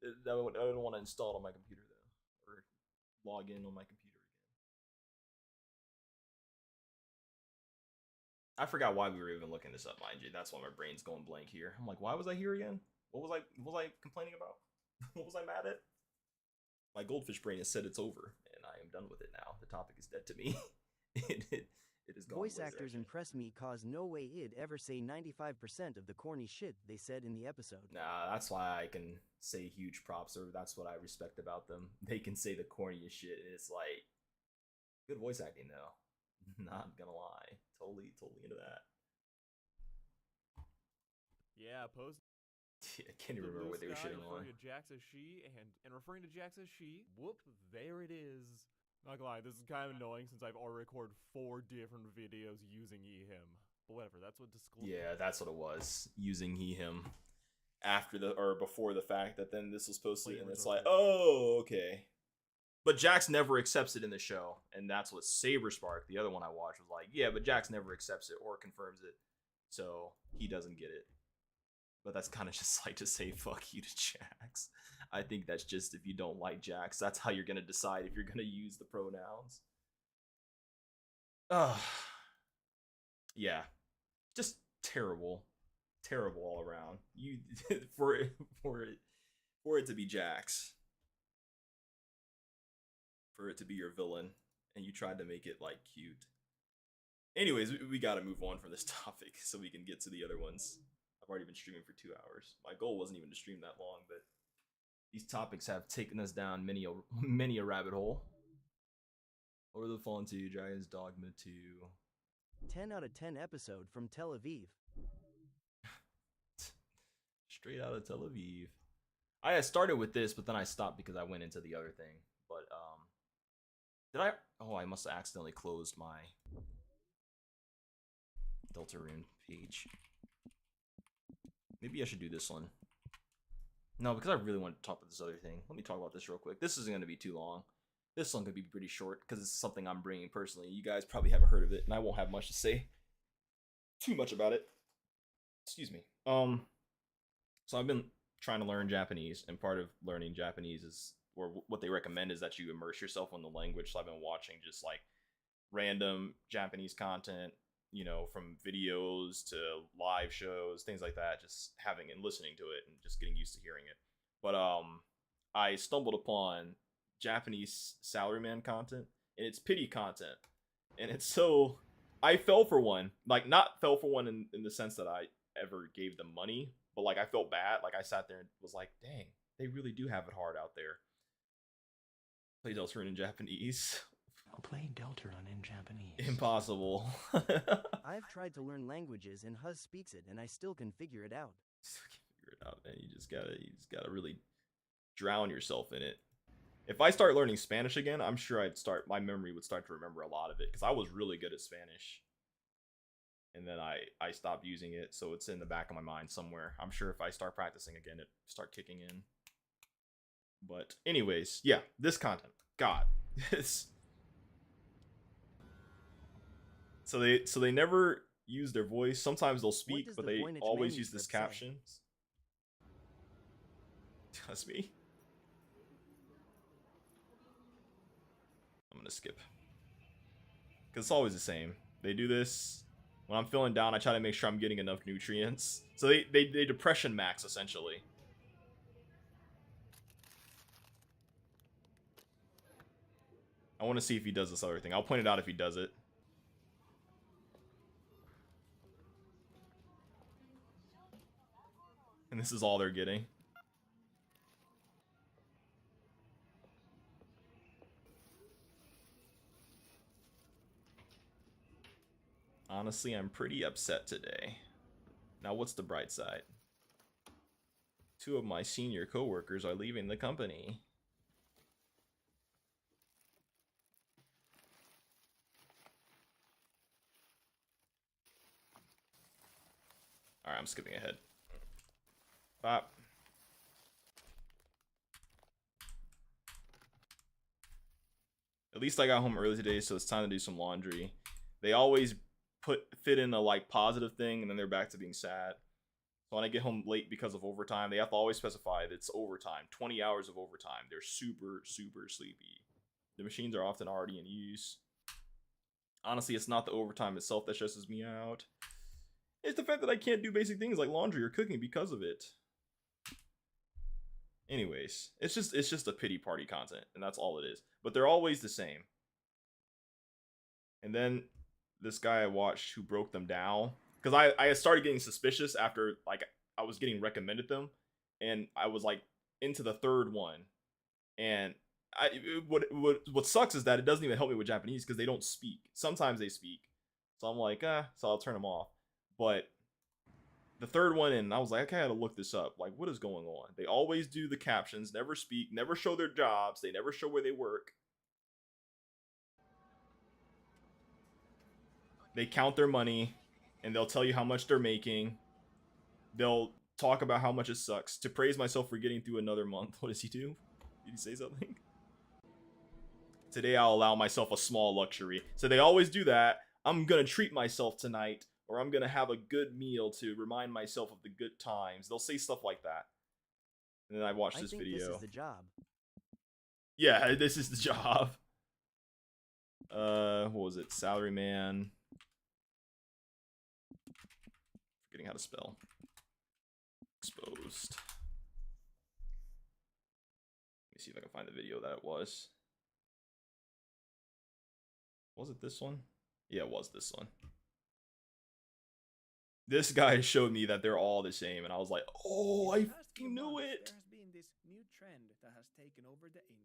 I don't want to install it on my computer though. Or log in on my computer again. I forgot why we were even looking this up, mind you. That's why my brain's going blank here. I'm like, why was I here again? What was I complaining about? What was I mad at? My goldfish brain has said it's over, and I am done with it now. The topic is dead to me. It is gone. Voice actors impress me cause no way it'd ever say 95% of the corny shit they said in the episode. Nah, that's why I can say huge props, or that's what I respect about them. They can say the corniest shit, and it's like, good voice acting though. Not gonna lie. Totally into that. Yeah, post. I can't even remember what they were shitting on. Referring to Jax as she, and referring to Jax as she. Whoop, there it is. Not gonna lie, this is kind of annoying since I've already recorded 4 different videos using he/him. But whatever, that's what disclosure. Yeah, that's what it was. Using he/him after the or before the fact that then this was posted, and it's like, oh, okay. But Jax never accepts it in the show, and that's what Saberspark, the other one I watched, was like, yeah, but Jax never accepts it or confirms it, so he doesn't get it. But that's kind of just like to say fuck you to Jax. I think that's just if you don't like Jax, that's how you're going to decide if you're going to use the pronouns. Yeah. Just terrible. Terrible all around. You for it to be Jax. For it to be your villain, and you tried to make it like cute. Anyways, we got to move on from this topic so we can get to the other ones. I've already been streaming for 2 hours. My goal wasn't even to stream that long, but these topics have taken us down many a rabbit hole. Lord of the Fallen 2, Dragon's Dogma 2. 10 out of 10 episode from Tel Aviv. Straight out of Tel Aviv. I had started with this, but then I stopped because I went into the other thing. But did I? Oh, I must have accidentally closed my Deltarune page. Maybe I should do this one. No, because I really want to talk about this other thing. Let me talk about this real quick. This isn't going to be too long. This one could be pretty short because it's something I'm bringing personally. You guys probably haven't heard of it, and I won't have much to say too much about it. Excuse me. So I've been trying to learn Japanese, and part of learning Japanese is, or what they recommend is that you immerse yourself in the language. So I've been watching just like random Japanese content, you know, from videos to live shows, things like that, just having and listening to it and just getting used to hearing it. But I stumbled upon Japanese salaryman content, and it's pity content. And it's so, I fell for one. Like, not fell for one in the sense that I ever gave them money, but like I felt bad. Like I sat there and was like, dang, they really do have it hard out there. Play Deltarune in Japanese. I'll play Deltarune in Japanese. Impossible. I've tried to learn languages and Huz speaks it and I still can figure it out. Still can't figure it out, man. You just gotta really drown yourself in it. If I start learning Spanish again, I'm sure my memory would start to remember a lot of it, because I was really good at Spanish. And then I stopped using it, so it's in the back of my mind somewhere. I'm sure if I start practicing again, it start kicking in. But anyways, yeah, this content. God. It's so they never use their voice. Sometimes they'll speak, but they always use this captions. That's me. I'm gonna skip. Because it's always the same. They do this. When I'm feeling down, I try to make sure I'm getting enough nutrients. So they depression max, essentially. I want to see if he does this other thing. I'll point it out if he does it. And this is all they're getting. Honestly, I'm pretty upset today. Now, what's the bright side? 2 of my senior coworkers are leaving the company. Alright, I'm skipping ahead. Bop. At least I got home early today, so it's time to do some laundry. They always fit in a like positive thing, and then they're back to being sad. So when I get home late because of overtime, they have to always specify that it's overtime. 20 hours of overtime. They're super, super sleepy. The machines are often already in use. Honestly, it's not the overtime itself that stresses me out. It's the fact that I can't do basic things like laundry or cooking because of it. Anyways, it's just a pity party content, and that's all it is. But they're always the same. And then this guy I watched who broke them down, because I started getting suspicious after like I was getting recommended them, and I was like into the 3rd one, and what sucks is that it doesn't even help me with Japanese because they don't speak. Sometimes they speak, so I'm like so I'll turn them off. But the 3rd one, and I was like, okay, I gotta look this up. Like, what is going on? They always do the captions, never speak, never show their jobs, they never show where they work. They count their money, and they'll tell you how much they're making. They'll talk about how much it sucks. To praise myself for getting through another month. What does he do? Did he say something? Today I'll allow myself a small luxury. So they always do that. I'm gonna treat myself tonight, or I'm gonna have a good meal to remind myself of the good times. They'll say stuff like that. And then I watched this video. This is the job. Yeah, this is the job. What was it? Salaryman. Forgetting how to spell. Exposed. Let me see if I can find the video that it was. Was it this one? Yeah, it was this one. This guy showed me that they're all the same, and I was like, oh, I fucking knew it! There has been this new trend that has taken over the internet.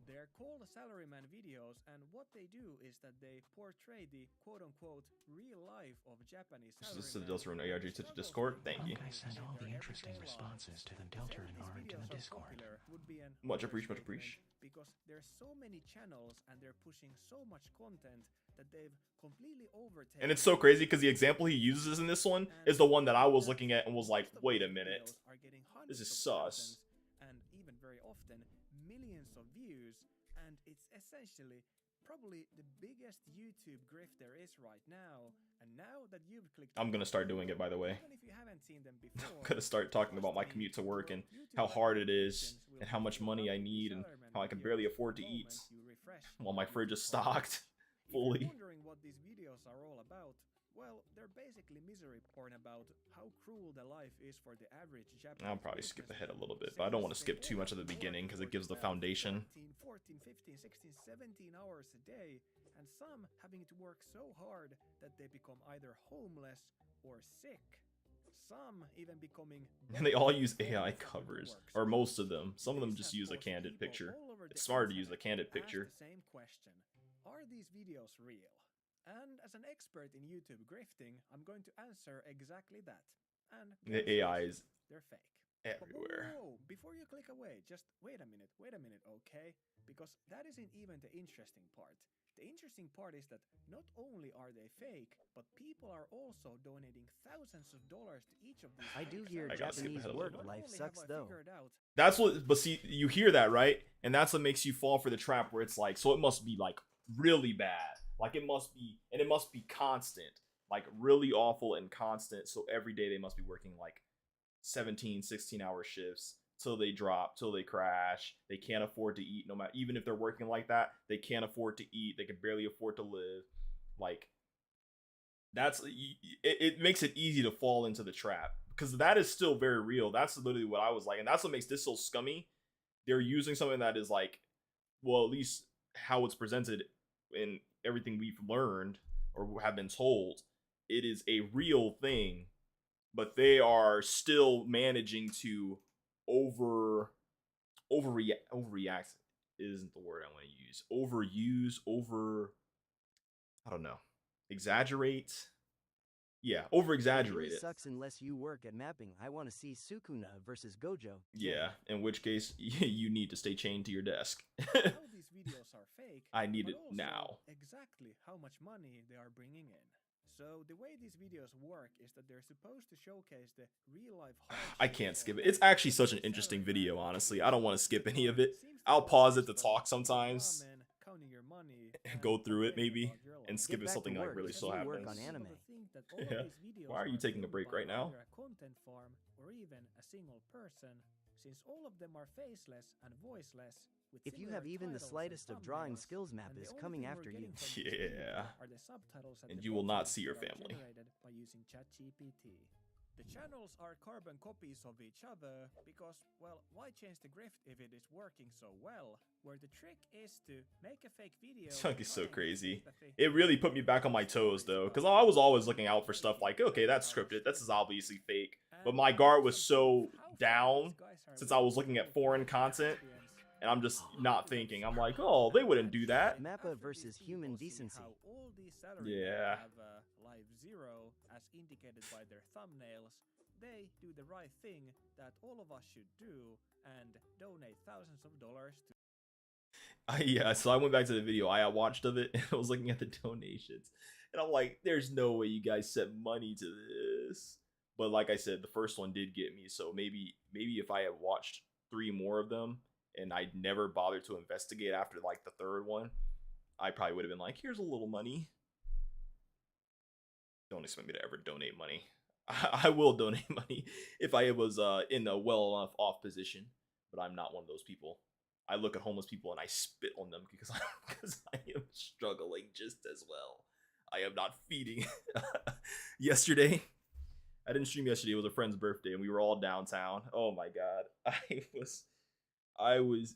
They're called salaryman videos, and what they do is that they portray the quote-unquote real life of Japanese salaryman. This is the Deltarune ARG to the Discord. Thank you. I sent all the interesting responses to the Deltarune ARG to the Discord. Much appreciate, much appreciate. Because there's so many channels and they're pushing so much content that they've completely overtaken. And it's so crazy because the example he uses in this one is the one that I was looking at and was like, wait a minute. This is sus. And even very often millions of views, and it's essentially probably the biggest YouTube grift there is right now. And now that you've clicked, I'm gonna start doing it, by the way. even if you haven't seen them before, I'm gonna start talking about my commute to work and how hard it is and how much money I need and how I can barely afford to eat while my fridge is stocked if you're fully. wondering what these videos are all about, well, they're basically misery porn about how cruel the life is for the average Japanese. I'll probably skip ahead a little bit, but I don't want to skip too much at the beginning because it gives the foundation. 14, 15, 16, 17 hours a day, and some having to work so hard that they become either homeless or sick. Some even becoming. And they all use AI covers, or most of them. Some of them just use a candid picture. It's smarter to use a candid picture. The same question: are these videos real? And as an expert in YouTube grifting, I'm going to answer exactly that. And the AI is they're fake. everywhere. Whoa, before you click away, just wait a minute, okay? Because that isn't even the interesting part. The interesting part is that not only are they fake, but people are also donating thousands of dollars to each of these. I do hear Japanese work life sucks though. That's what, but see, you hear that, right? And that's what makes you fall for the trap where it's like, so it must be like really bad. Like it must be, and it must be constant, like really awful and constant. So every day they must be working like 17, 16-hour shifts till they drop, till they crash. They can't afford to eat, no matter, even if they're working like that, they can't afford to eat. They can barely afford to live. Like that's, it makes it easy to fall into the trap because that is still very real. That's literally what I was like. And that's what makes this so scummy. They're using something that is like, well, at least how it's presented in everything we've learned or have been told, it is a real thing, but they are still managing to overreact isn't the word I want to use. I don't know. Exaggerate. Yeah, over-exaggerate it. Sucks unless you work at mapping. I want to see Sukuna versus Gojo. Yeah, in which case you need to stay chained to your desk. These videos are fake. I need it now. Exactly how much money they are bringing in. So the way these videos work is that they're supposed to showcase the real life. I can't skip it. It's actually such an interesting video, honestly. I don't want to skip any of it. I'll pause it to talk sometimes. Go through it maybe and skip it something like really slow happens. Yeah. Why are you taking a break right now? A content farm or even a single person, since all of them are faceless and voiceless. If you have even the slightest of drawing skills, map is coming after you. Yeah. And you will not see your family. By using ChatGPT. The channels are carbon copies of each other because, well, why change the grift if it is working so well? Where the trick is to make a fake video. Chunk is so crazy. It really put me back on my toes though, because I was always looking out for stuff like, okay, that's scripted, this is obviously fake. But my guard was so down since I was looking at foreign content, and I'm just not thinking. I'm like, oh, they wouldn't do that. Mappa versus human decency. Yeah. Live zero, as indicated by their thumbnails. They do the right thing that all of us should do and donate thousands of dollars to. Yeah, so I went back to the video I watched of it and I was looking at the donations. And I'm like, there's no way you guys sent money to this. But like I said, the first one did get me. So maybe if I had watched 3 more of them and I'd never bothered to investigate after like the 3rd one, I probably would have been like, here's a little money. Don't expect me to ever donate money. I will donate money if I was in a well enough off position, but I'm not one of those people. I look at homeless people and I spit on them because I am struggling just as well. I am not feeding. Yesterday, I didn't stream yesterday. It was a friend's birthday and we were all downtown. Oh my god,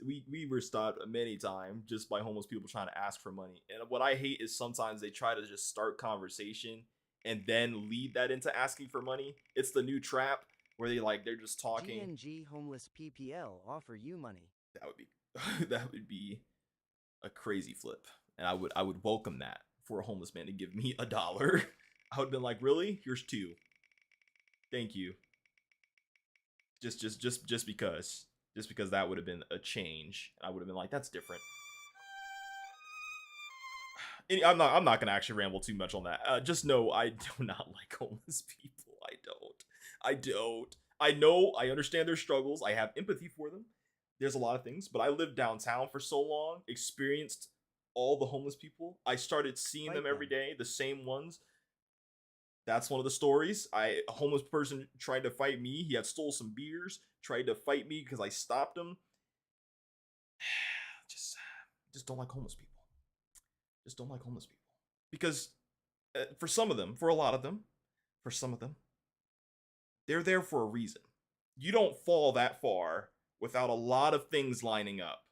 we were stopped many times just by homeless people trying to ask for money. And what I hate is sometimes they try to just start conversation and then lead that into asking for money. It's the new trap where they're just talking. GNG homeless PPL offer you money. That would be a crazy flip, and I would welcome that for a homeless man to give me $1. I would have been like, really? Here's 2. Thank you. Just because that would have been a change. I would have been like, that's different. I'm not gonna actually ramble too much on that. Just know I do not like homeless people. I don't. I know, I understand their struggles. I have empathy for them. There's a lot of things, but I lived downtown for so long, experienced all the homeless people. I started seeing them every day, the same ones. That's one of the stories. A homeless person tried to fight me. He had stole some beers, tried to fight me because I stopped him. Just don't like homeless people. Just don't like homeless people. Because for some of them, for a lot of them, for some of them, they're there for a reason. You don't fall that far without a lot of things lining up.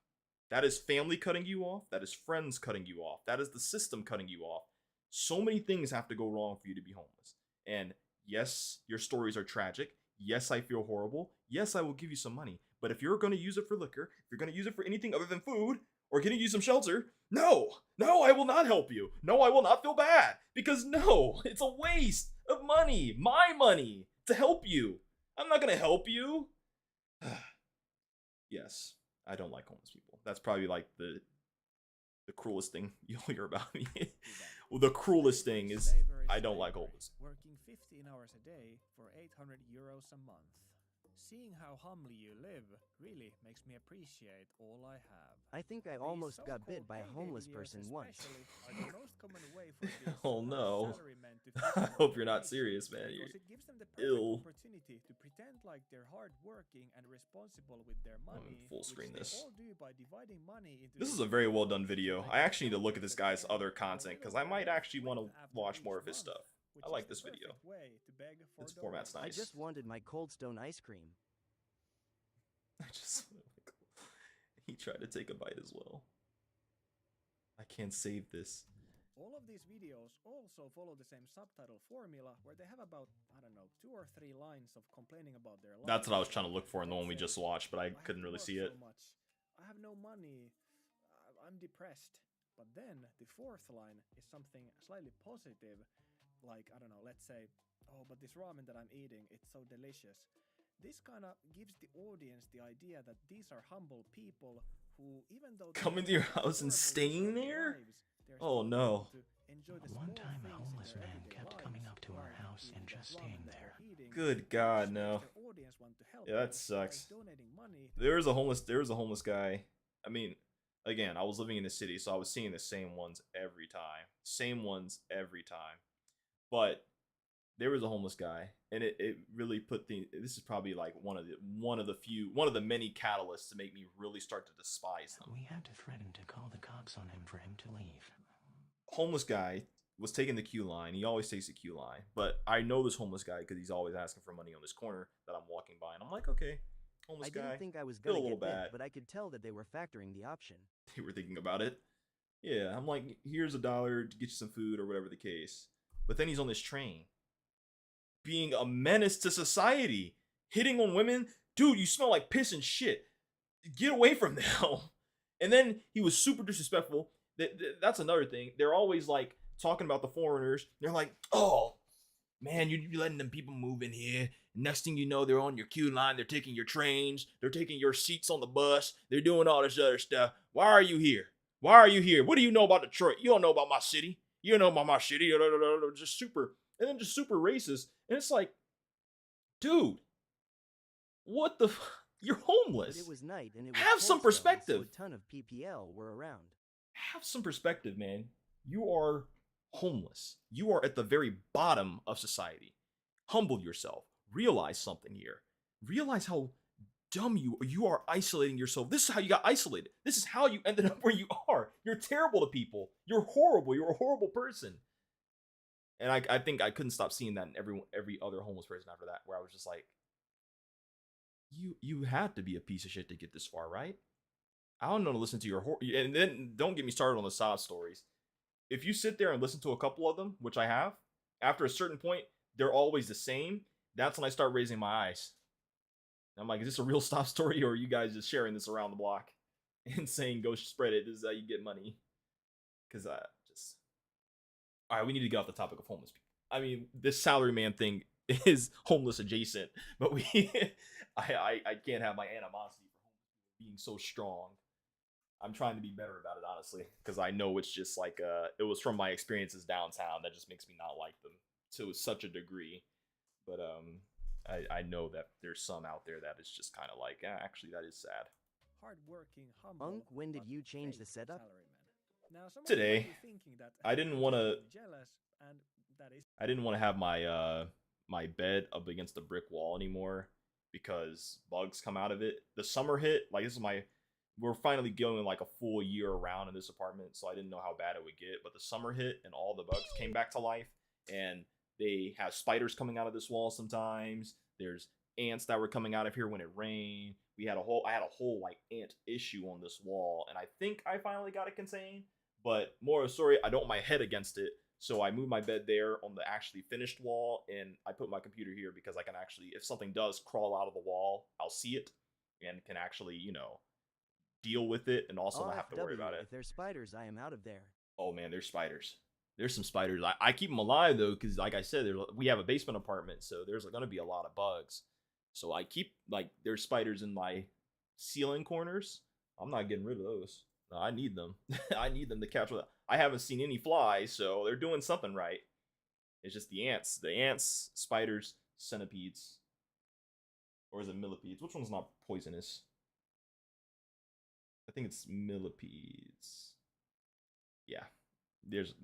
That is family cutting you off. That is friends cutting you off. That is the system cutting you off. So many things have to go wrong for you to be homeless. And yes, your stories are tragic. Yes, I feel horrible. Yes, I will give you some money. But if you're going to use it for liquor, if you're going to use it for anything other than food or getting you some shelter, no, I will not help you. No, I will not feel bad. Because no, it's a waste of money, my money, to help you. I'm not going to help you. Yes, I don't like homeless people. That's probably like the cruelest thing you'll hear about me. Well, the cruelest thing is I don't like homeless. Working 15 hours a day for 800 euros a month. Seeing how humbly you live really makes me appreciate all I have. I think I almost got bit by a homeless person once. Oh no. I hope you're not serious, man. You're it gives them the perfect ill. opportunity to pretend like they're hardworking and responsible with their money. Full screen which they this. all do by dividing money into This is a very well done video. I actually need to look at this guy's other content because I might actually want to watch more of his stuff. I like this video. Its format's I nice. just wanted my Cold Stone ice cream. He tried to take a bite as well. I can't save this. All of these videos also follow the same subtitle formula where they have about, I don't know, 2 or 3 lines of complaining about their life. That's what I was trying to look for in the one we just watched, but I couldn't really see it. So much. I have no money. I'm depressed. But then the 4th line is something slightly positive. Like, I don't know, let's say, oh, but this ramen that I'm eating, it's so delicious. This kind of gives the audience the idea that these are humble people who, even though come into your house and staying there? Oh no. One time a homeless man kept coming up to our house and just staying there. Good God, no. Yeah, that sucks. There was a homeless guy. I mean, again, I was living in the city, so I was seeing the same ones every time. Same ones every time. But there was a homeless guy, and it really put this is probably like one of the many catalysts to make me really start to despise them. We had to threaten to call the cops on him for him to leave. Homeless guy was taking the queue line. He always takes the queue line, but I know this homeless guy because he's always asking for money on this corner that I'm walking by, and I'm like, okay, homeless guy. I didn't think I was feel gonna a little get bit, bad, but I could tell that they were factoring the option. They were thinking about it. Yeah, I'm like, here's $1 to get you some food or whatever the case. But then he's on this train, being a menace to society, hitting on women. Dude, you smell like piss and shit. Get away from them. And then he was super disrespectful. That's another thing. They're always like talking about the foreigners. They're like, oh, man, you're letting them people move in here. Next thing you know, they're on your queue line. They're taking your trains. They're taking your seats on the bus. They're doing all this other stuff. Why are you here? Why are you here? What do you know about Detroit? You don't know about my city. You don't know about my city. Just super, and then just super racist. And it's like, dude, what the? You're homeless. But it was night, and it was have some perspective. So a ton of PPL were around. Have some perspective, man. You are homeless. You are at the very bottom of society. Humble yourself. Realize something here. Realize how dumb you are isolating yourself. This is how you got isolated. This is how you ended up where you are. You're terrible to people. You're horrible. You're a horrible person. And I think I couldn't stop seeing that in every other homeless person after that, where I was just like, you had to be a piece of shit to get this far, right? I don't know to listen to your and then don't get me started on the sob stories. If you sit there and listen to a couple of them, which I have, after a certain point, they're always the same. That's when I start raising my eyes. I'm like, is this a real sob story, or are you guys just sharing this around the block and saying go spread it? This is how you get money. Because just all right, we need to get off the topic of homeless people. I mean, this salaryman thing is homeless adjacent, but I can't have my animosity for homeless people being so strong. I'm trying to be better about it, honestly, because I know it's just like it was from my experiences downtown that just makes me not like them to such a degree. But I know that there's some out there that is just kind of like, actually, that is sad. Hardworking, humble. Unc, when did you change the setup? Now, today. I didn't want to. I didn't want to have my my bed up against the brick wall anymore because bugs come out of it. The summer hit. Like, this is my we're finally going like a full year around in this apartment, so I didn't know how bad it would get. But the summer hit and all the bugs came back to life, and they have spiders coming out of this wall sometimes. There's ants that were coming out of here when it rained. I had a whole like ant issue on this wall, and I think I finally got it contained. But more of a story, I don't want my head against it, so I moved my bed there on the actually finished wall, and I put my computer here because I can actually, if something does crawl out of the wall, I'll see it and can actually, deal with it and also not have to worry about it. If there's spiders, I am out of there. Oh man, there's spiders. There's some spiders. I keep them alive though, because like I said, we have a basement apartment, so there's going to be a lot of bugs. So I keep there's spiders in my ceiling corners. I'm not getting rid of those. No, I need them. I need them to capture. I haven't seen any flies, so they're doing something right. It's just the ants, spiders, centipedes, or is it millipedes? Which one's not poisonous? I think it's millipedes. Yeah, there's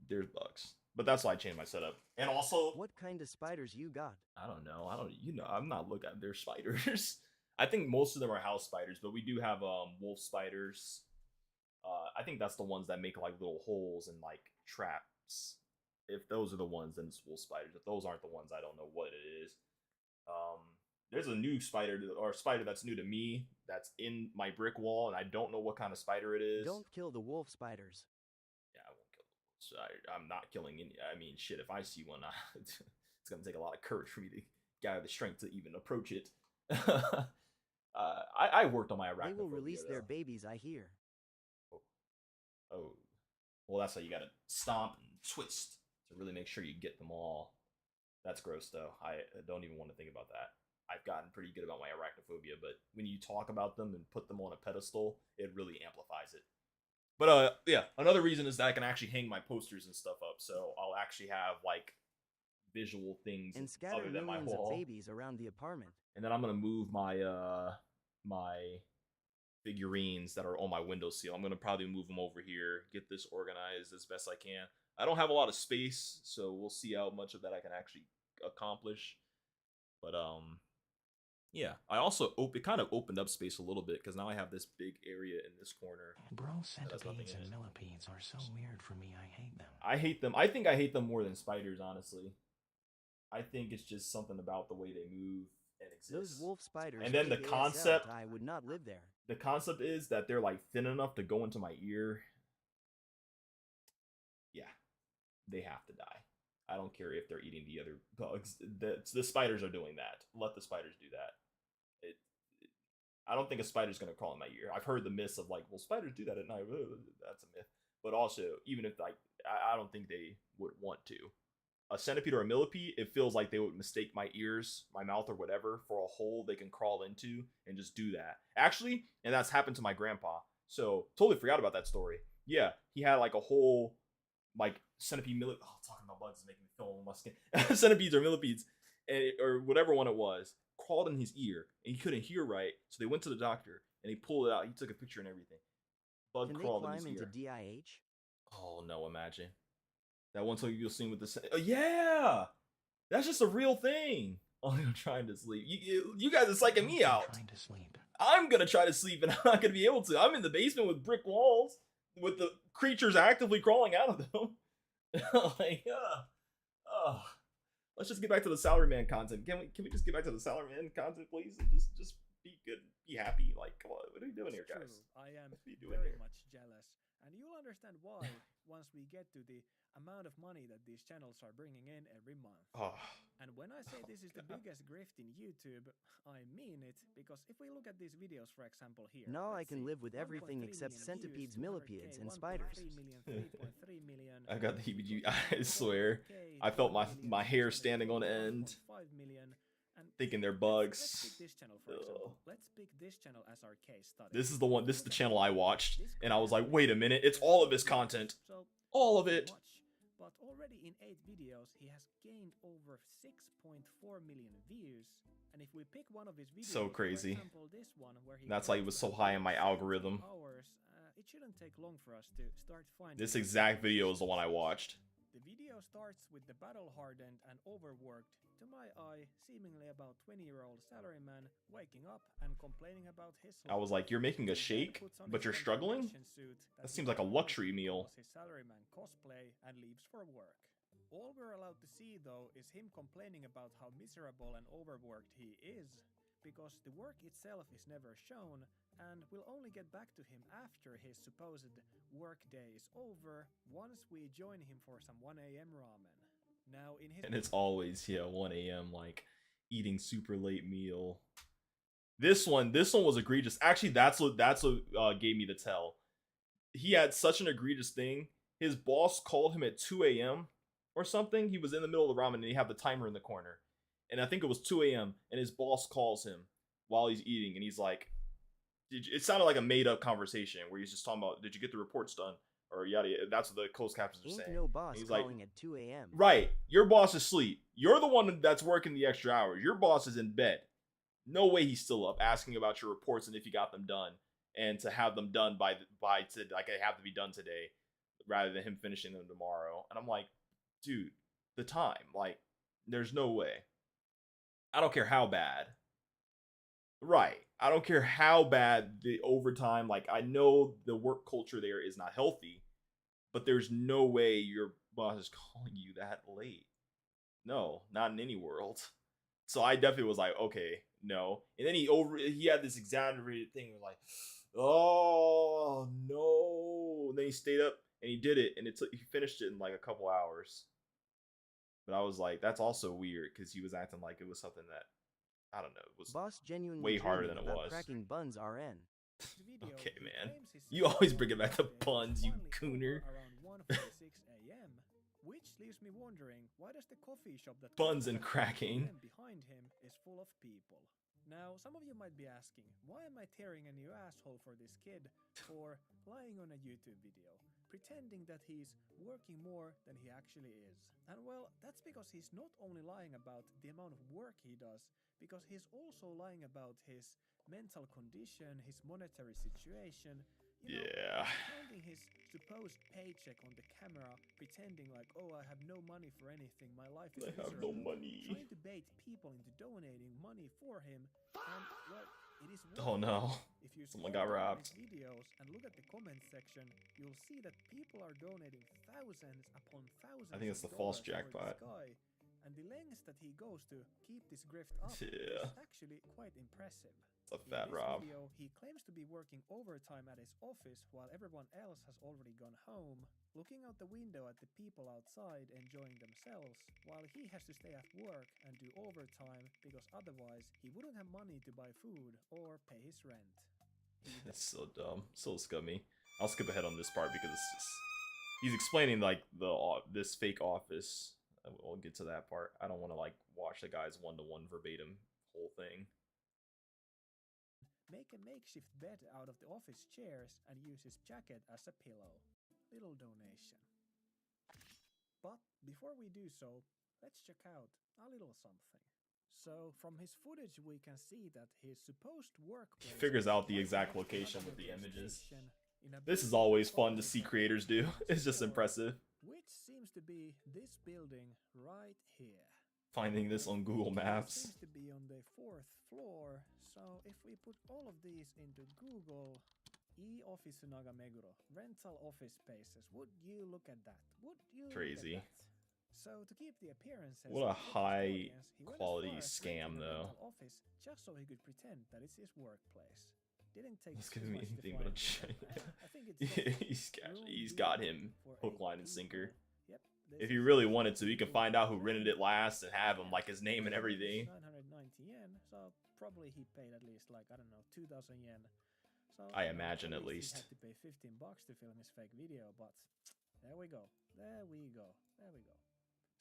bugs, but that's why I changed my setup. And also, what kind of spiders you got? I don't know. I'm not looking at their spiders. I think most of them are house spiders, but we do have wolf spiders. I think that's the ones that make like little holes and like traps. If those are the ones, then it's wolf spiders. If those aren't the ones, I don't know what it is. There's a new spider that's new to me that's in my brick wall, and I don't know what kind of spider it is. Don't kill the wolf spiders. Yeah, I won't kill the wolf spider. I'm not killing any. I mean, shit, if I see one, it's gonna take a lot of courage for me to gather the strength to even approach it. I worked on my arachnophobia. They will release their babies, I hear. Oh, well, that's how you gotta stomp and twist to really make sure you get them all. That's gross, though. I don't even want to think about that. I've gotten pretty good about my arachnophobia, but when you talk about them and put them on a pedestal, it really amplifies it. But yeah, another reason is that I can actually hang my posters and stuff up, so I'll actually have like visual things and scatter other than my millions wall. of babies around the apartment. And then I'm gonna move my my figurines that are on my windowsill. I'm gonna probably move them over here, get this organized as best I can. I don't have a lot of space, so we'll see how much of that I can actually accomplish. But yeah, I also it kind of opened up space a little bit because now I have this big area in this corner. Bro, centipedes and millipedes are so weird for me. I hate them. I hate them. I think I hate them more than spiders, honestly. I think it's just something about the way they move and exist. Those wolf spiders. And then the concept, I would not live there. The concept is that they're like thin enough to go into my ear. Yeah, they have to die. I don't care if they're eating the other bugs. The spiders are doing that. Let the spiders do that. I don't think a spider's gonna crawl in my ear. I've heard the myths of like, well, spiders do that at night. That's a myth. But also, even if like, I don't think they would want to. A centipede or a millipede, it feels like they would mistake my ears, my mouth, or whatever for a hole they can crawl into and just do that. Actually, and that's happened to my grandpa. So totally forgot about that story. Yeah, he had like a whole like centipede millipede. Oh, talking about bugs is making me feel on my skin. Centipedes or millipedes, or whatever one it was, crawled in his ear and he couldn't hear right. So they went to the doctor and he pulled it out. He took a picture and everything. Bug crawled in his ear. Can they climb into DIH? Oh no! Imagine that one time you'll see with the. Oh yeah, that's just a real thing. Oh, I'm trying to sleep. You guys are psyching me out. Trying to sleep. I'm gonna try to sleep and I'm not gonna be able to. I'm in the basement with brick walls with the creatures actively crawling out of them. Like, let's just get back to the salaryman content. Can we just get back to the salaryman content, please? And just be good, be happy. Like, come on, what are you doing here, guys? True. I am doing very here? much jealous, and you'll understand why once we get to the amount of money that these channels are bringing in every month. Oh. And when I say this is the biggest grift in YouTube, I mean it, because if we look at these videos, for example, here. Now I can see, live with everything 1.3 except million centipedes, views, millipedes, 200K, and spiders. 1.3 million, 3.3 million, I got the heebie-jeebies. I swear, I felt my hair standing on end. 5 million. And thinking they're let's bugs. pick this channel, for example. Let's pick this channel as our case study. This is the one. This is the channel I watched, and I was like, wait a minute, it's all of his content, all of it. But already in 8 videos, he has gained over 6.4 million views. And if we pick one of his videos, So crazy. For example, this one, where he That's why he was so high in my algorithm. hours, it shouldn't take long for us to start finding. This exact video is the one I watched. The video starts with the battle-hardened and overworked, to my eye, seemingly about 20-year-old salaryman waking up and complaining about his I was like, you're making a shake, but you're struggling? That seems like a luxury meal. His salaryman cosplay and leaves for work. All we're allowed to see, though, is him complaining about how miserable and overworked he is, because the work itself is never shown, and we'll only get back to him after his supposed work day is over, once we join him for some 1 a.m. ramen. Now, in his— And it's always, yeah, 1 a.m. like eating super late meal. This one was egregious. Actually, that's what gave me the tell. He had such an egregious thing. His boss called him at 2 a.m. or something. He was in the middle of the ramen and he had the timer in the corner. And I think it was 2 a.m. and his boss calls him while he's eating and he's like, it sounded like a made-up conversation where he's just talking about, did you get the reports done? Or yada yada. That's what the closed captions are Ain't saying. no boss he's calling like, at 2 a.m. Right. Your boss is asleep. You're the one that's working the extra hours. Your boss is in bed. No way he's still up asking about your reports and if you got them done. And to have them done by like they have to be done today rather than him finishing them tomorrow. And I'm like, dude, the time. Like, there's no way. I don't care how bad. Right. I don't care how bad the overtime, like, I know the work culture there is not healthy, but there's no way your boss is calling you that late. No, not in any world. So I definitely was like, okay, no. And then he had this exaggerated thing like, oh no. And then he stayed up and he did it and he finished it in like a couple hours. But I was like, that's also weird because he was acting like it was something that, I don't know, it was Boss genuinely way harder than it about was. cracking buns RN. Okay, man. You always bring it back to buns, you cooner. Around 1:46 a.m., which leaves me wondering, why does the coffee shop that Buns and cracking behind him is full of people? Now, some of you might be asking, why am I tearing a new asshole for this kid for lying on a YouTube video, pretending that he's working more than he actually is? And well, that's because he's not only lying about the amount of work he does, because he's also lying about his mental condition, his monetary situation. Yeah. Counting his supposed paycheck on the camera, pretending like, oh, I have no money for anything, my life is I have no miserable, money. trying to bait people into donating money for him, and well, it is Oh no. If you Someone scroll got down robbed. his videos and look at the comment section, you'll see that people are donating thousands upon thousands. I think it's of the false dollars for jackpot. this guy, and the lengths that he goes to keep this grift up Yeah. is actually quite impressive. It's a fat In this rob. video, he claims to be working overtime at his office while everyone else has already gone home, looking out the window at the people outside enjoying themselves, while he has to stay at work and do overtime because otherwise he wouldn't have money to buy food or pay his rent. That's so dumb. So scummy. I'll skip ahead on this part because he's explaining like this fake office. We'll get to that part. I don't want to like watch the guy's one-to-one verbatim whole thing. Make a makeshift bed out of the office chairs and use his jacket as a pillow. Little donation. But before we do so, let's check out a little something. So from his footage we can see that his supposed workplace Figures out the exact location with the images. This is always fun to see creators do. It's just impressive. Which seems to be this building right here. Finding this on Google Maps. Seems to be on the 4th floor. So if we put all of these into Google, e-office Nagameguro, rental office spaces, would you look at that? Would you Crazy. look at that? So to keep the appearances, What a of the high audience, he went as quality far as scam renting a though. rental office just so he could pretend that it's his workplace. Didn't take It's too giving me much to anything find but a it. shit. I think it's he's got him hook, line, and sinker. Yep, If he really wanted to, he could find out who rented it last and have him like his name and everything. 990 yen, so probably he paid at least like, I don't know, 2,000 yen. So I imagine at He least. had to pay 15 bucks to film his fake video, but there we go. There we go. There we go.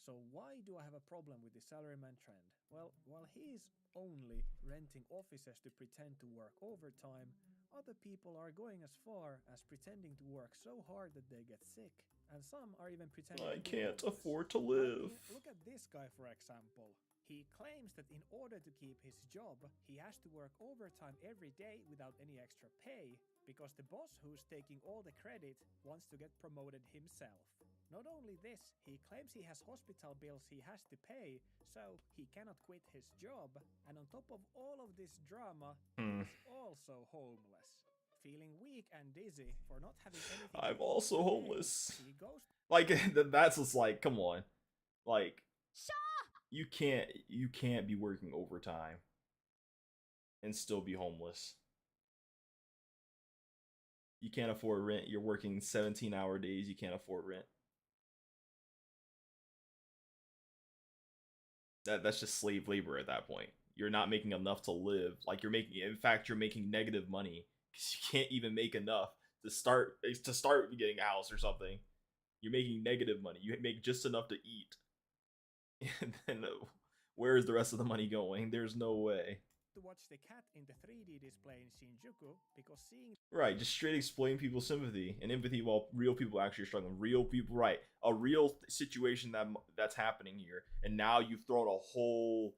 So why do I have a problem with the salaryman trend? Well, while he's only renting offices to pretend to work overtime, other people are going as far as pretending to work so hard that they get sick, and some are even pretending I to be can't homeless. afford to I live. mean, look at this guy, for example. He claims that in order to keep his job, he has to work overtime every day without any extra pay because the boss who's taking all the credit wants to get promoted himself. Not only this, he claims he has hospital bills he has to pay, so he cannot quit his job. And on top of all of this drama, he's also homeless. Feeling weak and dizzy for not having anything to I'm eat also for homeless. days, he goes Like that's just like, come on, like you can't be working overtime and still be homeless. You can't afford rent. You're working 17-hour days. You can't afford rent. That's just slave labor at that point. You're not making enough to live. Like you're making, in fact, you're making negative money because you can't even make enough to start getting a house or something. You're making negative money. You make just enough to eat, and then where is the rest of the money going? There's no way. to watch the cat in the 3D display in Shinjuku because seeing Right, just straight explain people's sympathy and empathy while real people actually are struggling. Real people, right? A real situation that's happening here, and now you've thrown a whole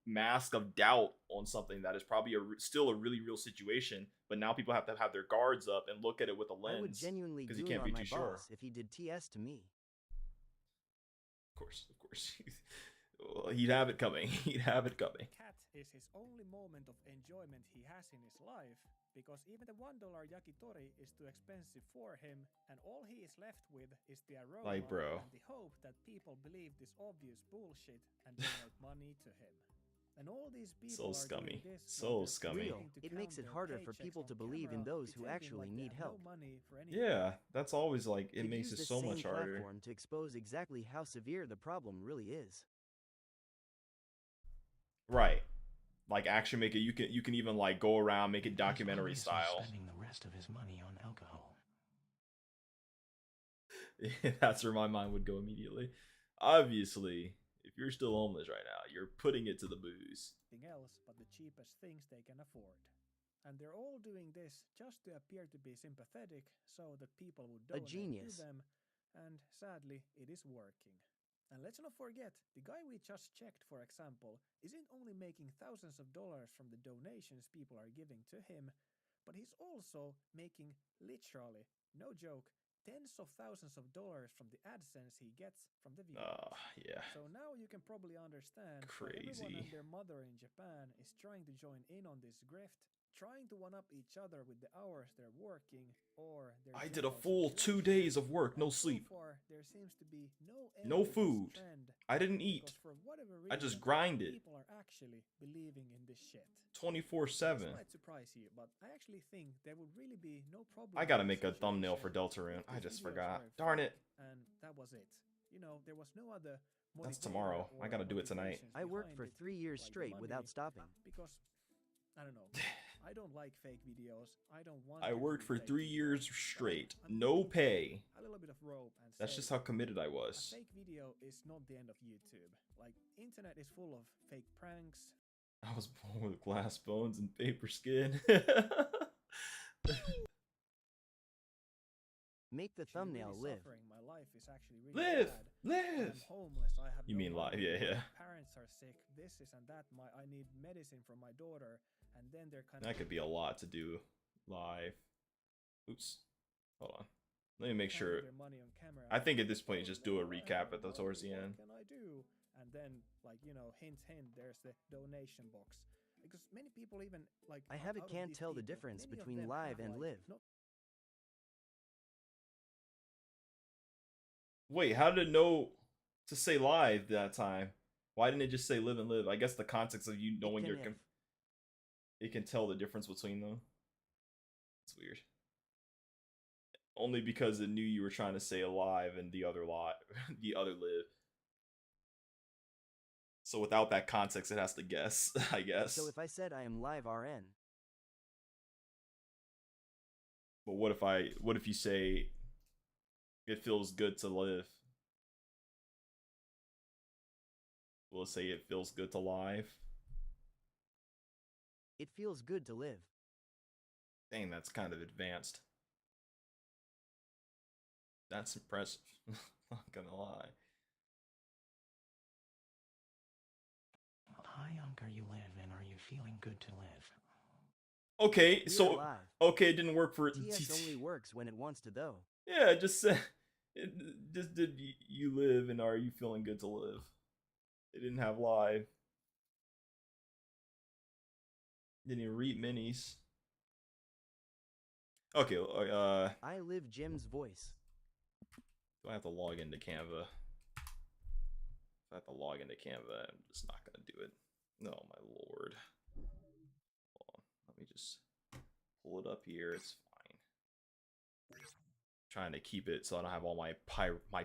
mask of doubt on something that is probably still a really real situation. But now people have to have their guards up and look at it with a lens. I would genuinely because you goon can't on be my too sure. boss if he did TS to me. Of course. He'd have it coming. He'd have it coming. cat is his only moment of enjoyment he has in his life because even the $1 yakitori is too expensive for him and all he is left with is the aroma Like, bro. and the hope that people believe this obvious bullshit and donate money to him. And all these people So are scummy. doing this So while they're scummy. pretending to It makes count it their harder for paychecks people to on believe in camera, those who pretending actually like they need have help. no money for anything. Yeah, that's always like it Could makes use it this so same much harder. platform to expose exactly how severe the problem really is. Right. Like actually make it. You can even like go around, make it documentary He's style. spending the rest of his money on alcohol. That's where my mind would go immediately. Obviously, if you're still homeless right now, you're putting it to the booze. Anything else but the cheapest things they can afford. And they're all doing this just to appear to be sympathetic so that people would A donate genius. to them, and sadly, it is working. And let's not forget, the guy we just checked, for example, isn't only making thousands of dollars from the donations people are giving to him, but he's also making literally, no joke, tens of thousands of dollars from the AdSense he gets from the viewers. Yeah. So now you can probably understand why everyone Crazy. and their mother in Japan is trying to join in on this grift, trying to one-up each other with the hours they're working or their I did a general full 2 situation. days of work, no And sleep, So far, there seems to be no end no to this food. trend I didn't eat. because for whatever I just reason, grinded people are actually believing in this shit. 24/7. This might surprise you, but I actually think there would really be no problem. I gotta with make the a thumbnail for situation Deltarune. if I these just videos forgot. were Darn fake, it. And that was it. You know, there was no other. That's motivator tomorrow. I or gotta do it tonight. motivations I worked behind for it, 3 years like the straight money, without stopping. because I don't know. I don't like fake videos. I don't want. I there to worked be for fake 3 videos, years but straight, I'm no willing to pay. A little bit of rope and That's say, just how committed I a was. fake video is not the end of YouTube. Like, internet is full of fake pranks. I was born with glass bones and paper skin. Actually Make the really thumbnail live. suffering. My life is actually really Live! bad. Live! I'm homeless. I have You no mean live, money, yeah, my yeah. parents are sick. This and that. I need medicine for my daughter, and then they're kind That could be a lot to do live. Oops. Hold on. Let me make sure. their money on camera. I think at this point, "Oh, just do a now I recap have at the no towards the money, end. What can I do? And then, like, you know, hint, hint. There's the donation box. Because many people even like. I have it out of can't these tell the people, difference many of between them live have, and like, live. not Wait, how did it know to say live that time? Why didn't it just say live and live? I guess the context of you knowing your it can tell the difference between them. It's weird. Only because it knew you were trying to say alive and the other lot, the other live. So without that context, it has to guess, I guess. So if I said I am live RN, But what if you say it feels good to live? Will it say it feels good to live? it feels good to live. Dang, that's kind of advanced. That's impressive. Not gonna lie. young are you live and are you feeling good to live? Okay, We so are live. okay, it didn't work for TS only works when it wants to though. Yeah, it just said just did you live and are you feeling good to live? It didn't have live. Didn't even read minis. Okay, I live Jim's voice. do I have to log into Canva? If I have to log into Canva, I'm just not gonna do it. No, my lord. Hold on. Let me just pull it up here. It's fine. Trying to keep it so I don't have all my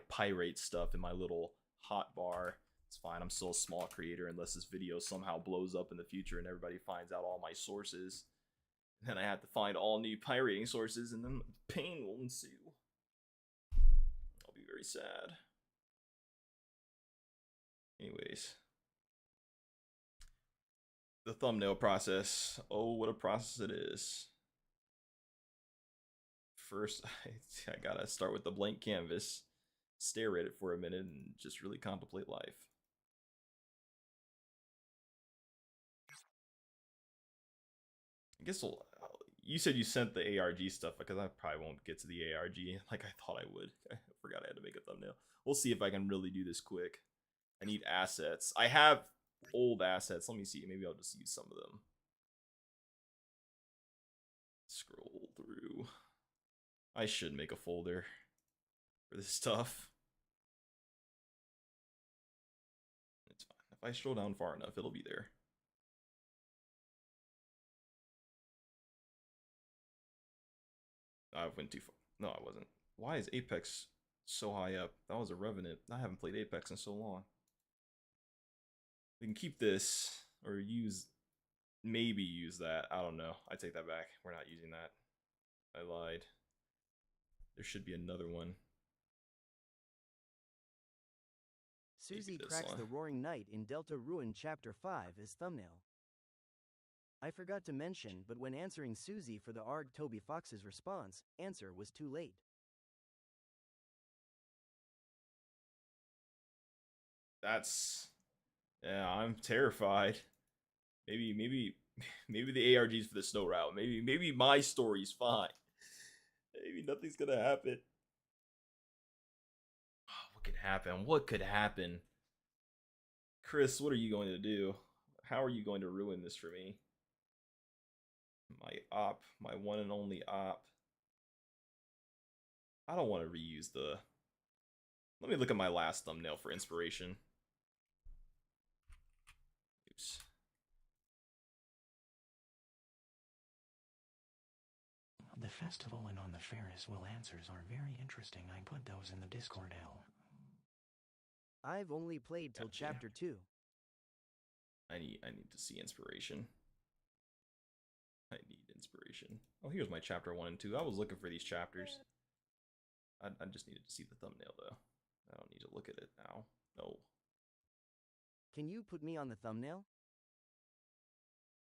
pirate stuff in my little hot bar. It's fine. I'm still a small creator unless this video somehow blows up in the future and everybody finds out all my sources. And then I have to find all new pirating sources and then pain will ensue. I'll be very sad. Anyways. The thumbnail process. Oh, what a process it is. First, I gotta start with the blank canvas, stare at it for a minute, and just really contemplate life. I guess you said you sent the ARG stuff, because I probably won't get to the ARG like I thought I would. I forgot I had to make a thumbnail. We'll see if I can really do this quick. I need assets. I have old assets. Let me see. Maybe I'll just use some of them. Scroll through. I should make a folder for this stuff. It's fine. If I scroll down far enough, it'll be there. I went too far. No, I wasn't. Why is Apex so high up? That was a Revenant. I haven't played Apex in so long. We can keep this, or maybe use that. I don't know. I take that back. We're not using that. I lied. There should be another one. Susie cracks the Roaring Knight in Delta Ruin Chapter 5 as thumbnail. I forgot to mention, but when answering Susie for the ARG Toby Fox's response, answer was too late. Yeah, I'm terrified. Maybe the ARG's for the snow route. Maybe my story's fine. Maybe nothing's gonna happen. Oh, what could happen? What could happen? Chris, what are you going to do? How are you going to ruin this for me? My op, my one and only op. I don't want to reuse the... Let me look at my last thumbnail for inspiration. Oops. The festival and on the Ferris wheel answers are very interesting. I put those in the Discord L. I've only played till Chapter 2. I need to see inspiration. I need inspiration. Oh, here's my chapter 1 and 2. I was looking for these chapters. I just needed to see the thumbnail, though. I don't need to look at it now. No. Can you put me on the thumbnail?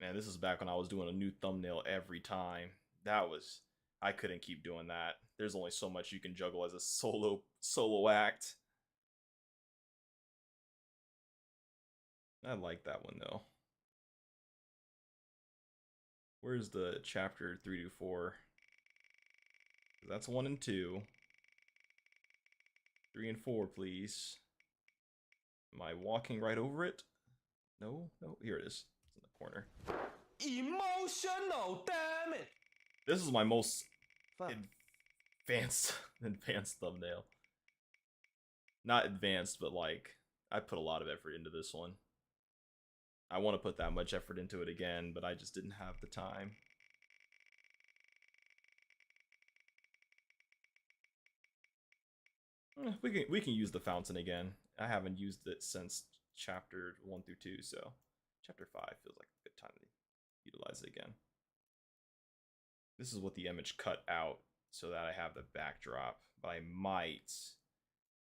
Man, this is back when I was doing a new thumbnail every time. I couldn't keep doing that. There's only so much you can juggle as a solo act. I like that one, though. Where's the chapter 3 to 4? That's 1 and 2. 3 and 4, please. Am I walking right over it? No? No, here it is. It's in the corner. Emotional, damn it! This is my most advanced thumbnail. Not advanced, but like, I put a lot of effort into this one. I want to put that much effort into it again, but I just didn't have the time. We can use the fountain again. I haven't used it since chapter 1 through 2, so chapter 5 feels like a good time to utilize it again. This is what the image cut out so that I have the backdrop, but I might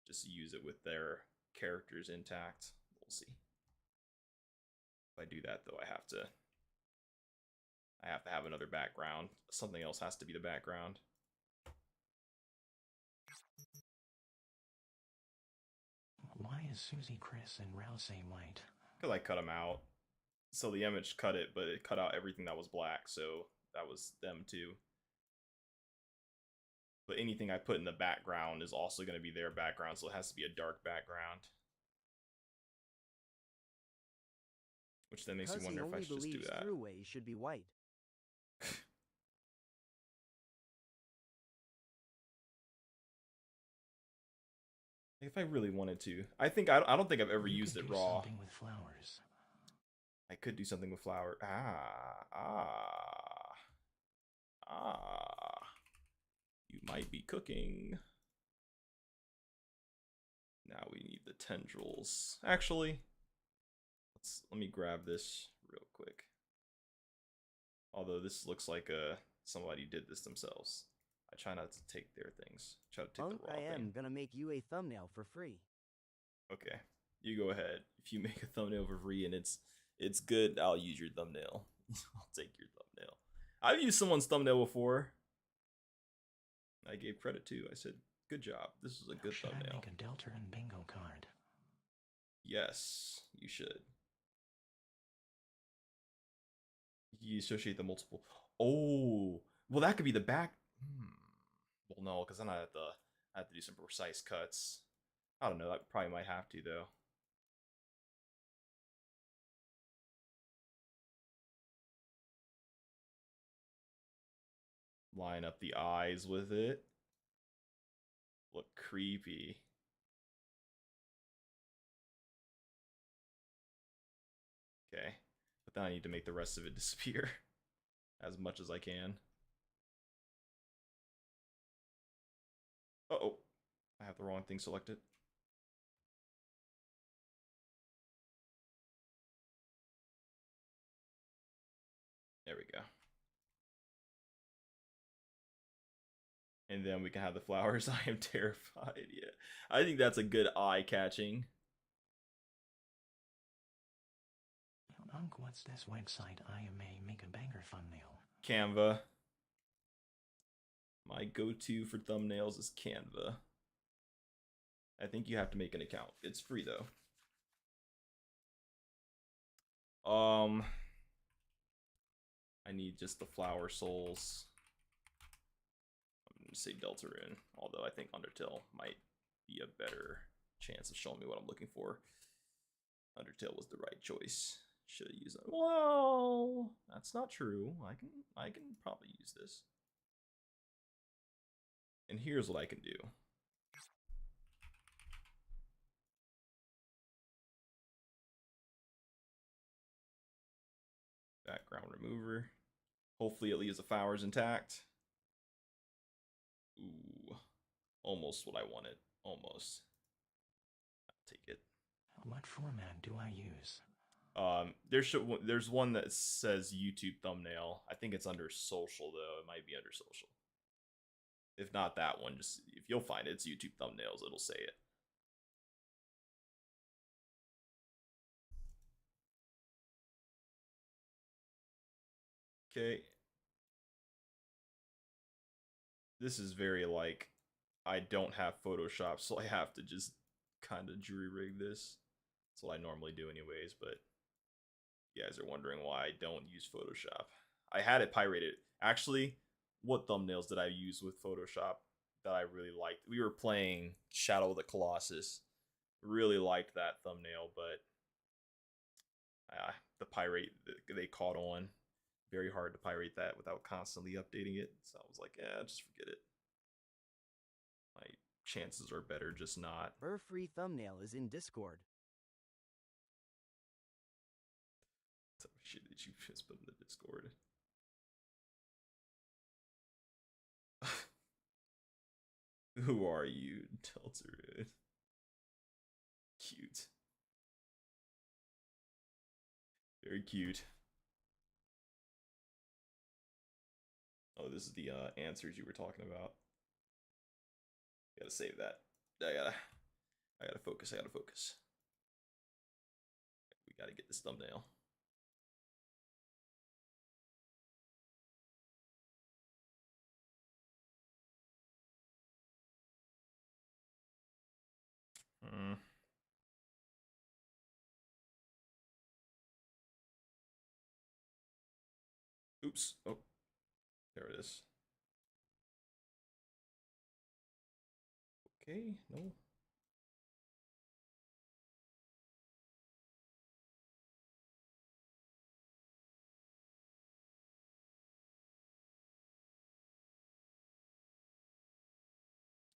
just use it with their characters intact. We'll see. If I do that, though, I have to have another background. Something else has to be the background. Why is Susie, Chris, and Rouse white? Because I cut them out. So the image cut it, but it cut out everything that was black, so that was them too. But anything I put in the background is also going to be their background, so it has to be a dark background. Which then makes me wonder if I should just do that. Throughway should be white. If I really wanted to, I don't think I've ever used it raw. Something with flowers. I could do something with flower. You might be cooking. Now we need the tendrils. Actually, let me grab this real quick. Although this looks like somebody did this themselves. I try not to take their things. Try to take the raw thing. I am gonna make you a thumbnail for free. Okay, you go ahead. If you make a thumbnail for free and it's good, I'll use your thumbnail. I'll take your thumbnail. I've used someone's thumbnail before. I gave credit too. I said, "Good job. This is a good thumbnail." I make a Delta and bingo card? Yes, you should. You associate the multiple. Oh, well, that could be the back. Well, no, because then I have to do some precise cuts. I don't know. That probably might have to though. Line up the eyes with it. Look creepy. Okay, but then I need to make the rest of it disappear as much as I can. Uh-oh, I have the wrong thing selected. There we go. And then we can have the flowers. I am terrified. Yeah, I think that's a good eye-catching. Unc, what's this website? I may make a banger thumbnail. Canva. My go-to for thumbnails is Canva. I think you have to make an account. It's free though. I need just the flower souls. I'm gonna say Delta Rune, although I think Undertale might be a better chance of showing me what I'm looking for. Undertale was the right choice. Should have used it. Well, that's not true. I can probably use this. And here's what I can do. Background remover. Hopefully it leaves the flowers intact. Ooh, almost what I wanted. Almost. I'll take it. What format do I use? There's one that says YouTube thumbnail. I think it's under social though. It might be under social. If not that one, just if you'll find it, it's YouTube thumbnails. It'll say it. Okay. This is very like, I don't have Photoshop, so I have to just kind of jury rig this. That's what I normally do anyways, but you guys are wondering why I don't use Photoshop. I had it pirated. Actually, what thumbnails did I use with Photoshop that I really liked? We were playing Shadow of the Colossus. Really liked that thumbnail, but the pirate, they caught on. Very hard to pirate that without constantly updating it. So I was like, yeah, just forget it. My chances are better just not. Free thumbnail is in Discord. Some shit that you just put in the Discord. Who are you, Delta? Cute. Very cute. Oh, this is the answers you were talking about. Gotta save that. I gotta focus. We gotta get this thumbnail. Oops. Oh, there it is. Okay, no.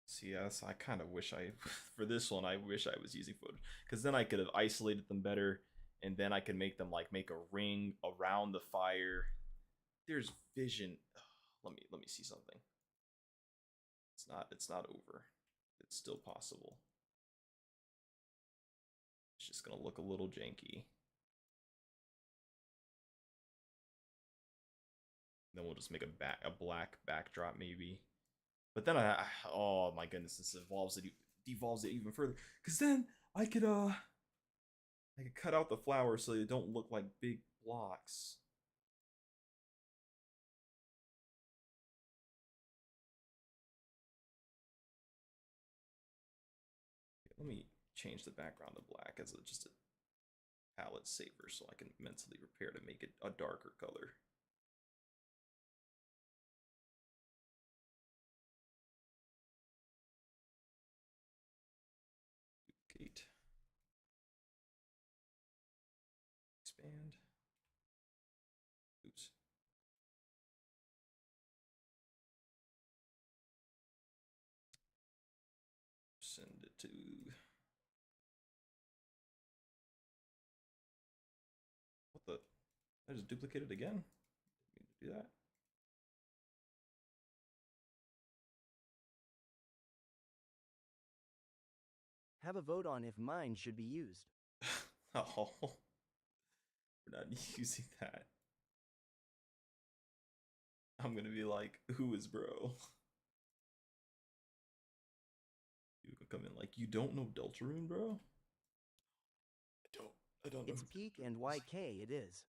See, yes, I kind of wish I, for this one, I wish I was using footage, because then I could have isolated them better, and then I could make them like make a ring around the fire. There's vision. Let me see something. It's not over. It's still possible. It's just gonna look a little janky. Then we'll just make a black backdrop maybe. But then oh my goodness, this devolves it even further. Cause then I could cut out the flowers so they don't look like big blocks. Let me change the background to black as just a palette saver so I can mentally prepare to make it a darker color. Duplicate. Expand. Oops. Send it to what the? I just duplicated again. Didn't mean to do that. Have a vote on if mine should be used. Oh, we're not using that. I'm gonna be like, who is bro? You can come in like, you don't know Deltarune, bro? I don't know. It's peak and YK it is.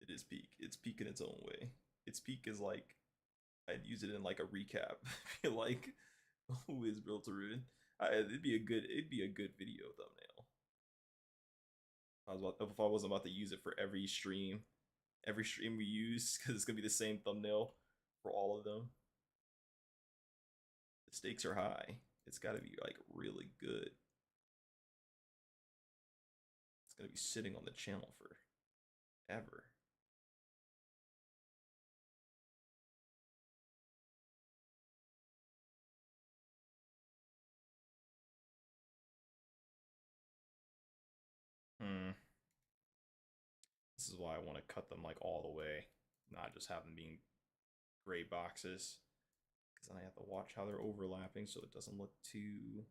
It is peak. It's peak in its own way. Its peak is like, I'd use it in like a recap. Be like, who is Deltarune? It'd be a good video thumbnail. If I wasn't about to use it for every stream we use, because it's gonna be the same thumbnail for all of them. The stakes are high. It's got to be like really good. It's gonna be sitting on the channel for ever. This is why I want to cut them like all the way, not just have them being gray boxes, because then I have to watch how they're overlapping so it doesn't look too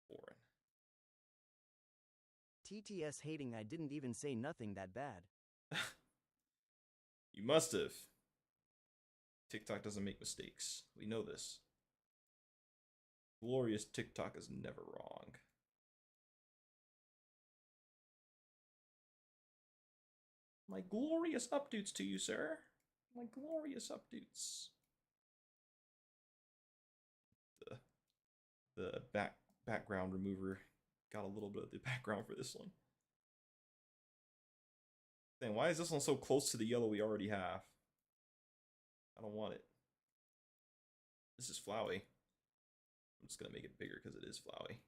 foreign. TTS hating I didn't even say nothing that bad. You must have. TikTok doesn't make mistakes. We know this. Glorious TikTok is never wrong. My glorious updates to you, sir. My glorious updates. The background remover got a little bit of the background for this one. Dang, why is this one so close to the yellow we already have? I don't want it. This is flowy. I'm just gonna make it bigger because it is flowy.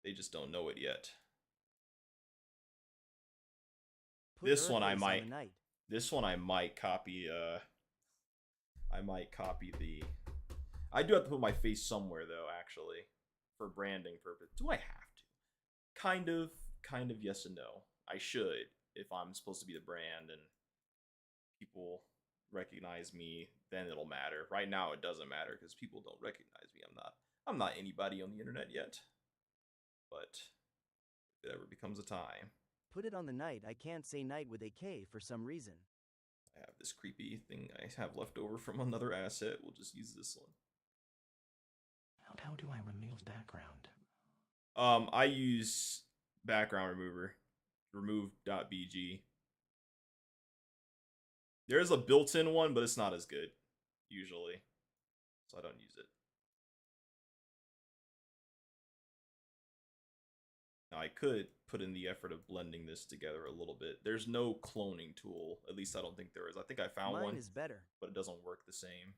They just don't know it yet. This one I might copy I might copy the I do have to put my face somewhere though, actually, for branding purpose. Do I have to? Kind of yes and no. I should if I'm supposed to be the brand and people recognize me, then it'll matter. Right now it doesn't matter because people don't recognize me. I'm not anybody on the internet yet. But if it ever becomes a time. Put it on the night. I can't say night with a K for some reason. I have this creepy thing I have left over from another asset. We'll just use this one. How do I remove background? I use background remover. Remove.bg. There's a built-in one, but it's not as good, usually. So I don't use it. Now I could put in the effort of blending this together a little bit. There's no cloning tool. At least I don't think there is. I think I found Mine one. is better. But it doesn't work the same.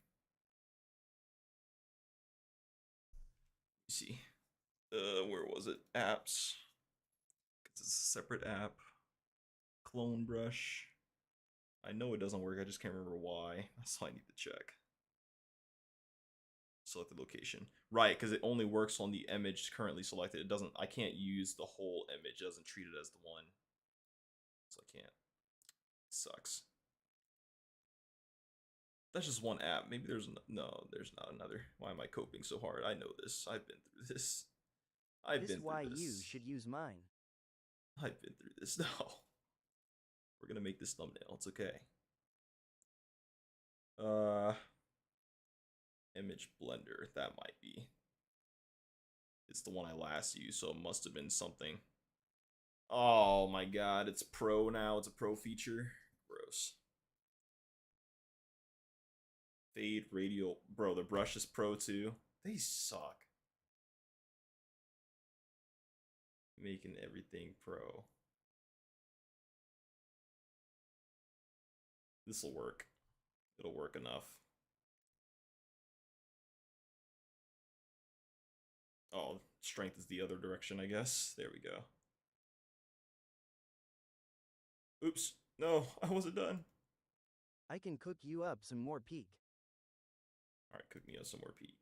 See. Where was it? Apps. It's a separate app. Clone brush. I know it doesn't work. I just can't remember why. That's all I need to check. Select the location. Right, because it only works on the image currently selected. It doesn't. I can't use the whole image. It doesn't treat it as the one. So I can't. Sucks. That's just one app. Maybe there's no. There's not another. Why am I coping so hard? I know this. I've been through this. I've been through this. This is why you should use mine. I've been through this. No. We're gonna make this thumbnail. It's okay. Image Blender. That might be. It's the one I last used, so it must have been something. Oh my god, it's pro now. It's a pro feature. Gross. Fade, radial. Bro, the brush is pro too. They suck. Making everything pro. This'll work. It'll work enough. Oh, strength is the other direction, I guess. There we go. Oops. No, I wasn't done. I can cook you up some more peak. Alright, cook me up some more peak.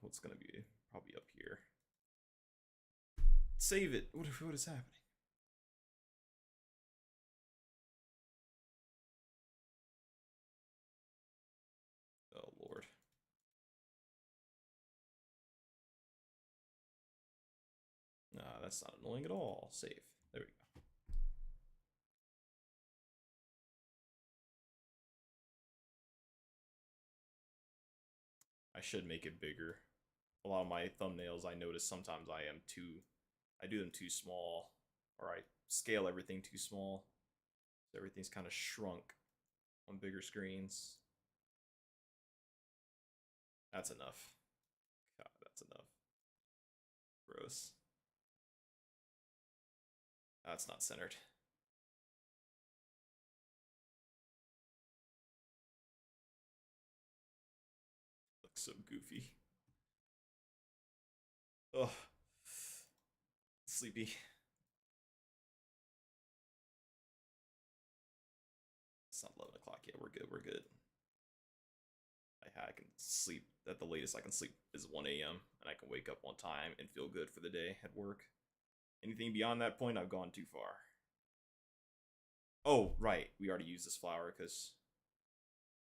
What's gonna be? Probably up here. Save it. What is happening? Oh Lord. Nah, that's not annoying at all. Save. There we go. I should make it bigger. A lot of my thumbnails, I notice sometimes I do them too small, or I scale everything too small. So everything's kind of shrunk on bigger screens. That's enough. God, that's enough. Gross. That's not centered. Looks so goofy. Ugh. Sleepy. It's not 11 o'clock yet. We're good. We're good. I can sleep. At the latest I can sleep is 1 a.m. and I can wake up on time and feel good for the day at work. Anything beyond that point, I've gone too far. Oh, right. We already used this flower because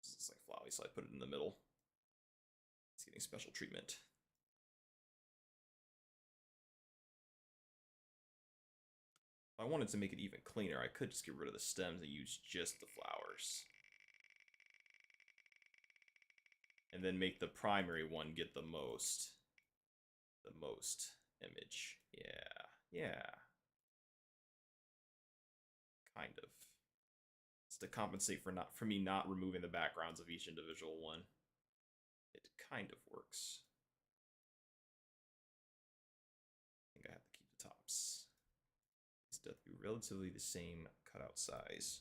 it's like flowy, so I put it in the middle. It's getting special treatment. If I wanted to make it even cleaner, I could just get rid of the stems and use just the flowers. And then make the primary one get the most image. Yeah. Kind of. It's to compensate for me not removing the backgrounds of each individual one. It kind of works. I think I have to keep the tops. It's to be relatively the same cutout size.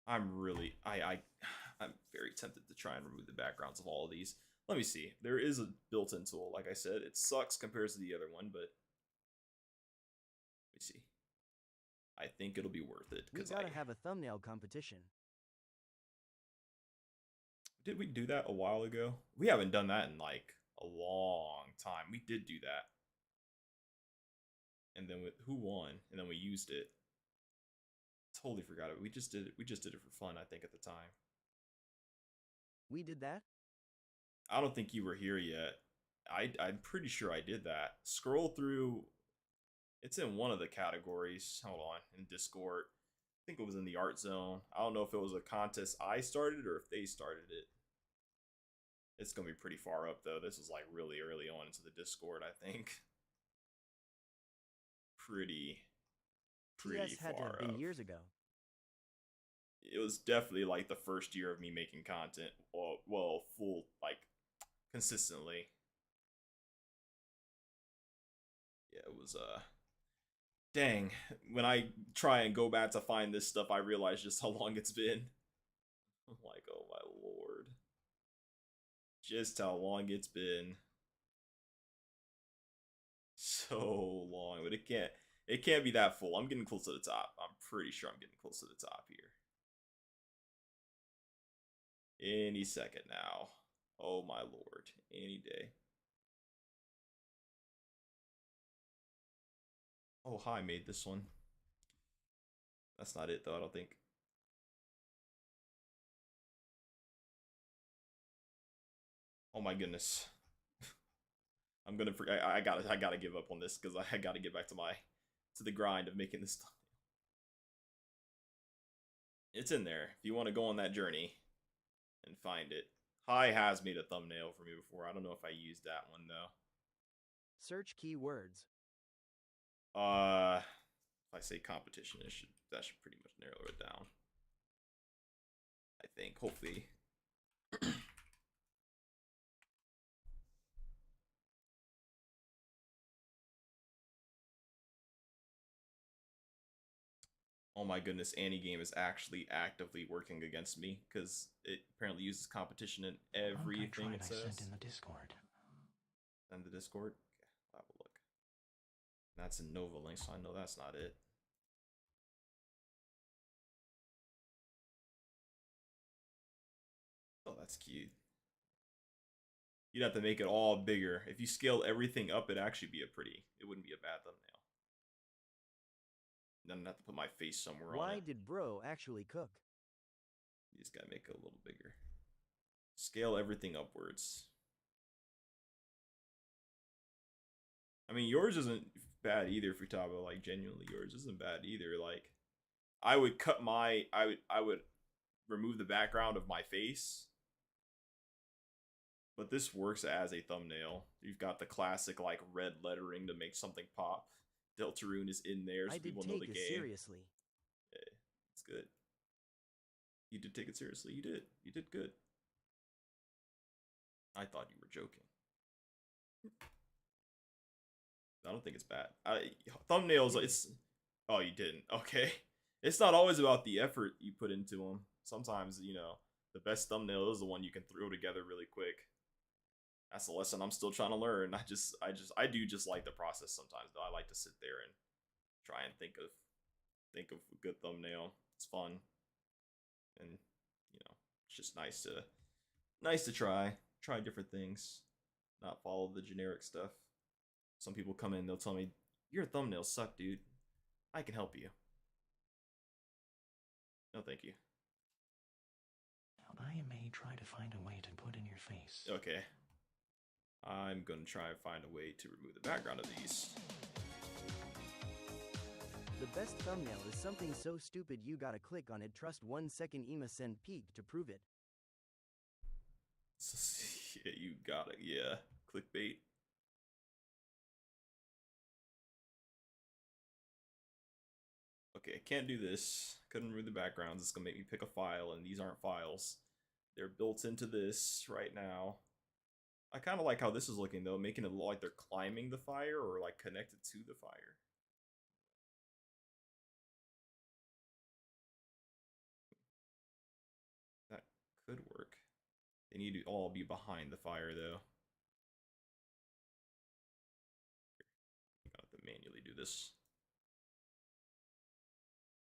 I'm very tempted to try and remove the backgrounds of all of these. Let me see. There is a built-in tool, like I said. It sucks compared to the other one, but let me see. I think it'll be worth it. We gotta have a thumbnail competition. Did we do that a while ago? We haven't done that in like a long time. We did do that. And then who won? And then we used it. Totally forgot it. We just did it. We just did it for fun, I think, at the time. We did that? I don't think you were here yet. I'm pretty sure I did that. Scroll through. It's in one of the categories. Hold on. In Discord. I think it was in the art zone. I don't know if it was a contest I started or if they started it. It's gonna be pretty far up though. This is like really early on into the Discord, I think. Pretty TS had to far have been up. years ago. It was definitely like the first year of me making content. Well, full like consistently. Yeah, it was dang. When I try and go back to find this stuff, I realize just how long it's been. I'm like, oh my lord. Just how long it's been. So long, but it can't be that full. I'm getting close to the top. I'm pretty sure I'm getting close to the top here. Any second now. Oh my lord. Any day. Oh, hi, made this one. That's not it though, I don't think. Oh my goodness. I'm gonna forget. I gotta give up on this because I gotta get back to the grind of making this stuff. It's in there if you want to go on that journey and find it. Hi has made a thumbnail for me before. I don't know if I used that one though. Search keywords. If I say competition, that should pretty much narrow it down. I think, hopefully. Oh my goodness, Annie Game is actually actively working against me because it apparently uses competition in everything it says. I sent in the Discord. Send the Discord? Okay, I'll have a look. That's in Nova Link, so I know that's not it. Oh, that's cute. You'd have to make it all bigger. If you scale everything up, it'd actually be it wouldn't be a bad thumbnail. Then I'd have to put my face somewhere on it. Why did bro actually cook? You just gotta make it a little bigger. Scale everything upwards. I mean, yours isn't bad either, Futaba. Like, genuinely, yours isn't bad either. Like, I would cut my... I would remove the background of my face. But this works as a thumbnail. You've got the classic, like, red lettering to make something pop. Deltarune is in there, so people know the game. Seriously. Yeah, it's good. You did take it seriously. You did. You did good. I thought you were joking. I don't think it's bad. Thumbnails, it's... Oh, you didn't. Okay. It's not always about the effort you put into them. Sometimes, you know, the best thumbnail is the one you can throw together really quick. That's a lesson I'm still trying to learn. I do just like the process sometimes, though. I like to sit there and try and think of a good thumbnail. It's fun. And, you know, it's just nice to try different things, not follow the generic stuff. Some people come in, they'll tell me, your thumbnails suck, dude. I can help you. No, thank you. I may try to find a way to put in your face. Okay. I'm gonna try and find a way to remove the background of these. The best thumbnail is something so stupid you gotta click on it. Trust 1 second Ema send peek to prove it. Yeah, you got it. Yeah. Clickbait. Okay, I can't do this. Couldn't remove the backgrounds. It's gonna make me pick a file, and these aren't files. They're built into this right now. I kind of like how this is looking, though, making it look like they're climbing the fire or, like, connected to the fire. That could work. They need to all be behind the fire, though. I'm gonna have to manually do this.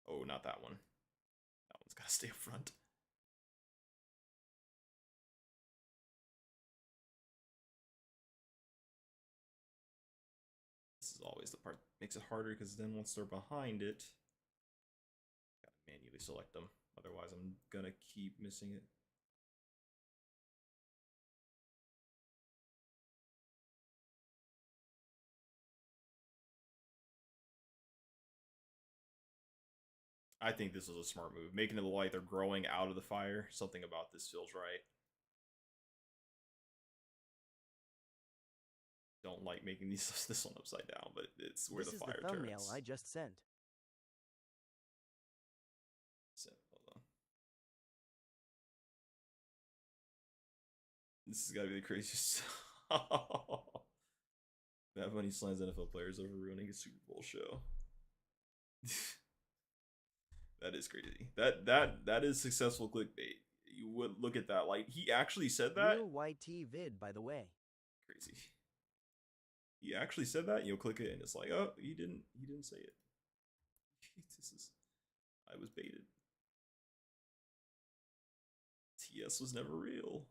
Oh, not that one. That one's gotta stay up front. This is always the part that makes it harder, because then once they're behind it, gotta manually select them. Otherwise, I'm gonna keep missing it. I think this is a smart move. Making it look like they're growing out of the fire. Something about this feels right. don't like making this one upside down, but it's where This the is fire the thumbnail turns. I just sent. Hold on. This has got to be the craziest. Bad Bunny slams NFL players over ruining a Super Bowl show. That is crazy. That is successful clickbait. You would look at that. Like, he actually said that. Real YT vid, by the way. Crazy. He actually said that. You'll click it, and it's like, oh, he didn't say it. I was baited. TS was never real.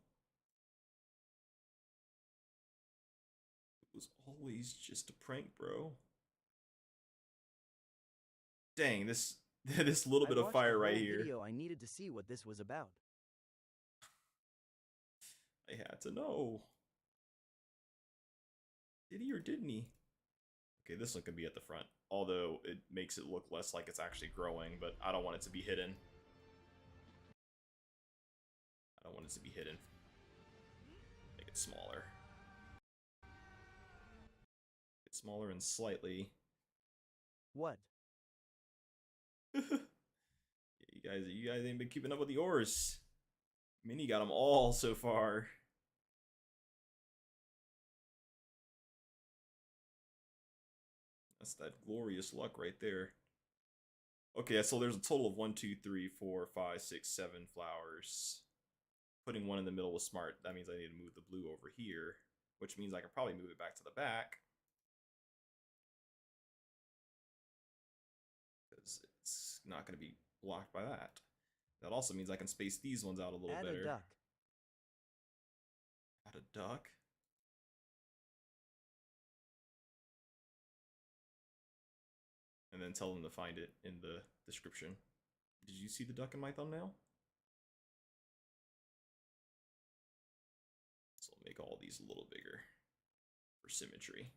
It was always just a prank, bro. Dang, this little bit of fire right here. Video, I needed to see what this was about. I had to know. Did he or didn't he? Okay, this one can be at the front. Although it makes it look less like it's actually growing, but I don't want it to be hidden. I don't want it to be hidden. Make it smaller. Make it smaller and slightly. What? You guys ain't been keeping up with the ores. Mini got them all so far. That's that glorious luck right there. Okay, so there's a total of 1, 2, 3, 4, 5, 6, 7 flowers. Putting one in the middle was smart. That means I need to move the blue over here, which means I can probably move it back to the back. Because it's not going to be blocked by that. That also means I can space these ones out a little better. Add a duck. Add a duck? And then tell them to find it in the description. Did you see the duck in my thumbnail? So I'll make all these a little bigger for symmetry.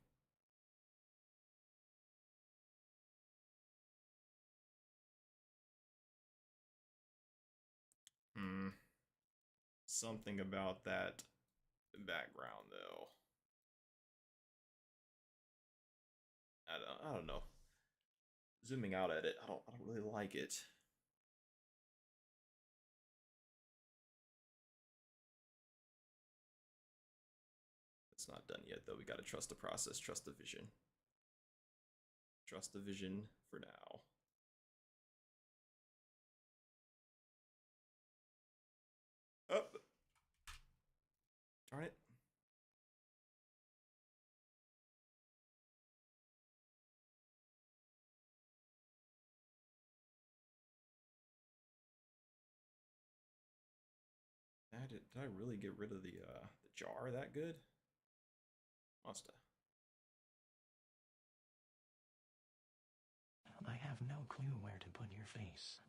Something about that background though. I don't know. Zooming out at it, I don't really like it. It's not done yet though. We gotta trust the process, trust the vision. Trust the vision for now. Oh. Darn it. Did I really get rid of the jar that good? Must have. I have no clue where to put your face.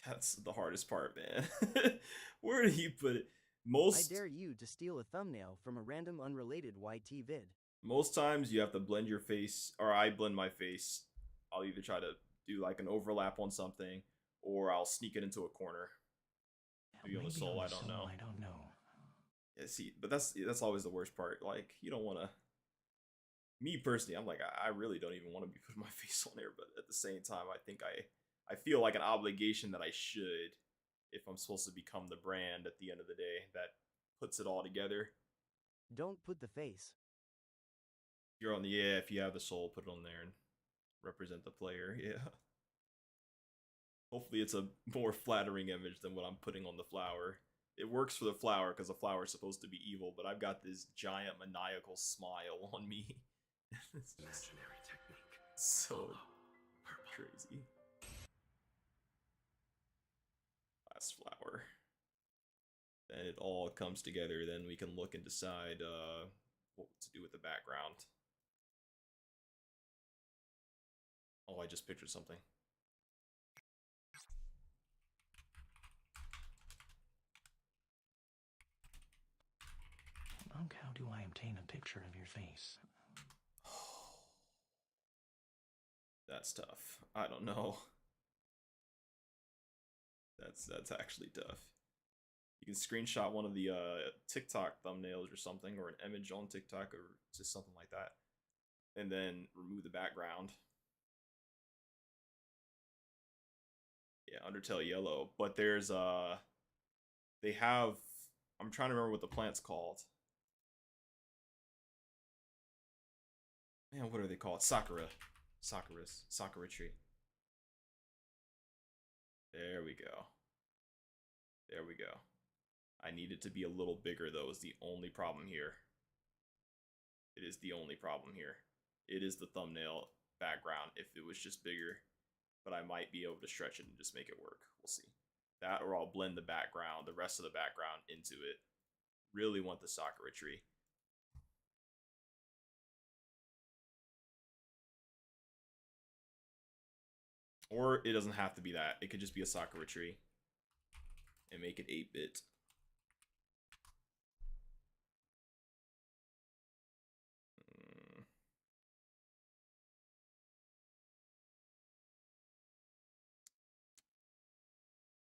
That's the hardest part, man. Where do you put it? I dare you to steal a thumbnail from a random unrelated YT vid. Most times you have to blend your face, or I blend my face. I'll either try to do like an overlap on something, or I'll sneak it into a corner. Maybe on the soul, I don't know. I don't know. Yeah, see, but that's always the worst part. Like, you don't want to. Me personally, I'm like, I really don't even want to be putting my face on there. But at the same time, I think I feel like an obligation that I should, if I'm supposed to become the brand at the end of the day that puts it all together. Don't put the face. You're on the if you have the soul, put it on there and represent the player. Yeah. Hopefully it's a more flattering image than what I'm putting on the flower. It works for the flower because the flower is supposed to be evil, but I've got this giant maniacal smile on me. It's just imaginary technique. So crazy. Last flower. Then it all comes together. Then we can look and decide what to do with the background. Oh, I just pictured something. Monk, how do I obtain a picture of your face? That's tough. I don't know. That's actually tough. You can screenshot one of the TikTok thumbnails or something, or an image on TikTok, or just something like that, and then remove the background. Yeah, Undertale yellow. But there's they have, I'm trying to remember what the plant's called. Man, what are they called? Sakura. Sakura tree. There we go. There we go. I need it to be a little bigger, though, is the only problem here. It is the only problem here. It is the thumbnail background if it was just bigger. But I might be able to stretch it and just make it work. We'll see. That, or I'll blend the background, the rest of the background into it. Really want the Sakura tree. Or it doesn't have to be that. It could just be a Sakura tree. And make it 8-bit.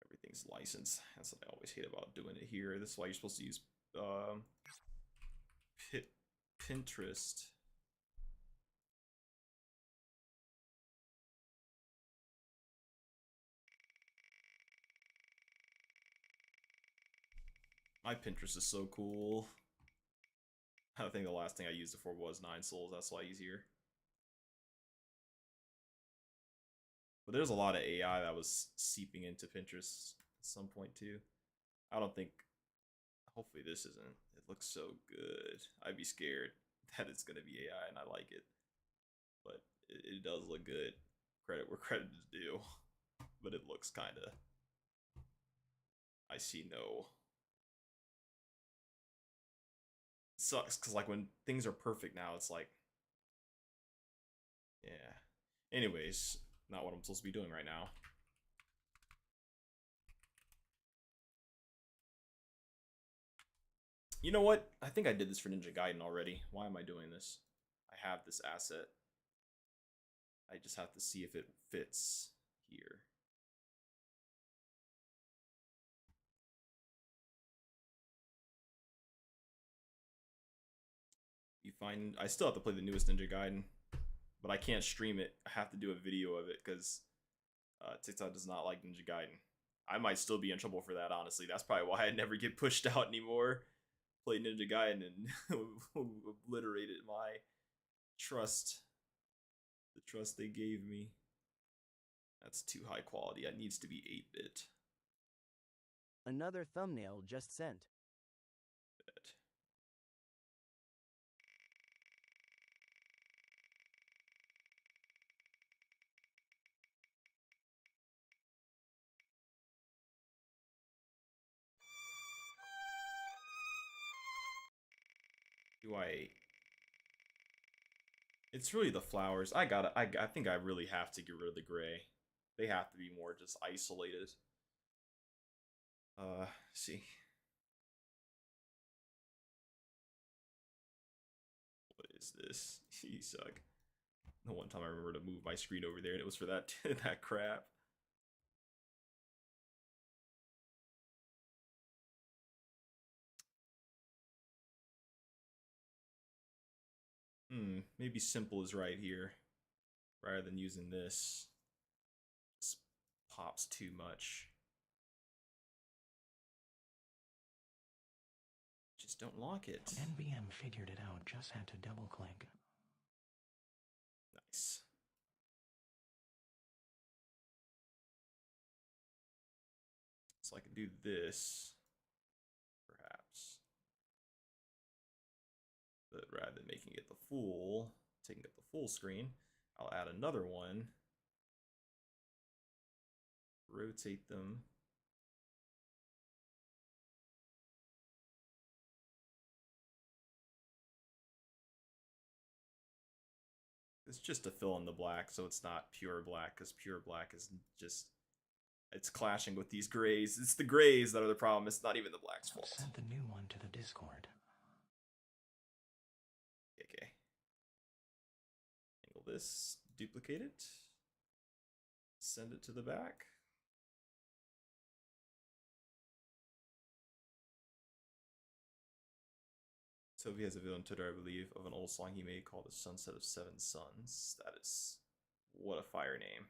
Everything's licensed. That's what I always hate about doing it here. This is why you're supposed to use Pinterest. My Pinterest is so cool. I think the last thing I used it for was 9 Souls. That's why he's here. But there's a lot of AI that was seeping into Pinterest at some point too. I don't think. Hopefully this isn't. It looks so good. I'd be scared that it's gonna be AI, and I like it. But it does look good. Credit where credit is due. But it looks kind of. I see no. It sucks because like when things are perfect now, it's like. Yeah. Anyways, not what I'm supposed to be doing right now. You know what? I think I did this for Ninja Gaiden already. Why am I doing this? I have this asset. I just have to see if it fits here. You find I still have to play the newest Ninja Gaiden, but I can't stream it. I have to do a video of it because TikTok does not like Ninja Gaiden. I might still be in trouble for that, honestly. That's probably why I never get pushed out anymore. Play Ninja Gaiden and obliterated my trust. The trust they gave me. That's too high quality. It needs to be 8-bit. Another thumbnail just sent. Do I? It's really the flowers. I think I really have to get rid of the gray. They have to be more just isolated. See. What is this? You suck. The one time I remember to move my screen over there, and it was for that that crap. Maybe simple is right here, rather than using this. This pops too much. Just don't lock it. NBM figured it out, just had to double click. Nice. So I can do this, perhaps. But rather than making it the full, taking up the full screen, I'll add another one. Rotate them. It's just to fill in the black, so it's not pure black, because pure black is just, it's clashing with these grays. It's the grays that are the problem. It's not even the black's fault. Send the new one to the Discord. Okay. Angle this, duplicate it, send it to the back. Toby has a video on Twitter, I believe, of an old song he made called The Sunset of Seven Suns. That is... what a fire name.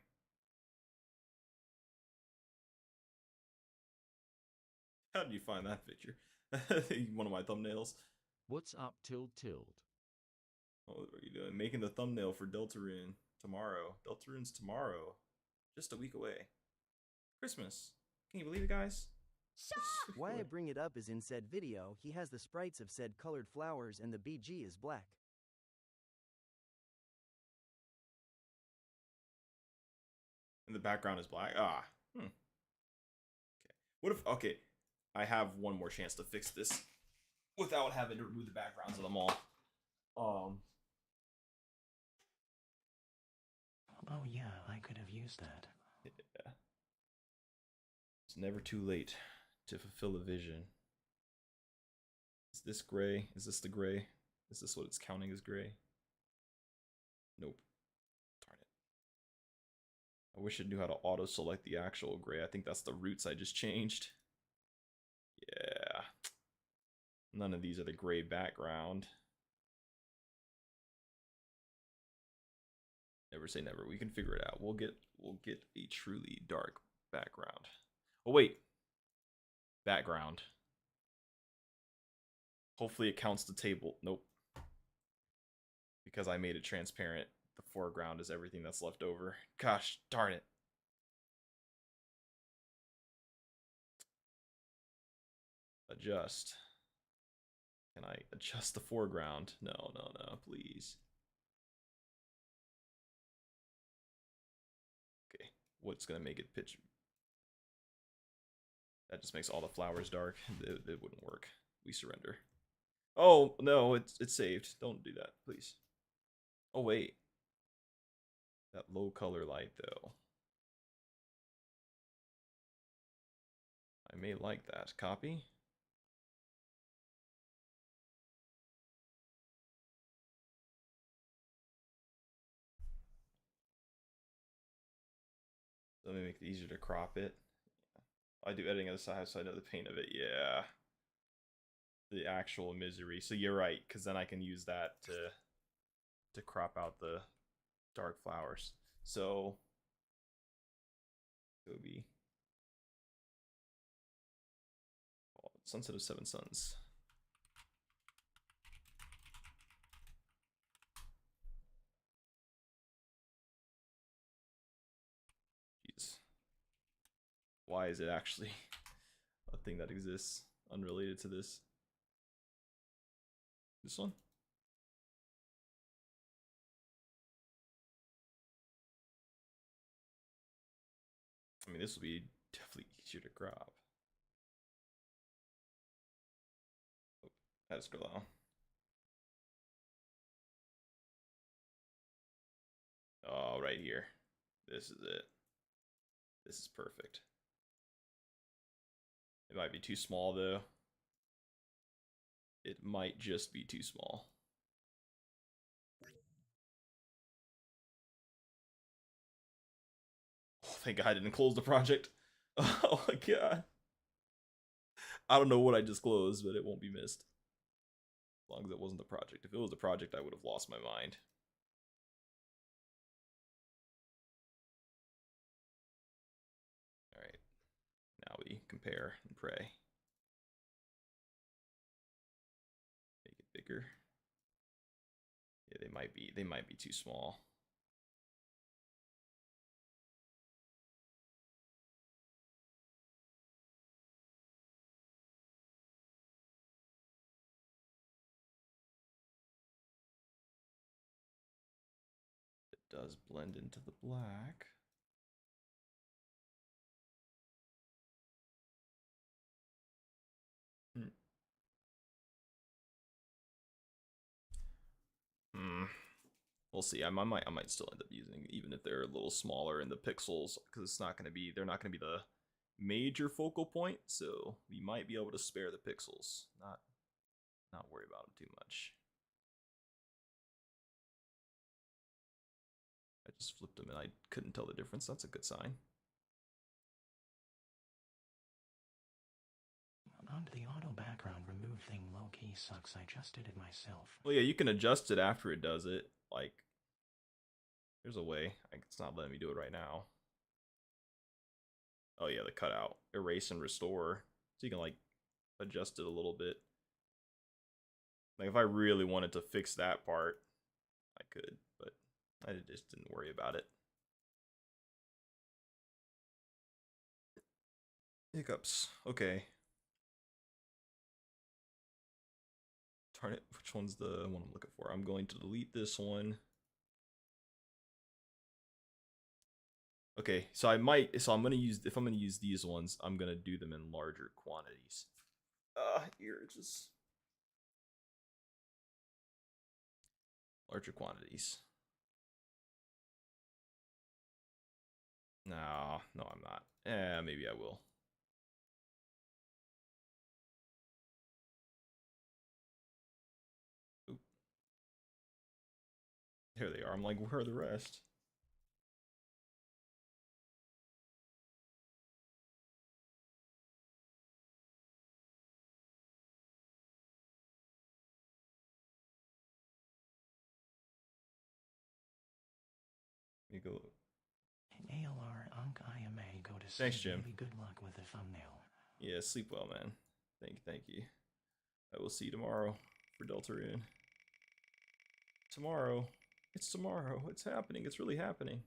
How did you find that picture? One of my thumbnails. What's up, Tild? Oh, what are you doing? Making the thumbnail for Deltarune tomorrow. Deltarune's tomorrow. Just a week away. Christmas. Can you believe it, guys? Why I bring it up is in said video, he has the sprites of said colored flowers and the BG is black. And the background is black. Ah. Okay. What if... okay. I have one more chance to fix this without having to remove the backgrounds of them all. Oh yeah, I could have used that. Yeah. It's never too late to fulfill a vision. Is this gray? Is this the gray? Is this what it's counting as gray? Nope. Darn it. I wish it knew how to auto-select the actual gray. I think that's the roots I just changed. Yeah. None of these are the gray background. Never say never. We can figure it out. We'll get a truly dark background. Oh wait. Background. Hopefully it counts the table. Nope. Because I made it transparent. The foreground is everything that's left over. Gosh, darn it. Adjust. Can I adjust the foreground? No, please. Okay, what's gonna make it pitch? That just makes all the flowers dark. It wouldn't work. We surrender. Oh, no, it's saved. Don't do that, please. Oh, wait. That low color light, though. I may like that. Copy. Let me make it easier to crop it. I do editing on the side, so I know the pain of it. Yeah. The actual misery. So you're right, because then I can use that to crop out the dark flowers. So it would be Sunset of Seven Suns. Jeez. Why is it actually a thing that exists unrelated to this? This one? I mean, this will be definitely easier to crop. Oh, I had to scroll down. Oh, right here. This is it. This is perfect. It might be too small, though. It might just be too small. Oh, thank God I didn't close the project. Oh my God. I don't know what I just closed, but it won't be missed. As long as it wasn't the project. If it was the project, I would have lost my mind. Alright. Now we compare and pray. Make it bigger. Yeah, they might be too small. It does blend into the black. We'll see. I might still end up using, even if they're a little smaller in the pixels, because it's not going to be, they're not going to be the major focal point, so we might be able to spare the pixels. Not worry about them too much. I just flipped them and I couldn't tell the difference. That's a good sign. The auto background remove thing low-key sucks. I just did it myself. Well, yeah, you can adjust it after it does it. Like, there's a way. It's not letting me do it right now. Oh yeah, the cutout. Erase and restore. So you can, like, adjust it a little bit. Like, if I really wanted to fix that part, I could, but I just didn't worry about it. Hiccups. Okay. Darn it. Which one's the one I'm looking for? I'm going to delete this one. Okay, so I'm gonna use, if I'm gonna use these ones, I'm gonna do them in larger quantities. Here, just larger quantities. No, I'm not. Maybe I will. Oop. There they are. I'm like, where are the rest? Let me go. ALR Unk IMA go to sleep. Thanks, Jim. Maybe good luck with the thumbnail. Yeah, sleep well, man. Thank you. I will see you tomorrow for Deltarune. Tomorrow. It's tomorrow. It's happening. It's really happening.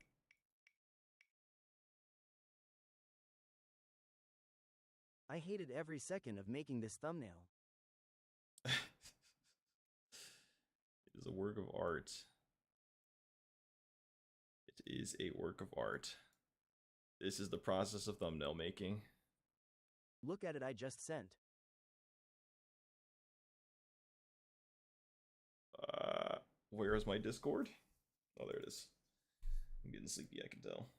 I hated every second of making this thumbnail. It is a work of art. It is a work of art. This is the process of thumbnail making. Look at it I just sent. Where is my Discord? Oh, there it is. I'm getting sleepy, I can tell.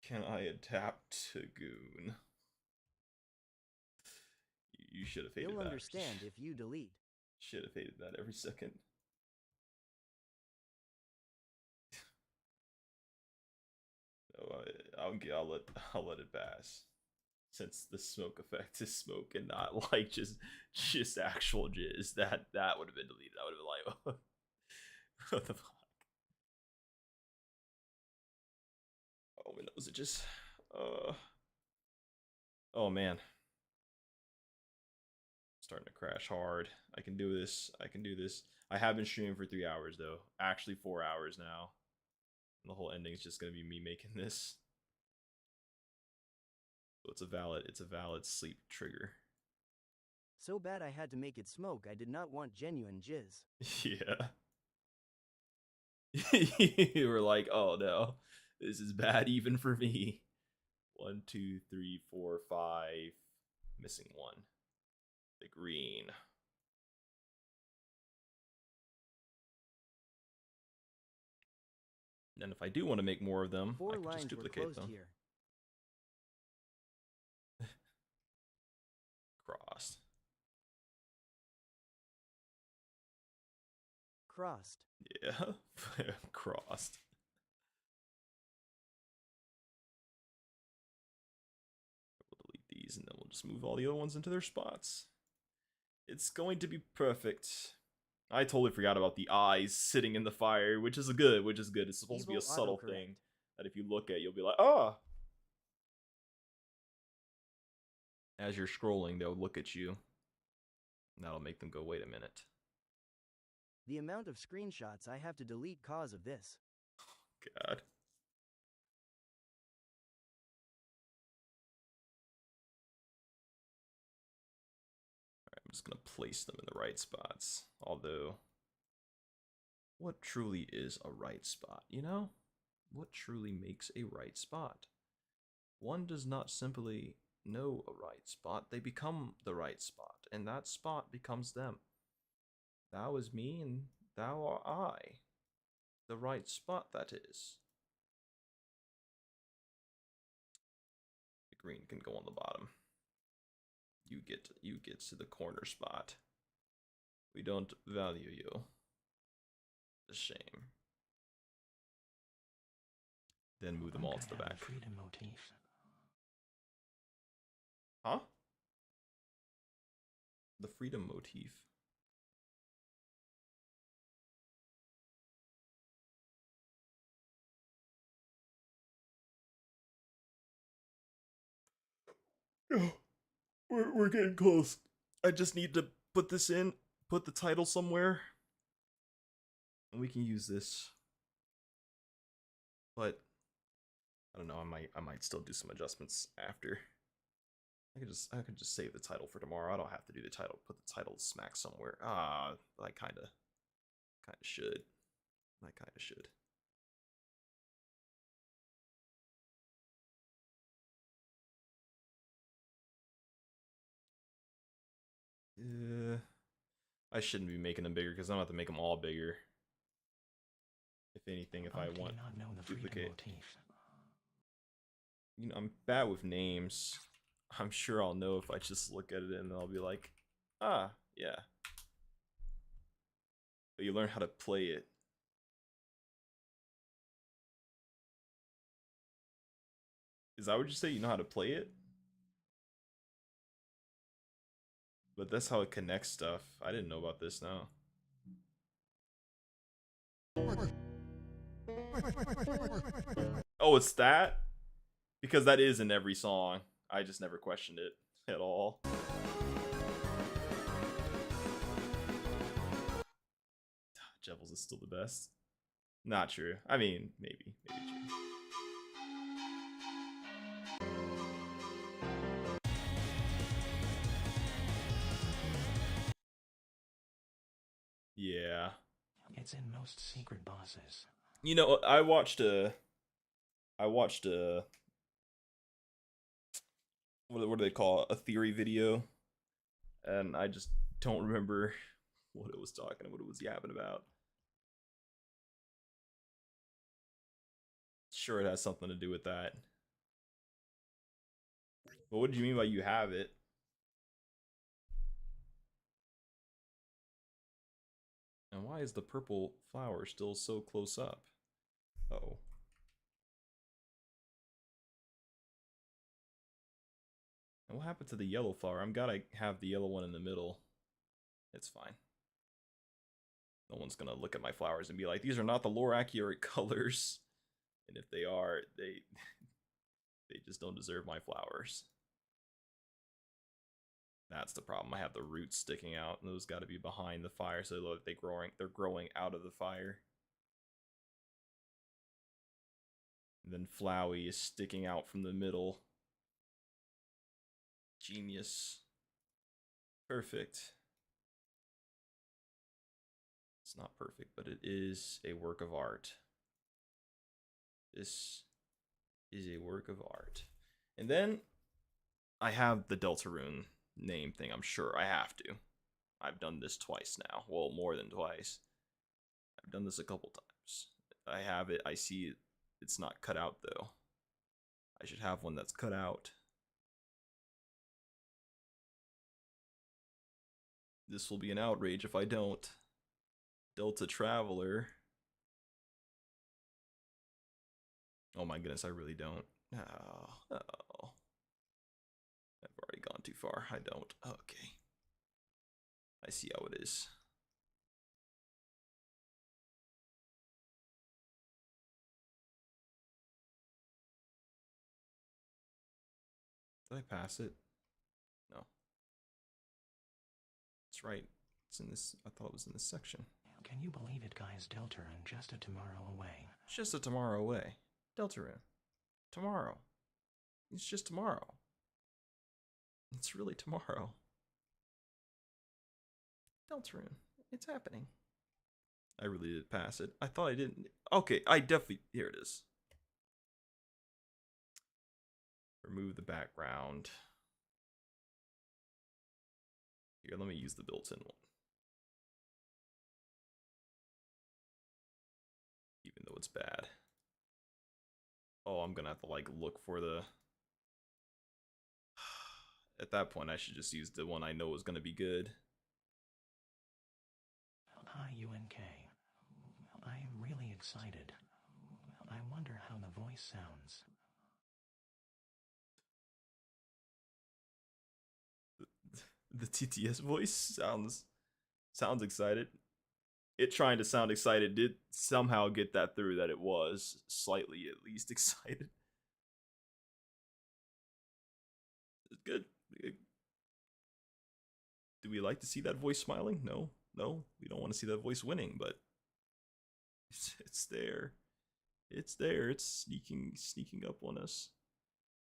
Can I adapt to Goon? You should have hated that. You'll understand if you delete. Should have hated that every second. No, I'll let it pass. Since the smoke effect is smoke and not like just actual jizz, that would have been deleted. I would have been like, what the fuck? Oh, my nose it just oh man, starting to crash hard. I can do this. I have been streaming for 3 hours though, actually 4 hours now, and the whole ending is just gonna be me making this. So it's a valid sleep trigger. So bad I had to make it smoke. I did not want genuine jizz. Yeah. You were like, oh no, this is bad even for me. 1, 2, 3, 4, 5. Missing one. The green. And if I do want to make more of them, I can just duplicate them. Here. Crossed. Crossed. Yeah, crossed. We'll delete these and then we'll just move all the other ones into their spots. It's going to be perfect. I totally forgot about the eyes sitting in the fire, which is good. It's supposed to be a subtle thing that if you look at, you'll be like, ah. As you're scrolling, they'll look at you. And that'll make them go, wait a minute. The amount of screenshots I have to delete cause of this. God. Alright, I'm just gonna place them in the right spots. Although, what truly is a right spot, you know? What truly makes a right spot? One does not simply know a right spot, they become the right spot, and that spot becomes them. Thou is me, and thou are I. The right spot, that is. The green can go on the bottom. You get to the corner spot. We don't value you. A shame. Then move them all to the back. Freedom motif. Huh? The freedom motif. Oh, we're getting close. I just need to put this in, put the title somewhere, and we can use this. But I don't know. I might still do some adjustments after. I could just save the title for tomorrow. I don't have to do the title. Put the title smack somewhere. I kind of should. I kind of should. Yeah. I shouldn't be making them bigger because I don't have to make them all bigger. If anything, if I want to duplicate. You know, I'm bad with names. I'm sure I'll know if I just look at it and I'll be like, ah, yeah. But you learn how to play it. Is that what you say? You know how to play it? But that's how it connects stuff. I didn't know about this now. Oh, it's that? Because that is in every song. I just never questioned it at all. Jevels is still the best. Not true. I mean, maybe true. Yeah. It's in most secret bosses. You know, I watched a what do they call it? A theory video, and I just don't remember what it was yapping about. Sure, it has something to do with that. But what did you mean by you have it? And why is the purple flower still so close up? Uh-oh. And what happened to the yellow flower? I'm gotta have the yellow one in the middle. It's fine. No one's gonna look at my flowers and be like, these are not the lore accurate colors. And if they are, they just don't deserve my flowers. That's the problem. I have the roots sticking out, and those got to be behind the fire, so they look like they're growing out of the fire. And then Flowey is sticking out from the middle. Genius. Perfect. It's not perfect, but it is a work of art. This is a work of art. And then I have the Deltarune name thing. I'm sure I have to. I've done this twice now. Well, more than twice. I've done this a couple times. I have it. I see it. It's not cut out, though. I should have one that's cut out. This will be an outrage if I don't. Delta Traveler. Oh my goodness, I really don't. Oh. I've already gone too far. I don't. Okay. I see how it is. Did I pass it? No. That's right. It's in this. I thought it was in this section. Can you believe it, guys? Deltarune just a tomorrow away. Just a tomorrow away. Deltarune. Tomorrow. It's just tomorrow. It's really tomorrow. Deltarune. It's happening. I really did pass it. I thought I didn't. Okay, I definitely. Here it is. Remove the background. Here, let me use the built-in one. Even though it's bad. Oh, I'm gonna have to like look for the... At that point, I should just use the one I know is gonna be good. Hi, UNK. I'm really excited. I wonder how the voice sounds. The TTS voice sounds excited. It trying to sound excited did somehow get that through that it was slightly at least excited. It's good. Do we like to see that voice smiling? No, we don't want to see that voice winning, but it's there. It's there. It's sneaking up on us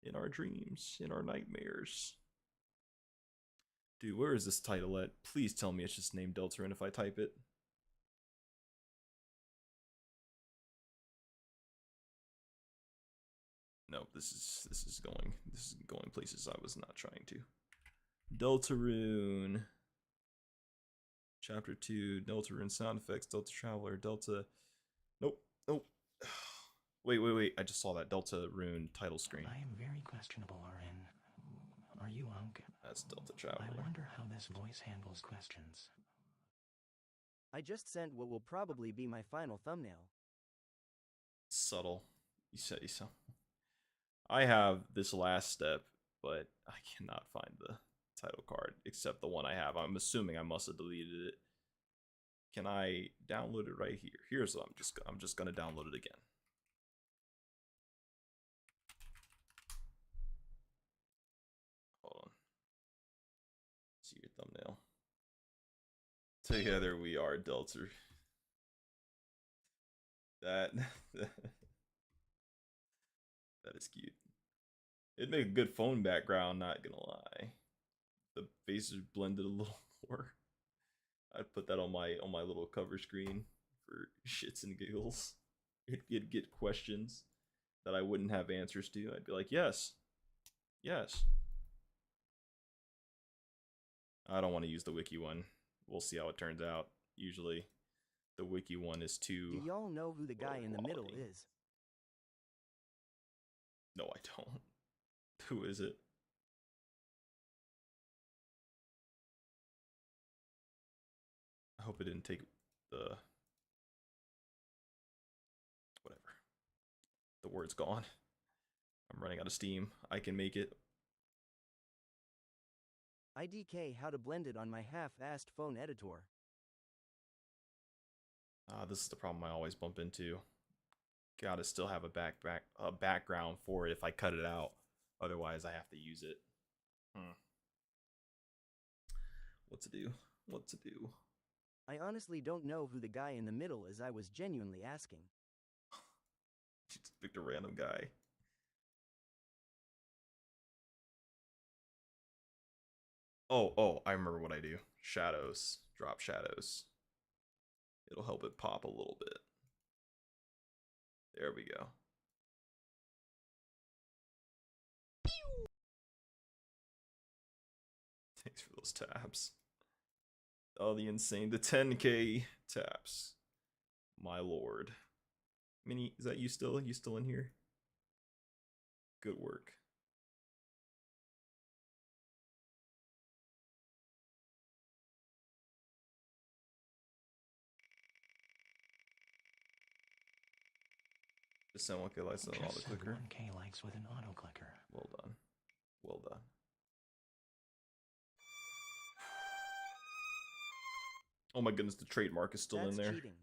in our dreams, in our nightmares. Dude, where is this title at? Please tell me it's just named Deltarune if I type it. No, this is going places I was not trying to. Deltarune. Chapter 2, Deltarune sound effects, Delta Traveler, Delta. Nope. Wait. I just saw that Deltarune title screen. I am very questionable, RN. Are you Unk? That's Delta Traveler. I wonder how this voice handles questions. I just sent what will probably be my final thumbnail. Subtle. You say so. I have this last step, but I cannot find the title card except the one I have. I'm assuming I must have deleted it. Can I download it right here? Here's what I'm just gonna download it again. Hold on. See your thumbnail. Together we are, Delta. That is cute. It'd make a good phone background, not gonna lie. The faces blended a little more. I'd put that on my little cover screen for shits and giggles. It'd get questions that I wouldn't have answers to. I'd be like, yes. I don't want to use the wiki one. We'll see how it turns out. Usually, the wiki one is too. Do y'all know who the guy in the middle is? No, I don't. Who is it? I hope it didn't take the... Whatever. The word's gone. I'm running out of steam. I can make it. IDK how to blend it on my half-assed phone editor. This is the problem I always bump into. Gotta still have a background for it if I cut it out. Otherwise, I have to use it. What to do? I honestly don't know who the guy in the middle is. I was genuinely asking. Just picked a random guy. Oh, I remember what I do. Shadows. Drop shadows. It'll help it pop a little bit. There we go. Thanks for those taps. Oh, the 10K taps. My lord. Minnie, is that you still? You still in here? Good work. Just send 1K likes on auto clicker. 1K likes with an auto clicker. Well done. Well done. Oh my goodness, the trademark is still in there. Cheating.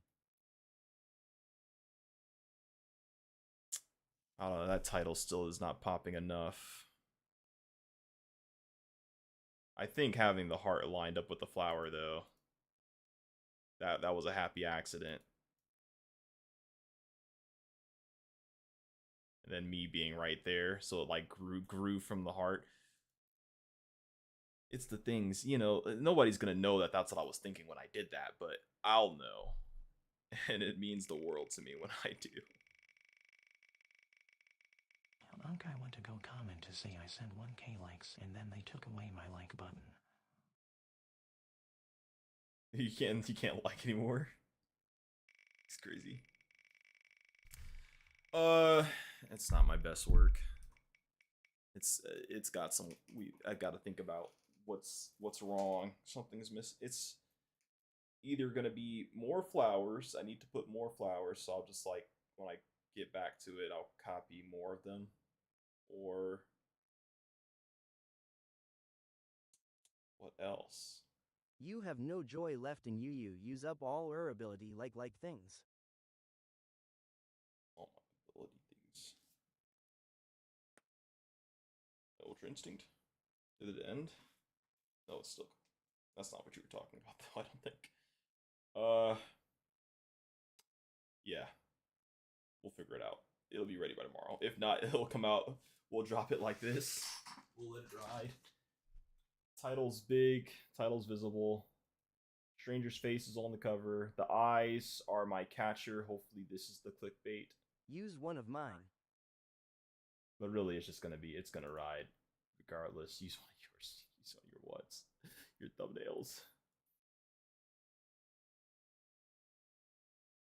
I don't know, that title still is not popping enough. I think having the heart lined up with the flower though. That was a happy accident. And then me being right there, so it like grew from the heart. It's the things, you know, nobody's gonna know that that's what I was thinking when I did that, but I'll know. And it means the world to me when I do. I went to go comment to say I sent 1K likes, and then they took away my like button. You can't like anymore. It's crazy. It's not my best work. It's got some. I got to think about what's wrong. Something's missing. It's either gonna be more flowers. I need to put more flowers, so I'll just like when I get back to it, I'll copy more of them, or what else? You have no joy left in you. Use up all your ability like things. All my ability things. Ultra Instinct. Did it end? No, it's still. That's not what you were talking about, though. I don't think. Yeah. We'll figure it out. It'll be ready by tomorrow. If not, it'll come out. We'll drop it like this. We'll let it ride. Title's big. Title's visible. Stranger's face is on the cover. The eyes are my catcher. Hopefully this is the clickbait. Use one of mine. But really, it's just gonna be. It's gonna ride, regardless. Use one of yours. Use one of your what's. Your thumbnails.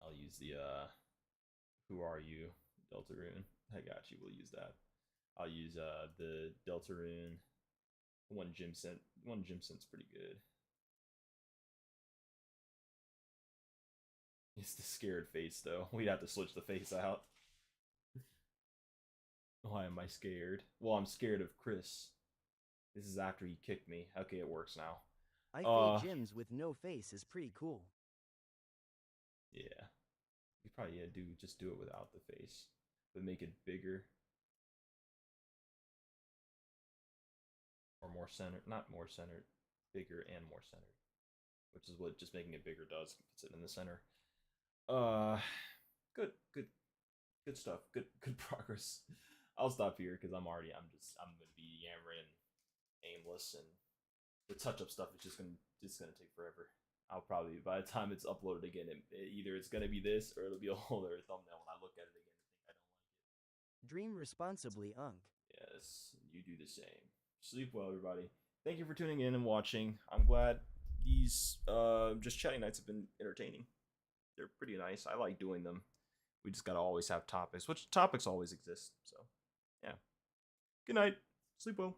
I'll use the who are you Deltarune. I got you. We'll use that. I'll use the Deltarune. One gym scent's pretty good. It's the scared face though. We'd have to switch the face out. Why am I scared? Well, I'm scared of Chris. This is after he kicked me. Okay, it works now. I feel gyms with no face is pretty cool. Yeah. You probably just do it without the face. But make it bigger. Or more centered. Not more centered. Bigger and more centered. Which is what just making it bigger does. Puts it in the center. Good stuff. Good progress. I'll stop here because I'm gonna be yammering aimless, and the touch-up stuff is just gonna take forever. I'll probably, by the time it's uploaded again, either it's gonna be this or it'll be a whole other thumbnail when I look at it again and think I don't like it. Dream responsibly, Unk. Yes, you do the same. Sleep well, everybody. Thank you for tuning in and watching. I'm glad these just chatting nights have been entertaining. They're pretty nice. I like doing them. We just gotta always have topics, which topics always exist. So, yeah. Good night. Sleep well.